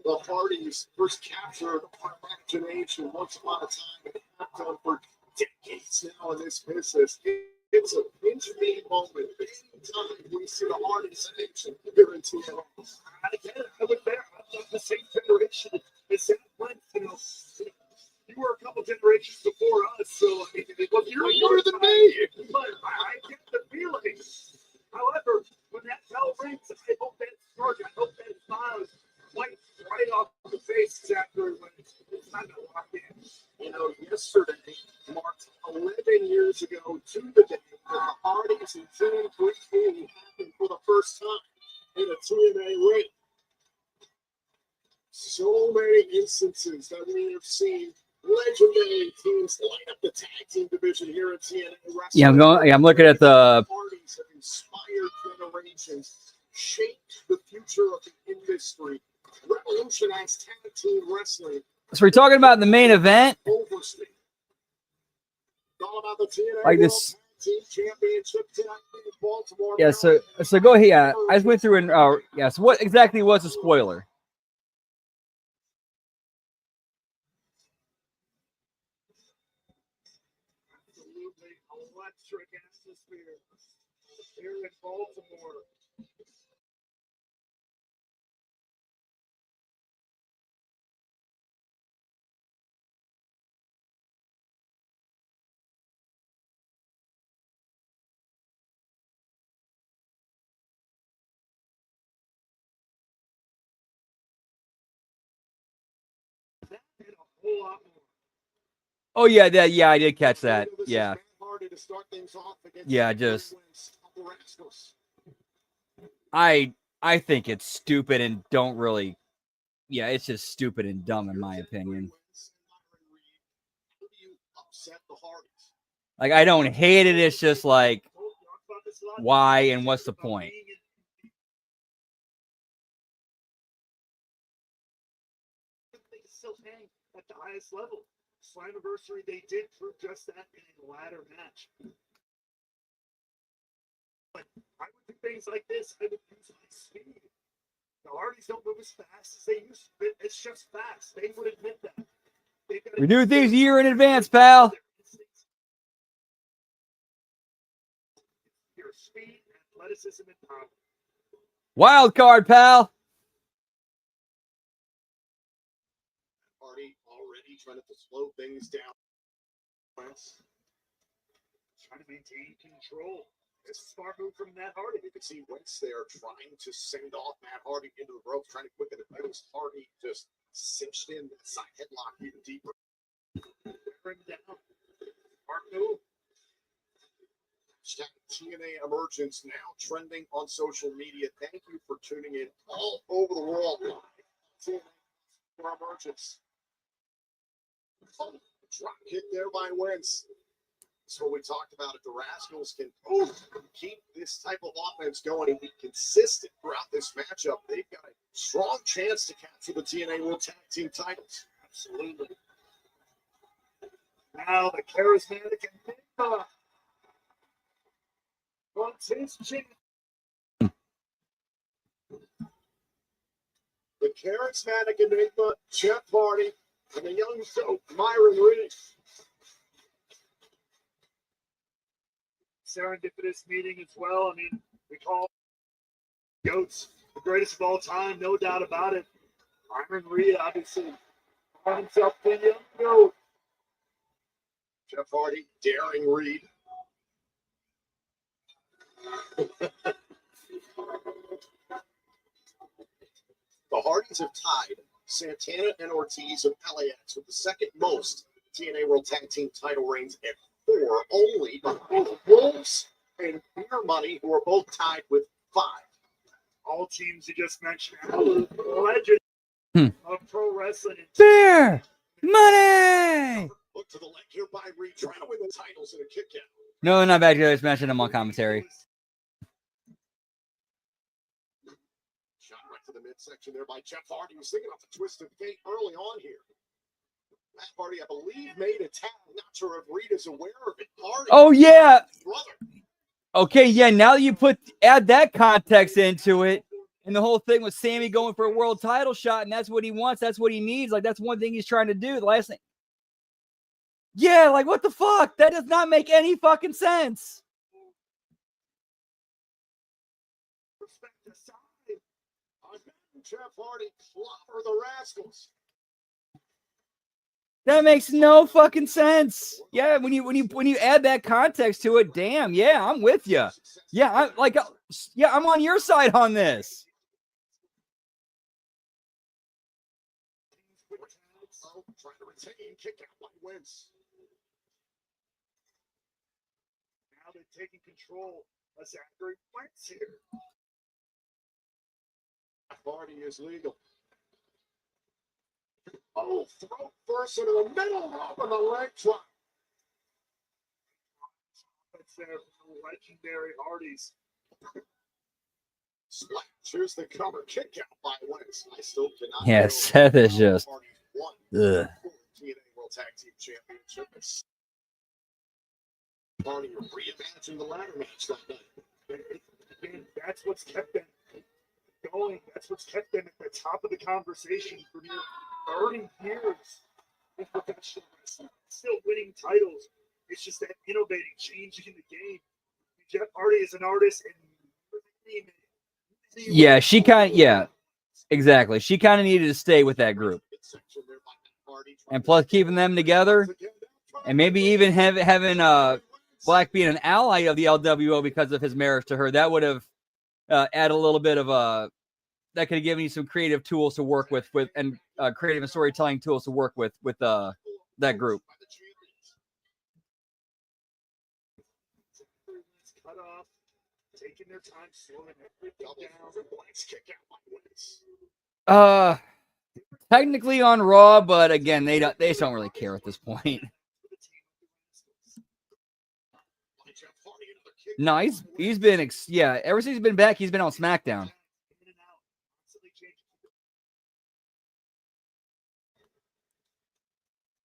the Hardys first captured our imagination once upon a time and have done for decades now in this business. It's a pinch-me moment. Anytime we see the Hardys in action here in TNA. Again, I was there. I'm the same generation as Zach Wentz, you know. You were a couple generations before us, so you're younger than me. But I get the feeling. However, when that bell rings, I hope that smirk, I hope that smile is wiped right off the face after when it's time to walk in. You know, yesterday marked 11 years ago to the day that the Hardys and Team 3K happened for the first time in a TNA ring. So many instances that we have seen legendary teams light up the tag team division here at TNA Wrestling. Yeah, I'm looking at the Parties have inspired generations, shaped the future of the industry, revolutionized tag team wrestling. So we're talking about the main event. Overstate. It's all about the TNA Like World this. Tag Team Championship tonight in Baltimore. Yeah, so go ahead. Yeah, I just went through and yeah. So what exactly was the spoiler? Absolutely electric atmosphere here in Baltimore. That and a whole lot more. Oh yeah, I did catch that. This is Yeah, Matt Hardy to start things off against Yeah, the just- Bruins of the Rascals. I think it's stupid and don't really. Yeah, it's just stupid and dumb in my opinion. How do you upset the Hardys? Like I don't hate it. It's just like why and what's the point? They still hang at the highest level. Slammiversary, they did prove just that in a ladder match. But I would do things like this. I would use my speed. The Hardys don't move as fast as they used to. It's just fast. They would admit that. We do things a year in advance, pal. Your speed, athleticism, and power. Wild card, pal. Hardy already trying to slow things down. Wentz trying to maintain control. It's a smart move from Matt Hardy. You can see Wentz there trying to send off Matt Hardy into the ropes, trying to quicken the pace. Hardy just cinched in that side headlock even deeper. Bring him down. Smart move. TNA Emergence now trending on social media. Thank you for tuning in all over the world. TNA Emergence. Drop kick there by Wentz. That's what we talked about. If the Rascals can keep this type of offense going and be consistent throughout this matchup, they've got a strong chance to capture the TNA World Tag Team titles. Absolutely. Now the charismatic Enigma wants his chin. The charismatic Enigma, Jeff Hardy, and the young soap, Myron Reed. Serendipitous meeting as well. I mean, we call GOATs the greatest of all time, no doubt about it. Myron Reed, obviously, found himself the young GOAT. Jeff Hardy, daring Reed. The Hardys have tied Santana and Ortiz of LAX with the second most TNA World Tag Team title reigns at 4, only behind Wolves and Beer Money, who are both tied with 5. All teams you just mentioned are legends of pro wrestling. Beer Money. Look to the leg here by Reed, trying to win the titles in a kick out. No, not bad. I just mentioned him on commentary. Shot right to the midsection there by Jeff Hardy. He was thinking off the twist of fate early on here. Matt Hardy, I believe, made a tag. Not sure if Reed is aware of it. Hardy, Oh yeah, brother. Okay, yeah, now that you add that context into it, and the whole thing with Sammy going for a world title shot, and that's what he wants, that's what he needs. Like, that's one thing he's trying to do. The last thing. Yeah, like, what the fuck? That does not make any fucking sense. Jeff Hardy clobber the Rascals. That makes no fucking sense. Yeah, when you add that context to it, damn, yeah, I'm with you. Yeah, I'm on your side on this. Trying to retain, kick out by Wentz. Now they're taking control of Zachary Wentz here. Hardy is legal. Oh, throat first into the middle rope of the leg drop. That's there from the legendary Hardys. Splash. Here's the cover. Kick out by Wentz. I still cannot. Yeah, Seth is just. Ugh. TNA World Tag Team Championship. Hardy reimagined the ladder match that night. And that's what's kept them going. That's what's kept them at the top of the conversation for near 30 years in professional wrestling. Still winning titles. It's just that innovating, changing the game. Jeff Hardy is an artist, and yeah, exactly. She kind of needed to stay with that group, and plus keeping them together, and maybe even having Black being an ally of the LWO because of his marriage to her. That would have added a little bit of that could have given you some creative tools to work with and creative and storytelling tools to work with that group. Cut off, taking their time, slowing everything down. Kick out by Wentz. Technically on Raw, but again, they just don't really care at this point. No, he's been ever since he's been back, he's been on SmackDown.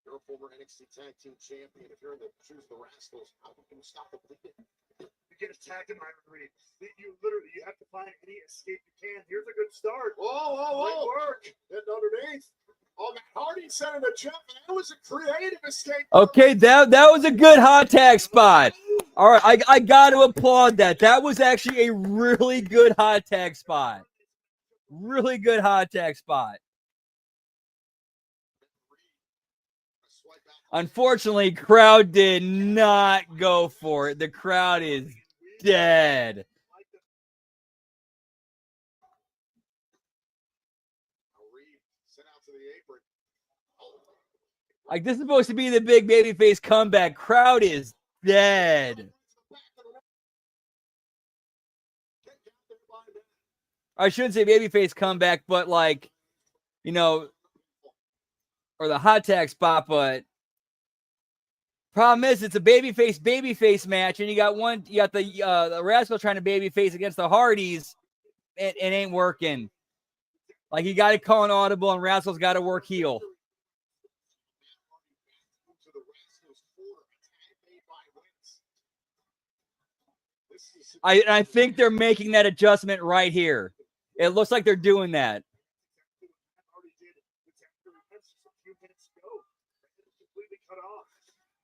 You're a former NXT Tag Team Champion. If you're in the shoes of the Rascals, how can you stop the bleeding? You get attacked in Iron Reed. You have to find any escape you can. Here's a good start. Whoa. Great work. Getting underneath. Oh, Matt Hardy sent a jump. That was a creative escape. Okay, that was a good hot tag spot. All right, I got to applaud that. That was actually a really good hot tag spot. Really good hot tag spot. Unfortunately, crowd did not go for it. The crowd is dead. Like, this is supposed to be the big babyface comeback. Crowd is dead. I shouldn't say babyface comeback, but like, or the hot tag spot, but problem is it's a babyface match, and you got the Rascal trying to babyface against the Hardys. It ain't working. Like, you got to call an audible, and Rascal's got to work heel. I think they're making that adjustment right here. It looks like they're doing that.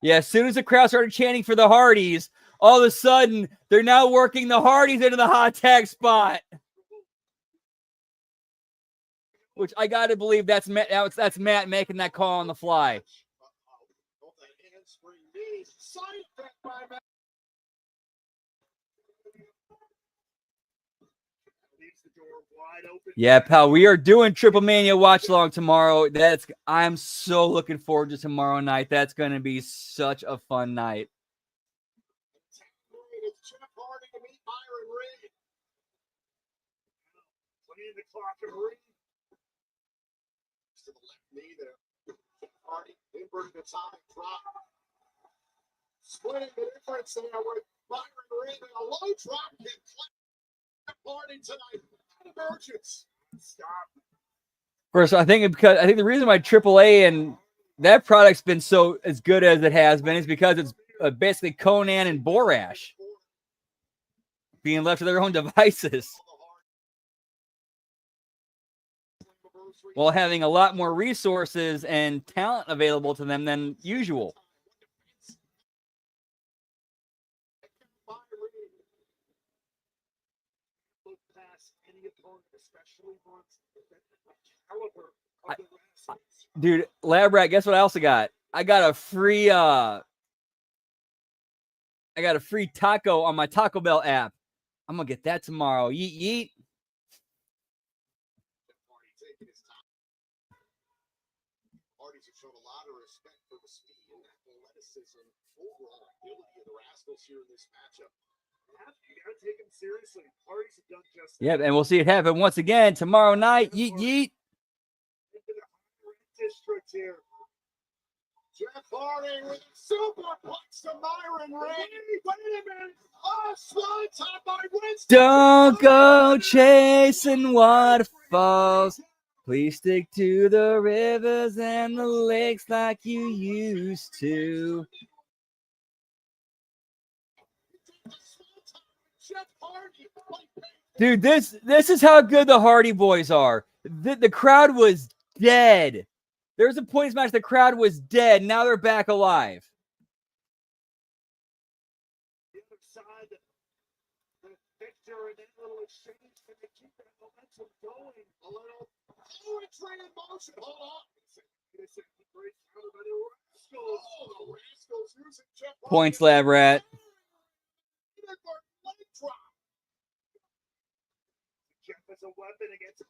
Yeah, as soon as the crowd started chanting for the Hardys, all of a sudden, they're now working the Hardys into the hot tag spot. Which I got to believe that's Matt making that call on the fly. Yeah, pal, we are doing Triple Mania Watch Along tomorrow. I'm so looking forward to tomorrow night. That's going to be such a fun night. Splitting the difference there with Byron Reed and a low drop kick. Party tonight. Emergence. Stop. First, I think the reason why AAA and that product's been so as good as it has been is because it's basically Conan and Borash. being left to their own devices while having a lot more resources and talent available to them than usual. Dude, Lab Rat, guess what I also got? I got a free taco on my Taco Bell app. I'm gonna get that tomorrow. Yeet yeet. Parties have shown a lot of respect for the speed and athleticism, overall ability of the Rascals here in this matchup. You gotta take them seriously. Parties have done just that. Yep, and we'll see it happen once again tomorrow night. Yeet yeet. District here. Jeff Hardy with a superplex to Myron Ray. Wait a minute. Oh, swanton by Winston. Don't go chasing waterfalls. Please stick to the rivers and the lakes like you used to. Jeff Hardy. Dude, this is how good the Hardy Boys are. The crowd was dead. There was a point in this match the crowd was dead. Now they're back alive. The other side, the Victor and that little exchange, can they keep that momentum going? A little poetry in motion. Hold on. Great counter by the Rascals. Oh, the Rascals using Jeff Hardy. Points, Lab Rat. Jeff as a weapon against.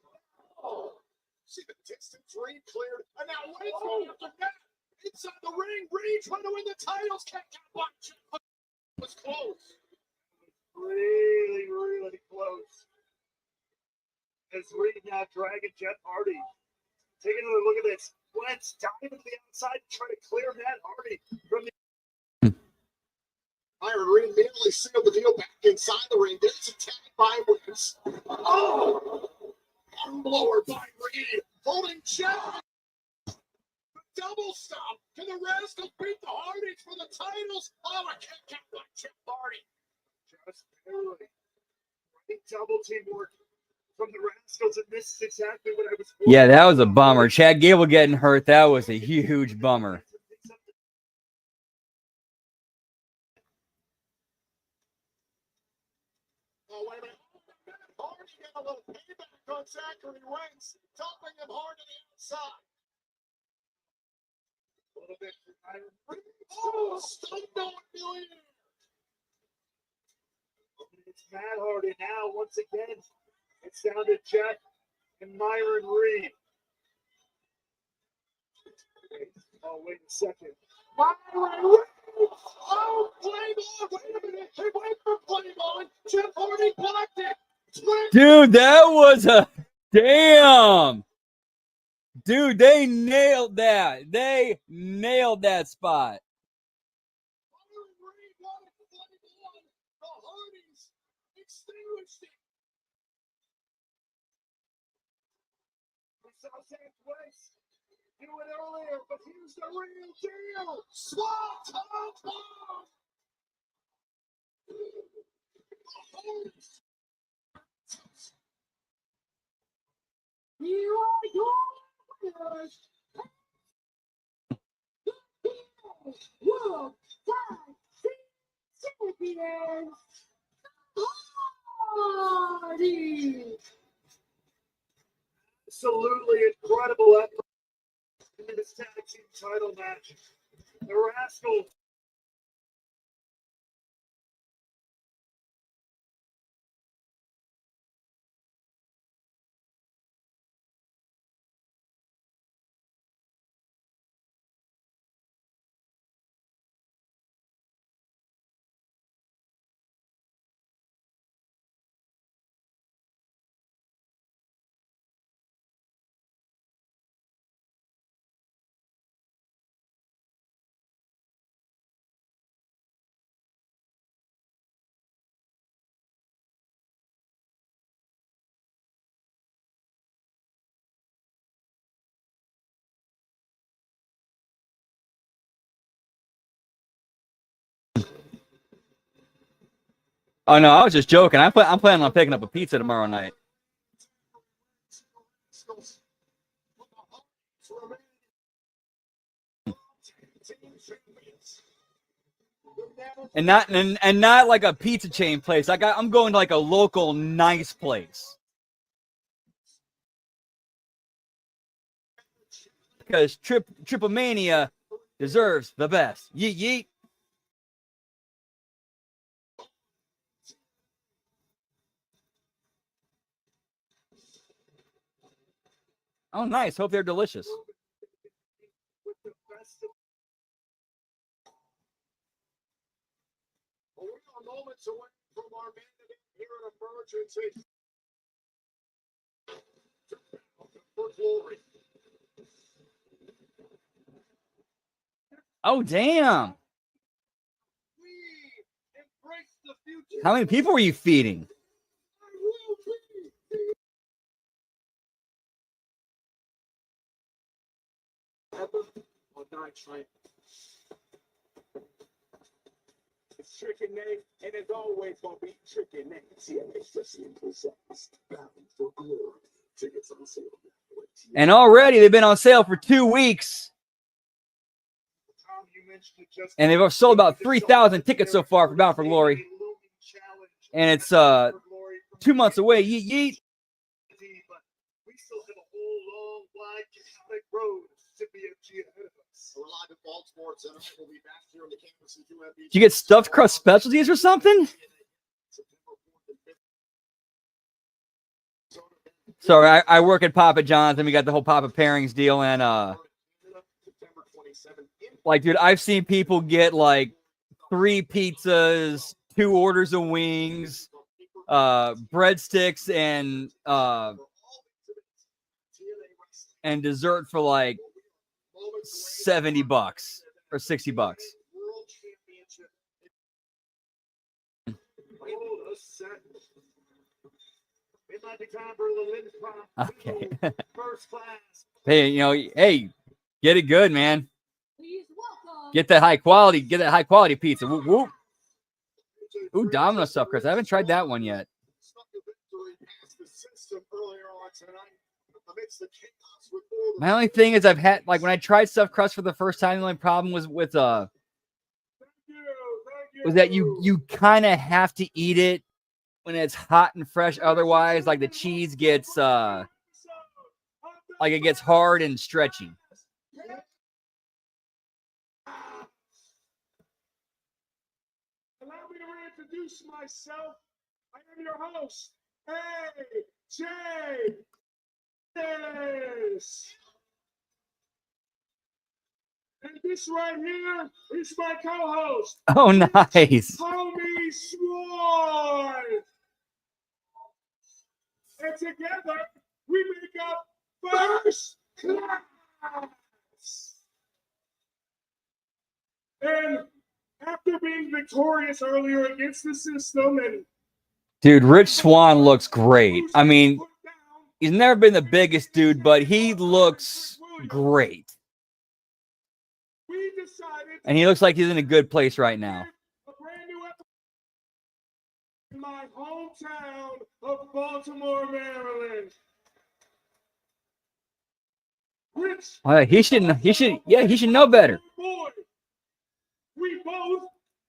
Oh, see the distant dream cleared, and now Winslow after that inside the ring. Reed trying to win the titles. Can't watch it. Was close. Really, really close. As Reed now dragging Jeff Hardy. Take another look at this. Wentz diving to the outside, trying to clear Matt Hardy from the. Myron Reed immediately sealed the deal back inside the ring. There's a tag by Wentz. Oh! Arm blower by Reed. Holding Jeff. Double stop. Can the Rascals beat the Hardys for the titles? Oh, I can't count by Jeff Hardy. Just barely. Great double teamwork from the Rascals, and this is exactly what I was. Yeah, that was a bummer. Chad Gable getting hurt. That was a huge bummer. Oh, wait a minute. Hardy got a little payback on Zachary Wentz, dumping him hard to the outside. A little bit for Myron Reed. Oh, stunned on millionaire. It's Matt Hardy now. Once again, it's down to Jeff and Myron Reed. Oh, wait a second. Myron Reed! Oh, play on! Wait a minute! They went for play on! Jeff Hardy blocked it! Dude, that was a damn. Dude, they nailed that. They nailed that spot. Myron Reed wanted to play on. The Hardys extinguished it. We saw Zach West do it earlier, but here's the real deal. Swat top bomb. You are your winners. World Tag Team Champions. Hardy. Absolutely incredible effort in this tag team title match. The Rascals Oh no, I was just joking. I'm planning on picking up a pizza tomorrow night. And not like a pizza chain place. I'm going to like a local nice place. Because Triple Mania deserves the best. Yeet yeet. Oh, nice. Hope they're delicious. We are moments away from our main event here at Emergency. For glory. Oh, damn. How many people were you feeding? It's Tricky Nate, and as always, gonna be Tricky Nate. TNA freshly possessed, bound for glory. Tickets on sale. And already they've been on sale for 2 weeks. And they've sold about 3,000 tickets so far for Bound for Glory. And it's 2 months away. Yeet yeet. We still have a whole long, wide, chaotic road to BFG ahead of us. We're live at Baltimore tonight. We'll be back here on the campus of UMBC. Did you get stuffed crust specialties or something? Sorry, I work at Papa John's and we got the whole Papa Pairings deal. And like, dude, I've seen people get like 3 pizzas, 2 orders of wings, breadsticks, and dessert for like $70 or $60. Okay. Hey, hey, get it good, man. Get that high quality pizza. Whoop, whoop. Ooh, Domino stuffed crust. I haven't tried that one yet. My only thing is I've had, like, when I tried stuffed crust for the first time, the only problem was with was that you kind of have to eat it when it's hot and fresh. Otherwise, like, the cheese gets like, it gets hard and stretchy. Allow me to reintroduce myself. I am your host, HMG. And this right here is my co-host. Oh, nice. Homie Swan. And together, we make up First Class. And after being victorious earlier against the system, and dude, Rich Swann looks great. I mean, he's never been the biggest dude, but he looks great. And he looks like he's in a good place right now. In my hometown of Baltimore, Maryland. Rich, He should know better. We both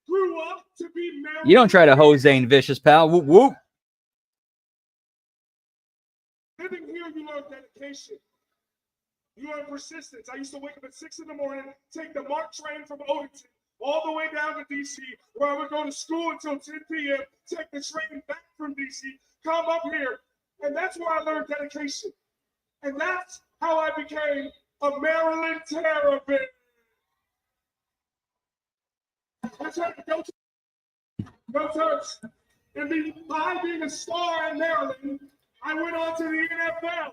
grew up to be Maryland. You don't try to Jose and Vicious, pal. Whoop, whoop. Living here, you learn dedication. You learn persistence. I used to wake up at 6 in the morning, take the MARC train from Odenton all the way down to DC, where I would go to school until 10 p.m., take the train back from DC, come up here, and that's where I learned dedication. And that's how I became a Maryland Terrapin. That's right, go Terps. And by being a star in Maryland, I went on to the NFL.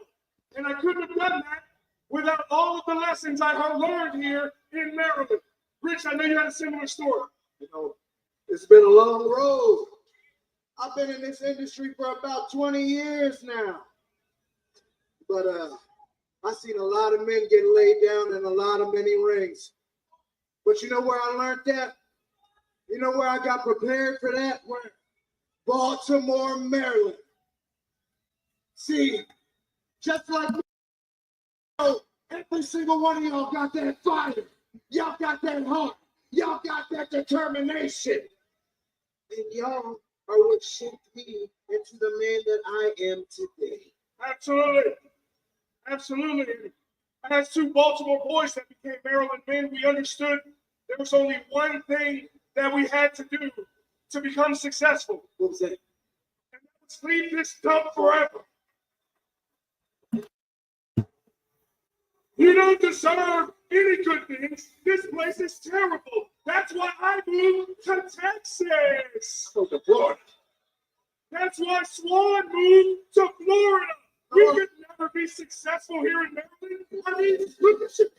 And I couldn't have done that without all of the lessons I have learned here in Maryland. Rich, I know you had a similar story. You know, it's been a long road. I've been in this industry for about 20 years now. But I've seen a lot of men get laid down in a lot of many rings. But you know where I learned that? You know where I got prepared for that? Baltimore, Maryland. See, just like me, every single one of y'all got that fire. Y'all got that heart. Y'all got that determination. And y'all are what shaped me into the man that I am today. Absolutely. Absolutely. As two Baltimore boys that became Maryland men, we understood there was only one thing that we had to do to become successful. What was that? And that was leave this dump forever. You don't deserve any good things. This place is terrible. That's why I moved to Texas. Oh, the Florida. That's why Swan moved to Florida. We could never be successful here in Maryland. I mean, look at you.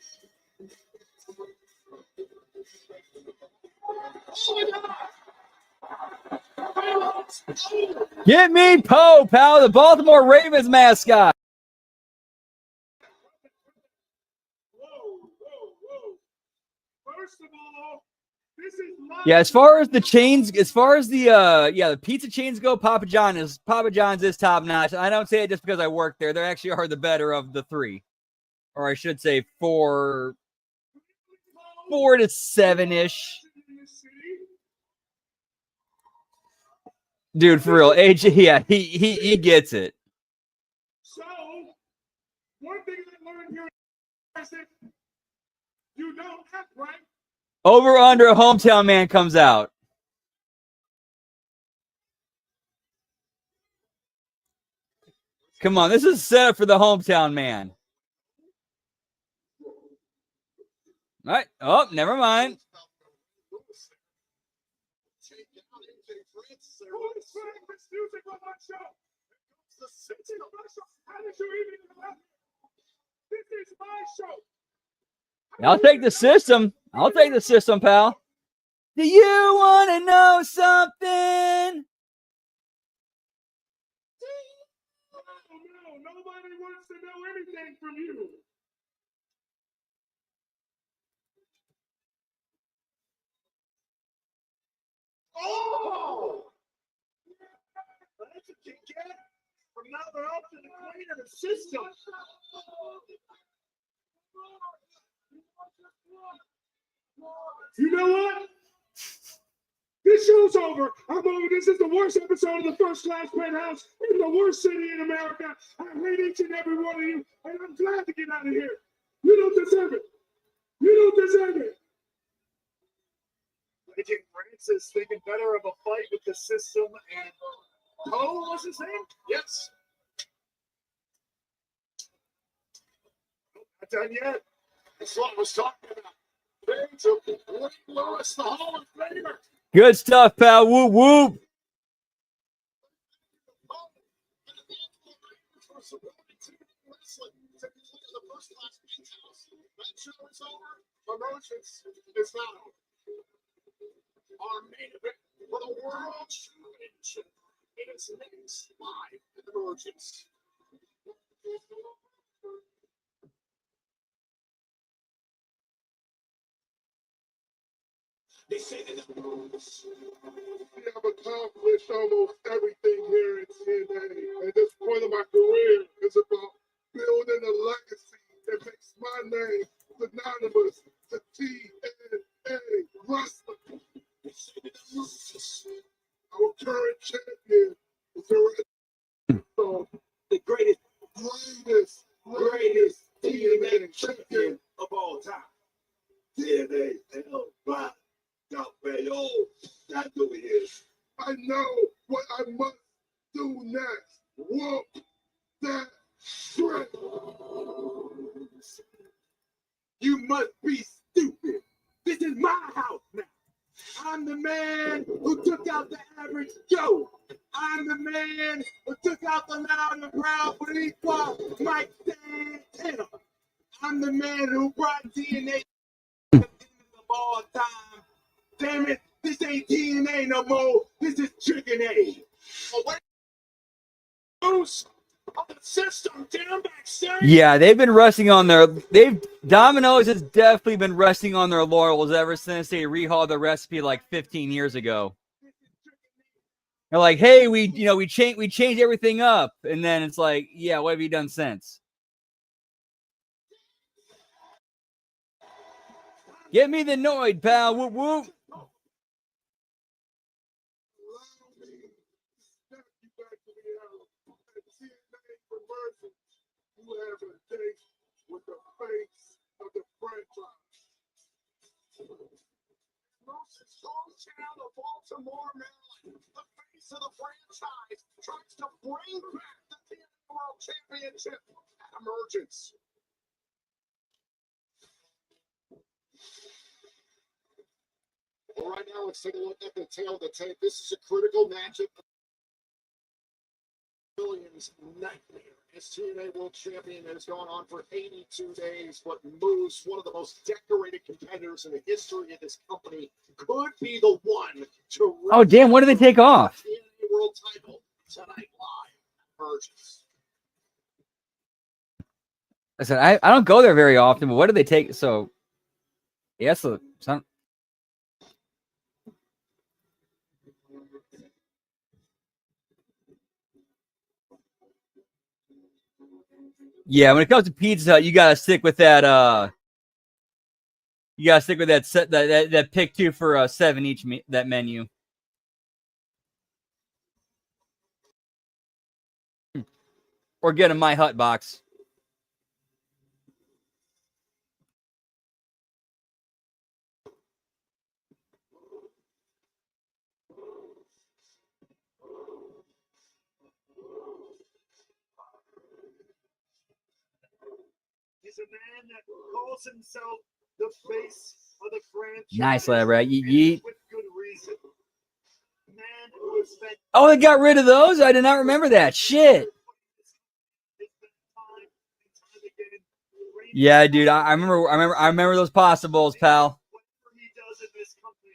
Oh my God. Get me Poe, pal, the Baltimore Ravens mascot. Whoa. First of all, this is my Yeah, as far as the chains, as far as the pizza chains go, Papa John's is top notch. I don't say it just because I work there. They actually are the better of the three, or I should say four to seven-ish. Dude, for real, AJ, yeah, he gets it. So, one thing I learned here is that you don't act right. Over under a hometown man comes out. Come on, this is set up for the hometown man. All right. Oh, never mind. I'll take the system. I'll take the system, pal. Do you want to know something? No, nobody wants to know anything from you. Oh! That's what you get from now they're up to the cleaner system. You know what? This show's over. I'm over. This is the worst episode of the First Class Penthouse in the worst city in America. I hate each and every one of you, and I'm glad to get out of here. You don't deserve it. You don't deserve it. Agent Francis thinking better of a fight with the system and Poe was his name? Yes. Not done yet. That's what I was talking about. Fans of Wayne Lewis, the Hall of Famer. Good stuff, pal. Whoop, whoop. Promotions is not over. Our main event for the World Championship. It is next live in Emergence. They say that the rules. We have accomplished almost everything here at TNA. At this point of my career, it's about building a legacy that makes my name synonymous to TNA wrestling. They say that the rules. Our current champion is the greatest TNA champion of all time. TNA held by Galveo. That's who he is. I know what I must do next. Walk that strength. You must be stupid. This is my house now. I'm the man who took out the average Joe. I'm the man who took out the loud and proud Boricua Mike Santana. I'm the man who brought DNA of all time. Damn it, this ain't DNA no more. This is Chicken A. The system down backstage. Yeah, they've been resting on Domino's has definitely been resting on their laurels ever since they rehauled the recipe like 15 years ago. They're like, hey, we changed everything up, and then it's like, yeah, what have you done since? Get me the Noid, pal. Whoop whoop. You have a date with the face of the franchise. Most hometown of Baltimore, Maryland, the face of the franchise, tries to bring back the TNA World Championship at Emergence. All right, now let's take a look at the tail of the tape. This is a critical matchup. Williams' nightmare as TNA World Champion has gone on for 82 days, but Moose, one of the most decorated competitors in the history of this company, could be the one to. Oh damn! What did they take off? TNA World Title tonight live. Emergence. I said I don't go there very often, but what did they take? So, yeah, so some. Yeah, when it comes to Pizza Hut, you gotta stick with that. You gotta stick with that set that pick 2 for 7 each that menu. Or get a My Hut box. He's a man that calls himself the face of the franchise. Nice, lad, right? Yeet. With good reason. Man who has spent Oh, they got rid of those? I did not remember that. Shit. Yeah, dude. I remember those possibles, pal.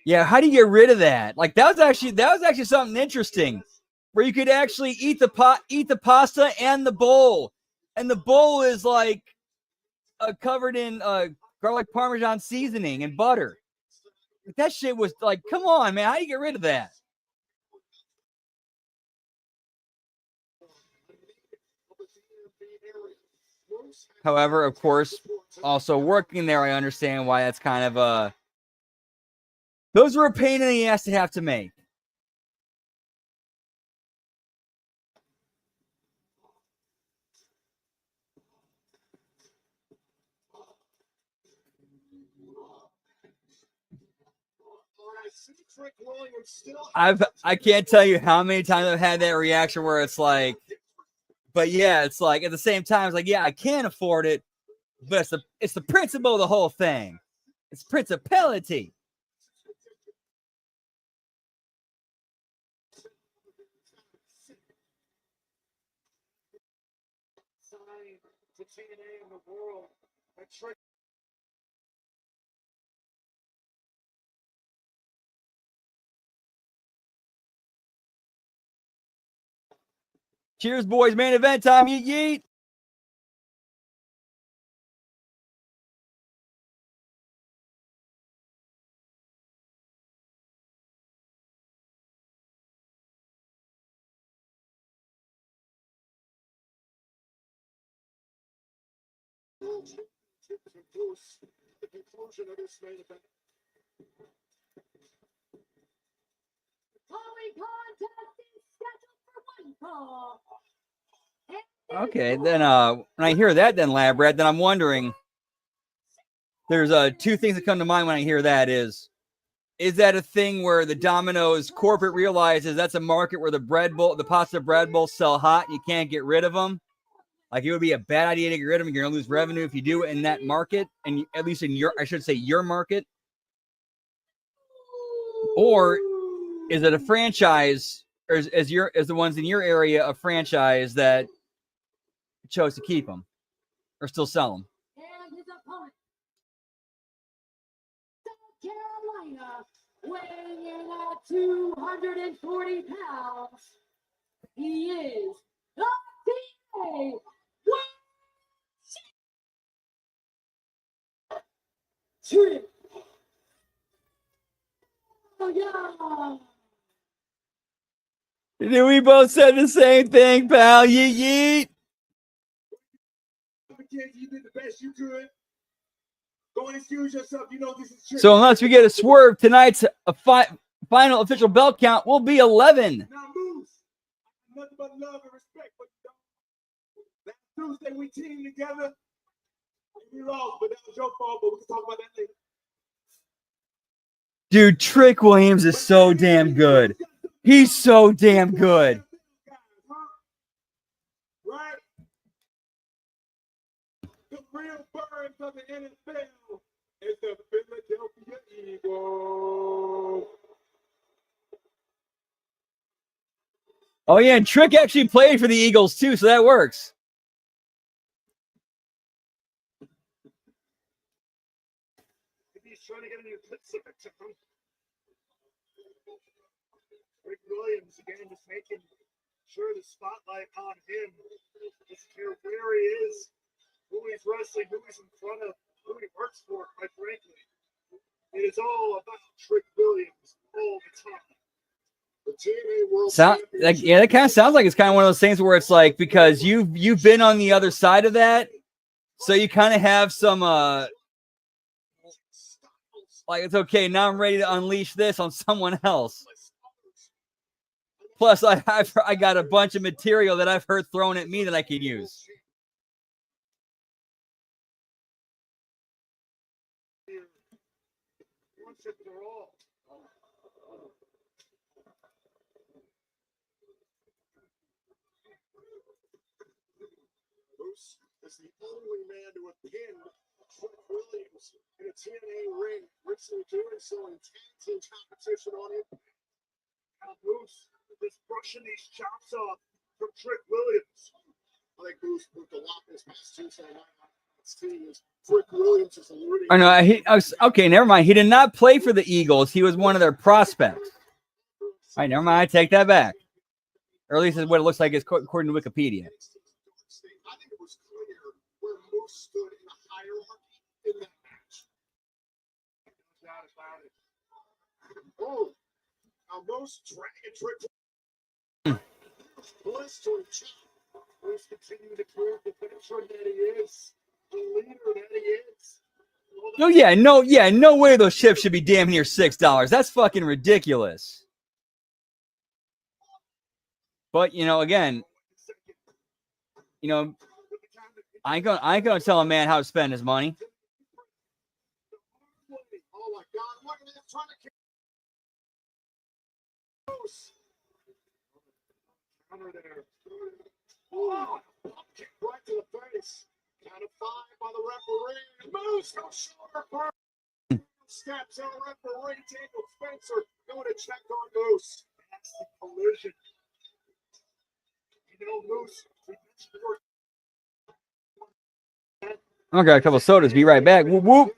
Yeah, how do you get rid of that? Like that was actually something interesting, where you could actually eat the pasta and the bowl, and the bowl is like covered in garlic parmesan seasoning and butter. That shit was like, come on, man, how do you get rid of that? However, of course, also working there, I understand why that's kind of those were a pain in the ass to have to make. I can't tell you how many times I've had that reaction where it's like, but yeah, it's like at the same time, it's like, yeah, I can't afford it, but it's the principle of the whole thing. It's principality. to TNA in the world. Cheers, boys. Main event time. Yeet, yeet. The conclusion of this main event. Okay, then when I hear that, then Lab Rat, then I'm wondering. There's two things that come to mind when I hear that is that a thing where the Domino's corporate realizes that's a market where the pasta bread bowls sell hot and you can't get rid of them? Like it would be a bad idea to get rid of them. You're gonna lose revenue if you do it in that market, and at least in your market. Or is it a franchise, or is the ones in your area a franchise that chose to keep them or still sell them? And his opponent, South Carolina, weighing in at 240 pounds, he is the TNA Champion. Oh, yeah. We both said the same thing, pal. Yeet yeet. Mackenzie, you did the best you could. Go and excuse yourself. You know this is true. So unless we get a swerve, tonight's final official belt count will be 11. Now, Moose, nothing but love and respect. But last Tuesday we teamed together and we lost, but that was your fault. But we can talk about that later. Dude, Trick Williams is so damn good. He's so damn good. Right? The real birds of the NFL is the Philadelphia Eagles. Oh, yeah, and Trick actually played for the Eagles, too, so that works. He's trying to get a new clip sticker to him. Rick Williams, again, just making sure the spotlight on him is clear where he is, who he's wrestling, who he's in front of, who he works for, quite frankly. It is all about Trick Williams all the time. The TNA World Championship. Yeah, that kind of sounds like it's kind of one of those things where it's like, because you've been on the other side of that, so you kind of have some like, it's okay, now I'm ready to unleash this on someone else. Plus, I got a bunch of material that I've heard thrown at me that I can use. Moose is the only man to have pinned Trick Williams in a TNA ring, richly doing so in tag team competition on him. Now Moose is brushing these chops off from Trick Williams. I think Moose moved a lot this past Tuesday night. Trick Williams is alluding. Oh, no, okay, never mind. He did not play for the Eagles. He was one of their prospects. All right, never mind. I take that back. Or at least is what it looks like according to Wikipedia. I think it was clear where Moose stood in the hierarchy in that match. No doubt about it. Oh, now Moose dragging Trick blistering chop. Moose continuing to prove the veteran that he is, the leader that he is. No, no way those chips should be damn near $6. That's fucking ridiculous. But again, I ain't gonna tell a man how to spend his money. Oh my God! Look at him trying to kick Moose. Counter there. Oh, kick right to the face. Count of 5 by the referee. Moose, no shoulder burn. Steps on referee Daniel Spencer going to check on Moose. That's the collision. Moose. I got a couple sodas. Be right back. Whoop whoop.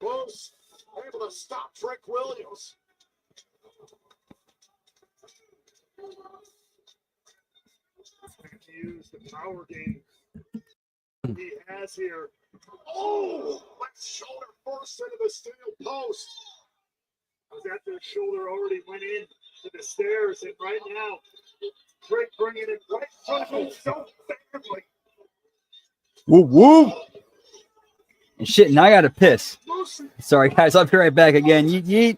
Close, able to stop Trick Williams. To use the power game he has here. Oh, left shoulder first into the steel post. Was that the shoulder already went in to the stairs, and right now, Trick bringing it right front of him so favorably. Whoop whoop. And shit, now I gotta piss. Sorry, guys. I'll be right back again. Yeet yeet.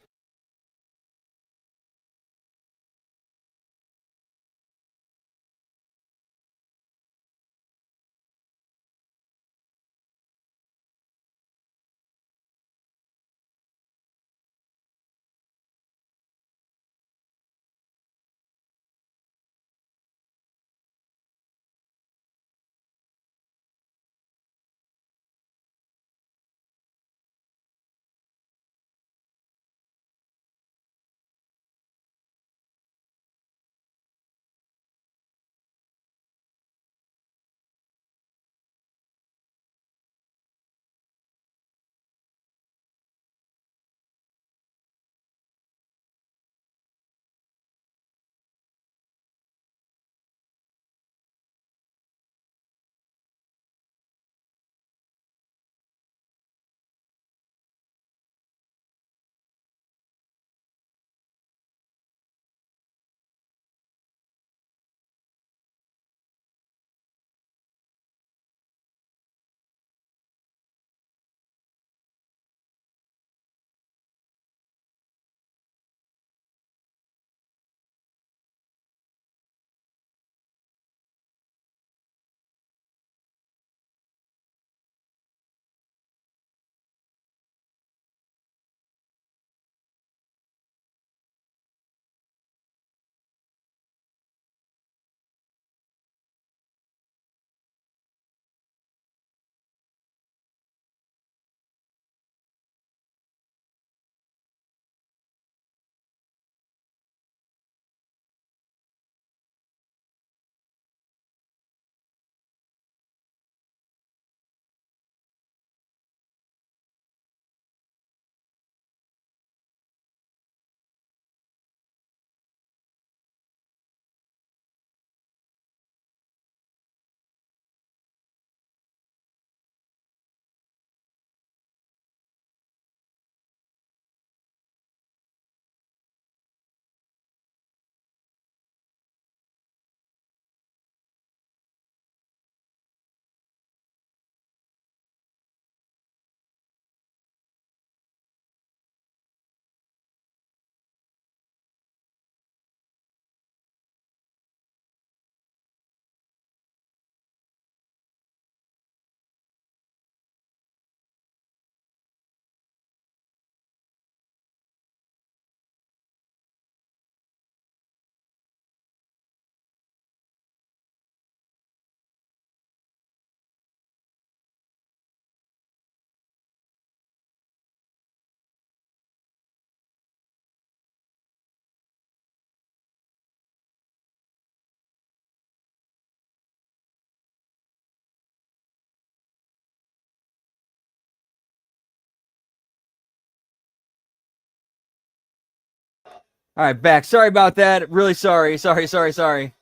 All right, back. Sorry about that. Really sorry. Sorry. Dueling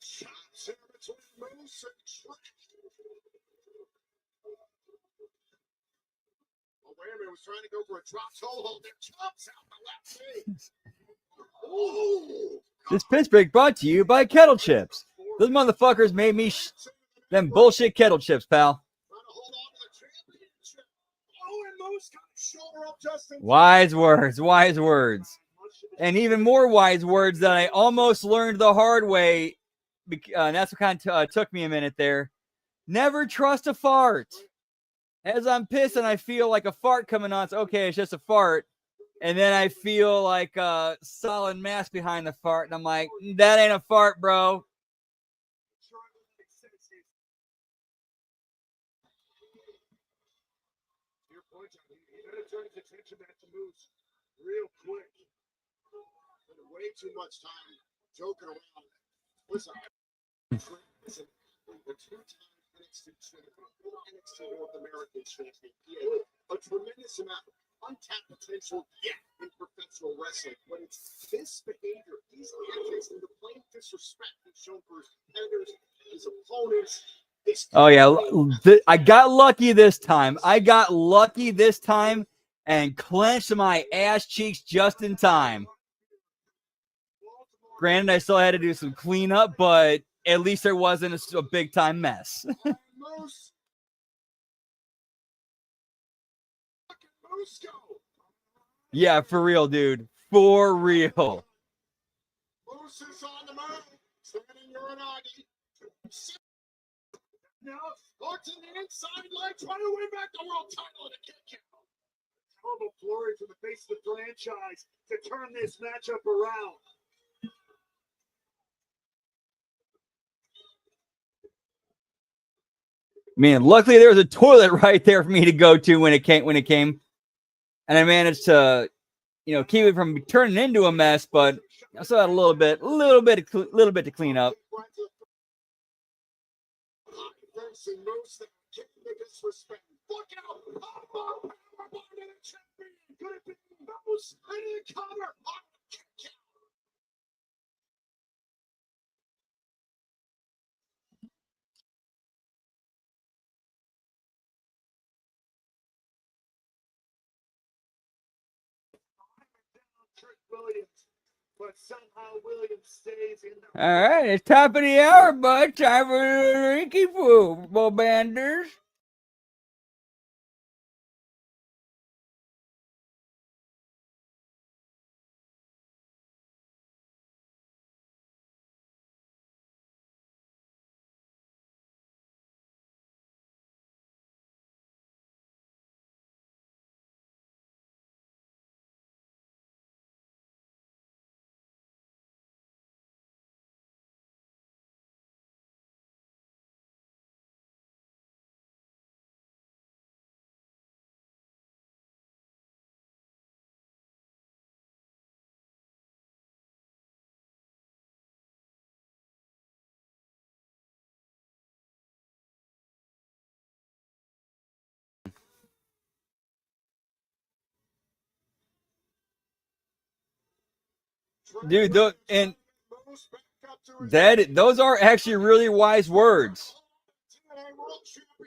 chops here between Moose and Trent. Well, Wayman was trying to go for a drop toe hold. There, chops out the left knee. Oh, This pitch break brought to you by Kettle Chips. Those motherfuckers made me them bullshit kettle chips, pal. trying to hold on to the championship. Oh, and Moose got his shoulder up just in time. Wise words, wise words. And even more wise words that I almost learned the hard way. And that's what kind of took me a minute there. Never trust a fart. As I'm pissed and I feel like a fart coming on, it's okay, it's just a fart. And then I feel like a solid mass behind the fart. And I'm like, that ain't a fart, bro. Your point, John. He better turn his attention back to Moose real quick. Spent way too much time joking around. Listen, listen, the two-time NXT champion, NXT North American champion, he had a tremendous amount of untapped potential yet in professional wrestling. But it's this behavior, these antics, and the plain disrespect he's shown for his competitors, his opponents. Oh, yeah. I got lucky this time. And clenched my ass cheeks just in time. Granted, I still had to do some cleanup, but at least there wasn't a big time mess. Moose. Moose go. Yeah, for real, dude. For real. Moose is on the move. Standing Uranagi. Now, locked in the inside leg, trying to win back the world title in a kick out. Terrible flurry from the face of the franchise to turn this matchup around. Man, luckily there was a toilet right there for me to go to when it came. And I managed to, keep it from turning into a mess, but I still had a little bit to clean up. Facing Moose, kicking the disrespect. Look out! Oh, power bomb to the champion. Could it be Moose? And the cover. Oh, kick out. Trick Williams, but somehow Williams stays in the. All right, it's top of the hour, bud. Time for the Rinky Football Banders. Dude, those are actually really wise words.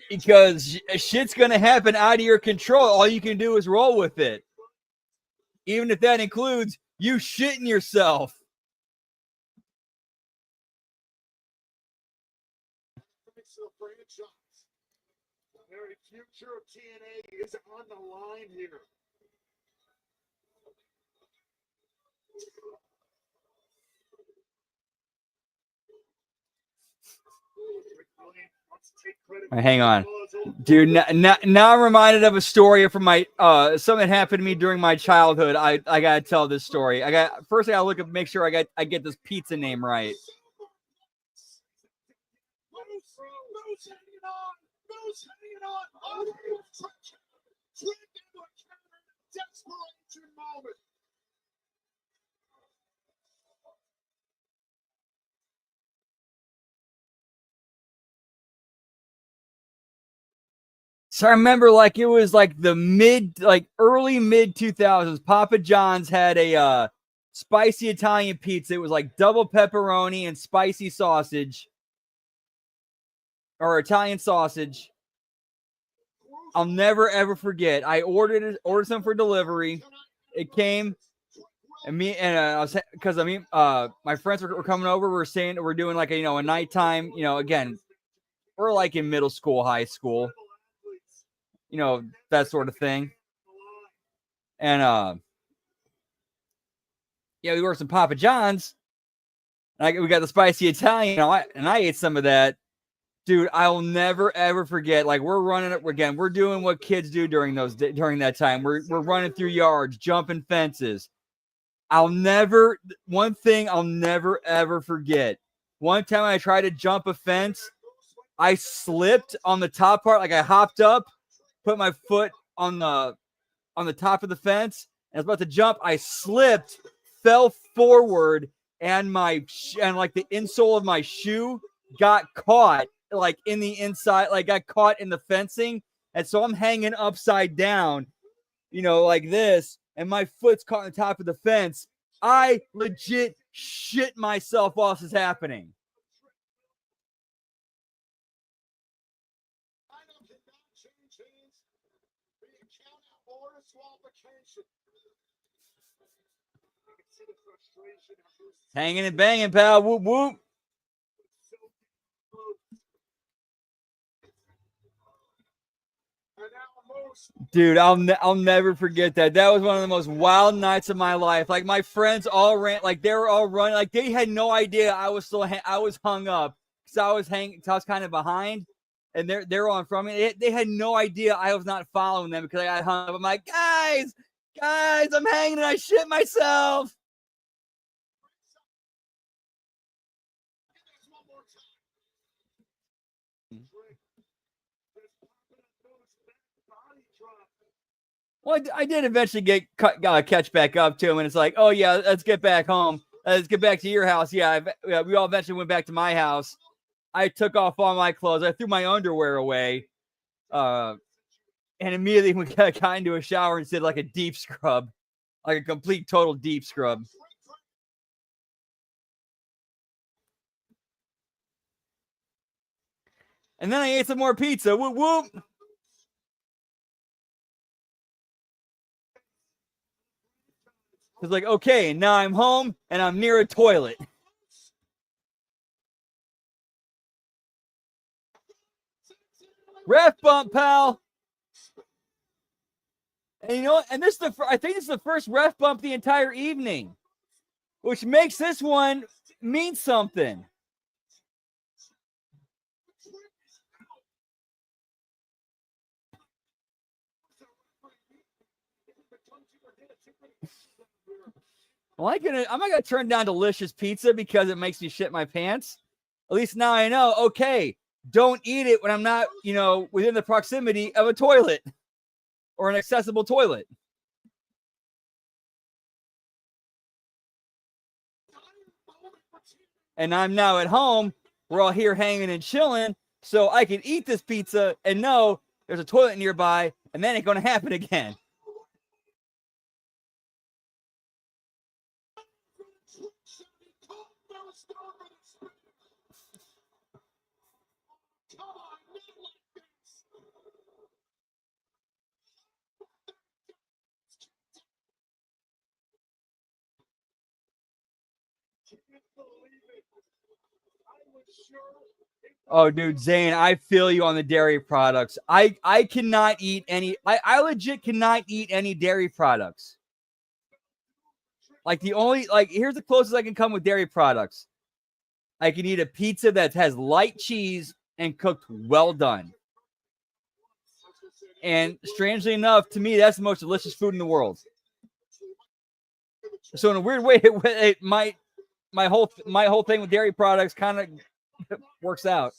Because shit's gonna happen out of your control. All you can do is roll with it. Even if that includes you shitting yourself. The very future of TNA is on the line here. Hang on. Dude, now I'm reminded of a story from my something happened to me during my childhood. I gotta tell this story. I gotta look up, make sure I get this pizza name right. Moose hanging on. Moose hanging on. Oh, trick into a counter desperation moment. So I remember like it was like the early mid 2000s. Papa John's had a spicy Italian pizza. It was like double pepperoni and spicy sausage, or Italian sausage. I'll never ever forget. I ordered some for delivery. It came, and my friends were coming over. We're doing like a nighttime. Again, we're like in middle school, high school, that sort of thing. And we ordered some Papa John's. And we got the spicy Italian, and I ate some of that. Dude, I'll never ever forget. Like, we're running it again. We're doing what kids do during that time. We're running through yards, jumping fences. One thing I'll never ever forget. One time I tried to jump a fence, I slipped on the top part. Like, I hopped up, put my foot on the top of the fence, and I was about to jump. I slipped, fell forward, and the insole of my shoe got caught. Like in the inside, like got caught in the fencing. And so I'm hanging upside down, like this, and my foot's caught on the top of the fence. I legit shit myself while this is happening. Hanging and banging, pal. Whoop, whoop. Dude, I'll never forget that. That was one of the most wild nights of my life. Like, my friends all ran, like they were all running, like they had no idea I was hung up because I was kind of behind, and they're all in front of me. They had no idea I was not following them because I got hung up. I'm like, guys, I'm hanging and I shit myself. Well, I did eventually catch back up to him, and it's like, oh yeah, let's get back home. Let's get back to your house. Yeah, we all eventually went back to my house. I took off all my clothes. I threw my underwear away, and immediately we got into a shower and did like a deep scrub, like a complete total deep scrub. And then I ate some more pizza. Whoop whoop. It's like, okay, now I'm home and I'm near a toilet. Ref bump, pal. And you know what? And I think this is the first ref bump the entire evening, which makes this one mean something. Well, I'm not gonna turn down delicious pizza because it makes me shit my pants. At least now I know, okay, don't eat it when I'm not, within the proximity of a toilet or an accessible toilet. And I'm now at home. We're all here hanging and chilling, so I can eat this pizza and know there's a toilet nearby, and that ain't gonna happen again. Oh, dude, Zane, I feel you on the dairy products. I cannot eat any. I legit cannot eat any dairy products. Like, here's the closest I can come with dairy products. I can eat a pizza that has light cheese and cooked well done. And strangely enough, to me, that's the most delicious food in the world. So in a weird way, my whole thing with dairy products kind of works out.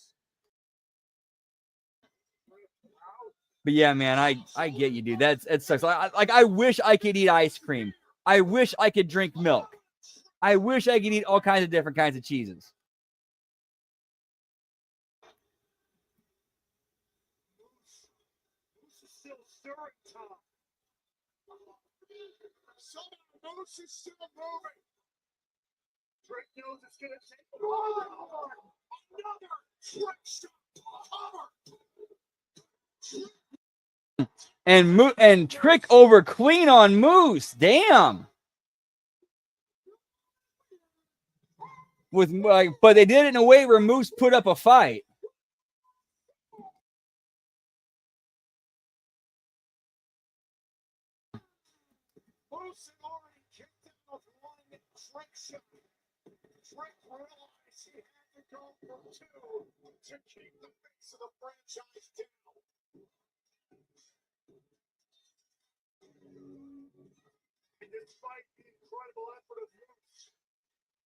But yeah, man, I get you, dude. It sucks. I wish I could eat ice cream. I wish I could drink milk. I wish I could eat all kinds of different kinds of cheeses. Moose is still moving. Trick knows it's going to take another trick shot cover. And Trick over clean on Moose. Damn. But they did it in a way where Moose put up a fight. Moose had already kicked out of one trick shot. Trick realized he had to go for two to keep the face of the franchise down. And despite the incredible effort of Moose,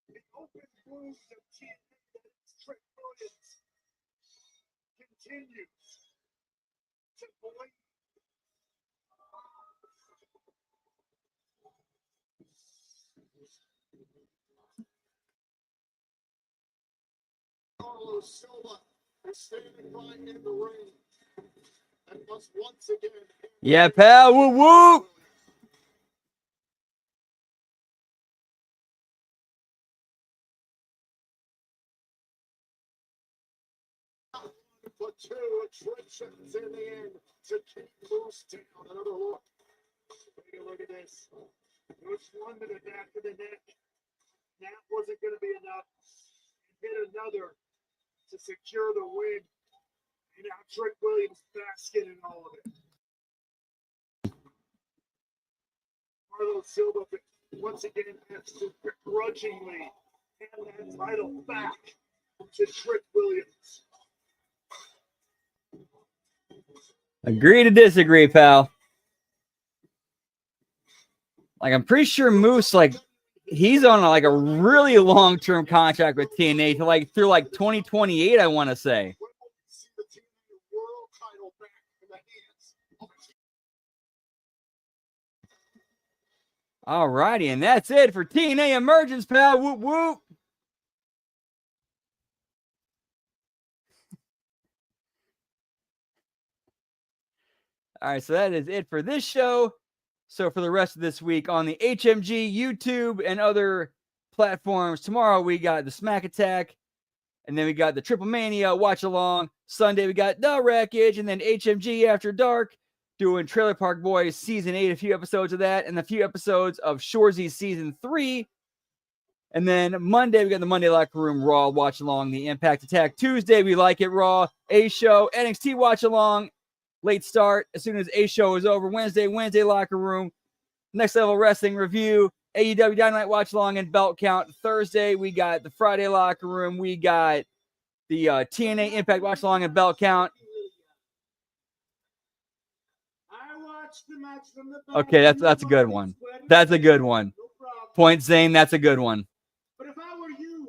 the open wound of TNA that is Trick Williams continues to bleed. Carlos Silva is standing by in the ring and must once again. Yeah, pal. Woo woo. Put two attritions in the end to keep Moose down. Another look. Take a look at this. Moose one to the back of the neck. That wasn't going to be enough. Hit another to secure the win. And now Trick Williams basking in all of it. Carlos Silva once again has to begrudgingly hand that title back to Trick Williams. Agree to disagree, pal. Like, I'm pretty sure Moose, he's on a really long-term contract with TNA through 2028, I want to say. All righty, and that's it for TNA Emergence, pal. Whoop whoop. All right, so that is it for this show. So for the rest of this week on the HMG, YouTube, and other platforms, tomorrow we got the Smack Attack, and then we got the Triple Mania Watch Along. Sunday we got The Wreckage, and then HMG After Dark, doing Trailer Park Boys Season 8, a few episodes of that, and a few episodes of Shorzy Season 3. And then Monday, we got the Monday Locker Room Raw Watch Along, the Impact Attack. Tuesday, we Like It Raw, A Show, NXT Watch Along, late start as soon as A Show is over. Wednesday Locker Room, Next Level Wrestling Review, AEW Dynamite Watch Along, and Belt Count. Thursday, we got the Friday Locker Room. We got the TNA Impact Watch Along and Belt Count. Okay, that's a good one. That's a good one. Point Zane, that's a good one. But if I were you,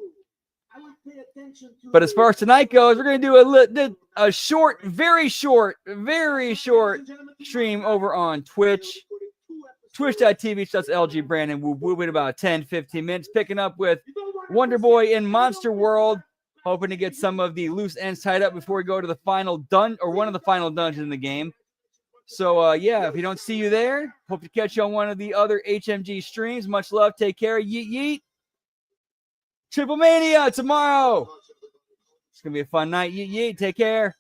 I would pay attention to. But as far as tonight goes, we're going to do a short, very short stream over on Twitch. Twitch.tv/LG Brandon. We'll be about 10-15 minutes, picking up with Wonder Boy in Monster World. Hoping to get some of the loose ends tied up before we go to the final one of the final dungeons in the game. So, yeah, if we don't see you there, hope to catch you on one of the other HMG streams. Much love. Take care. Yeet, yeet. Triple Mania tomorrow. It's going to be a fun night. Yeet, yeet. Take care.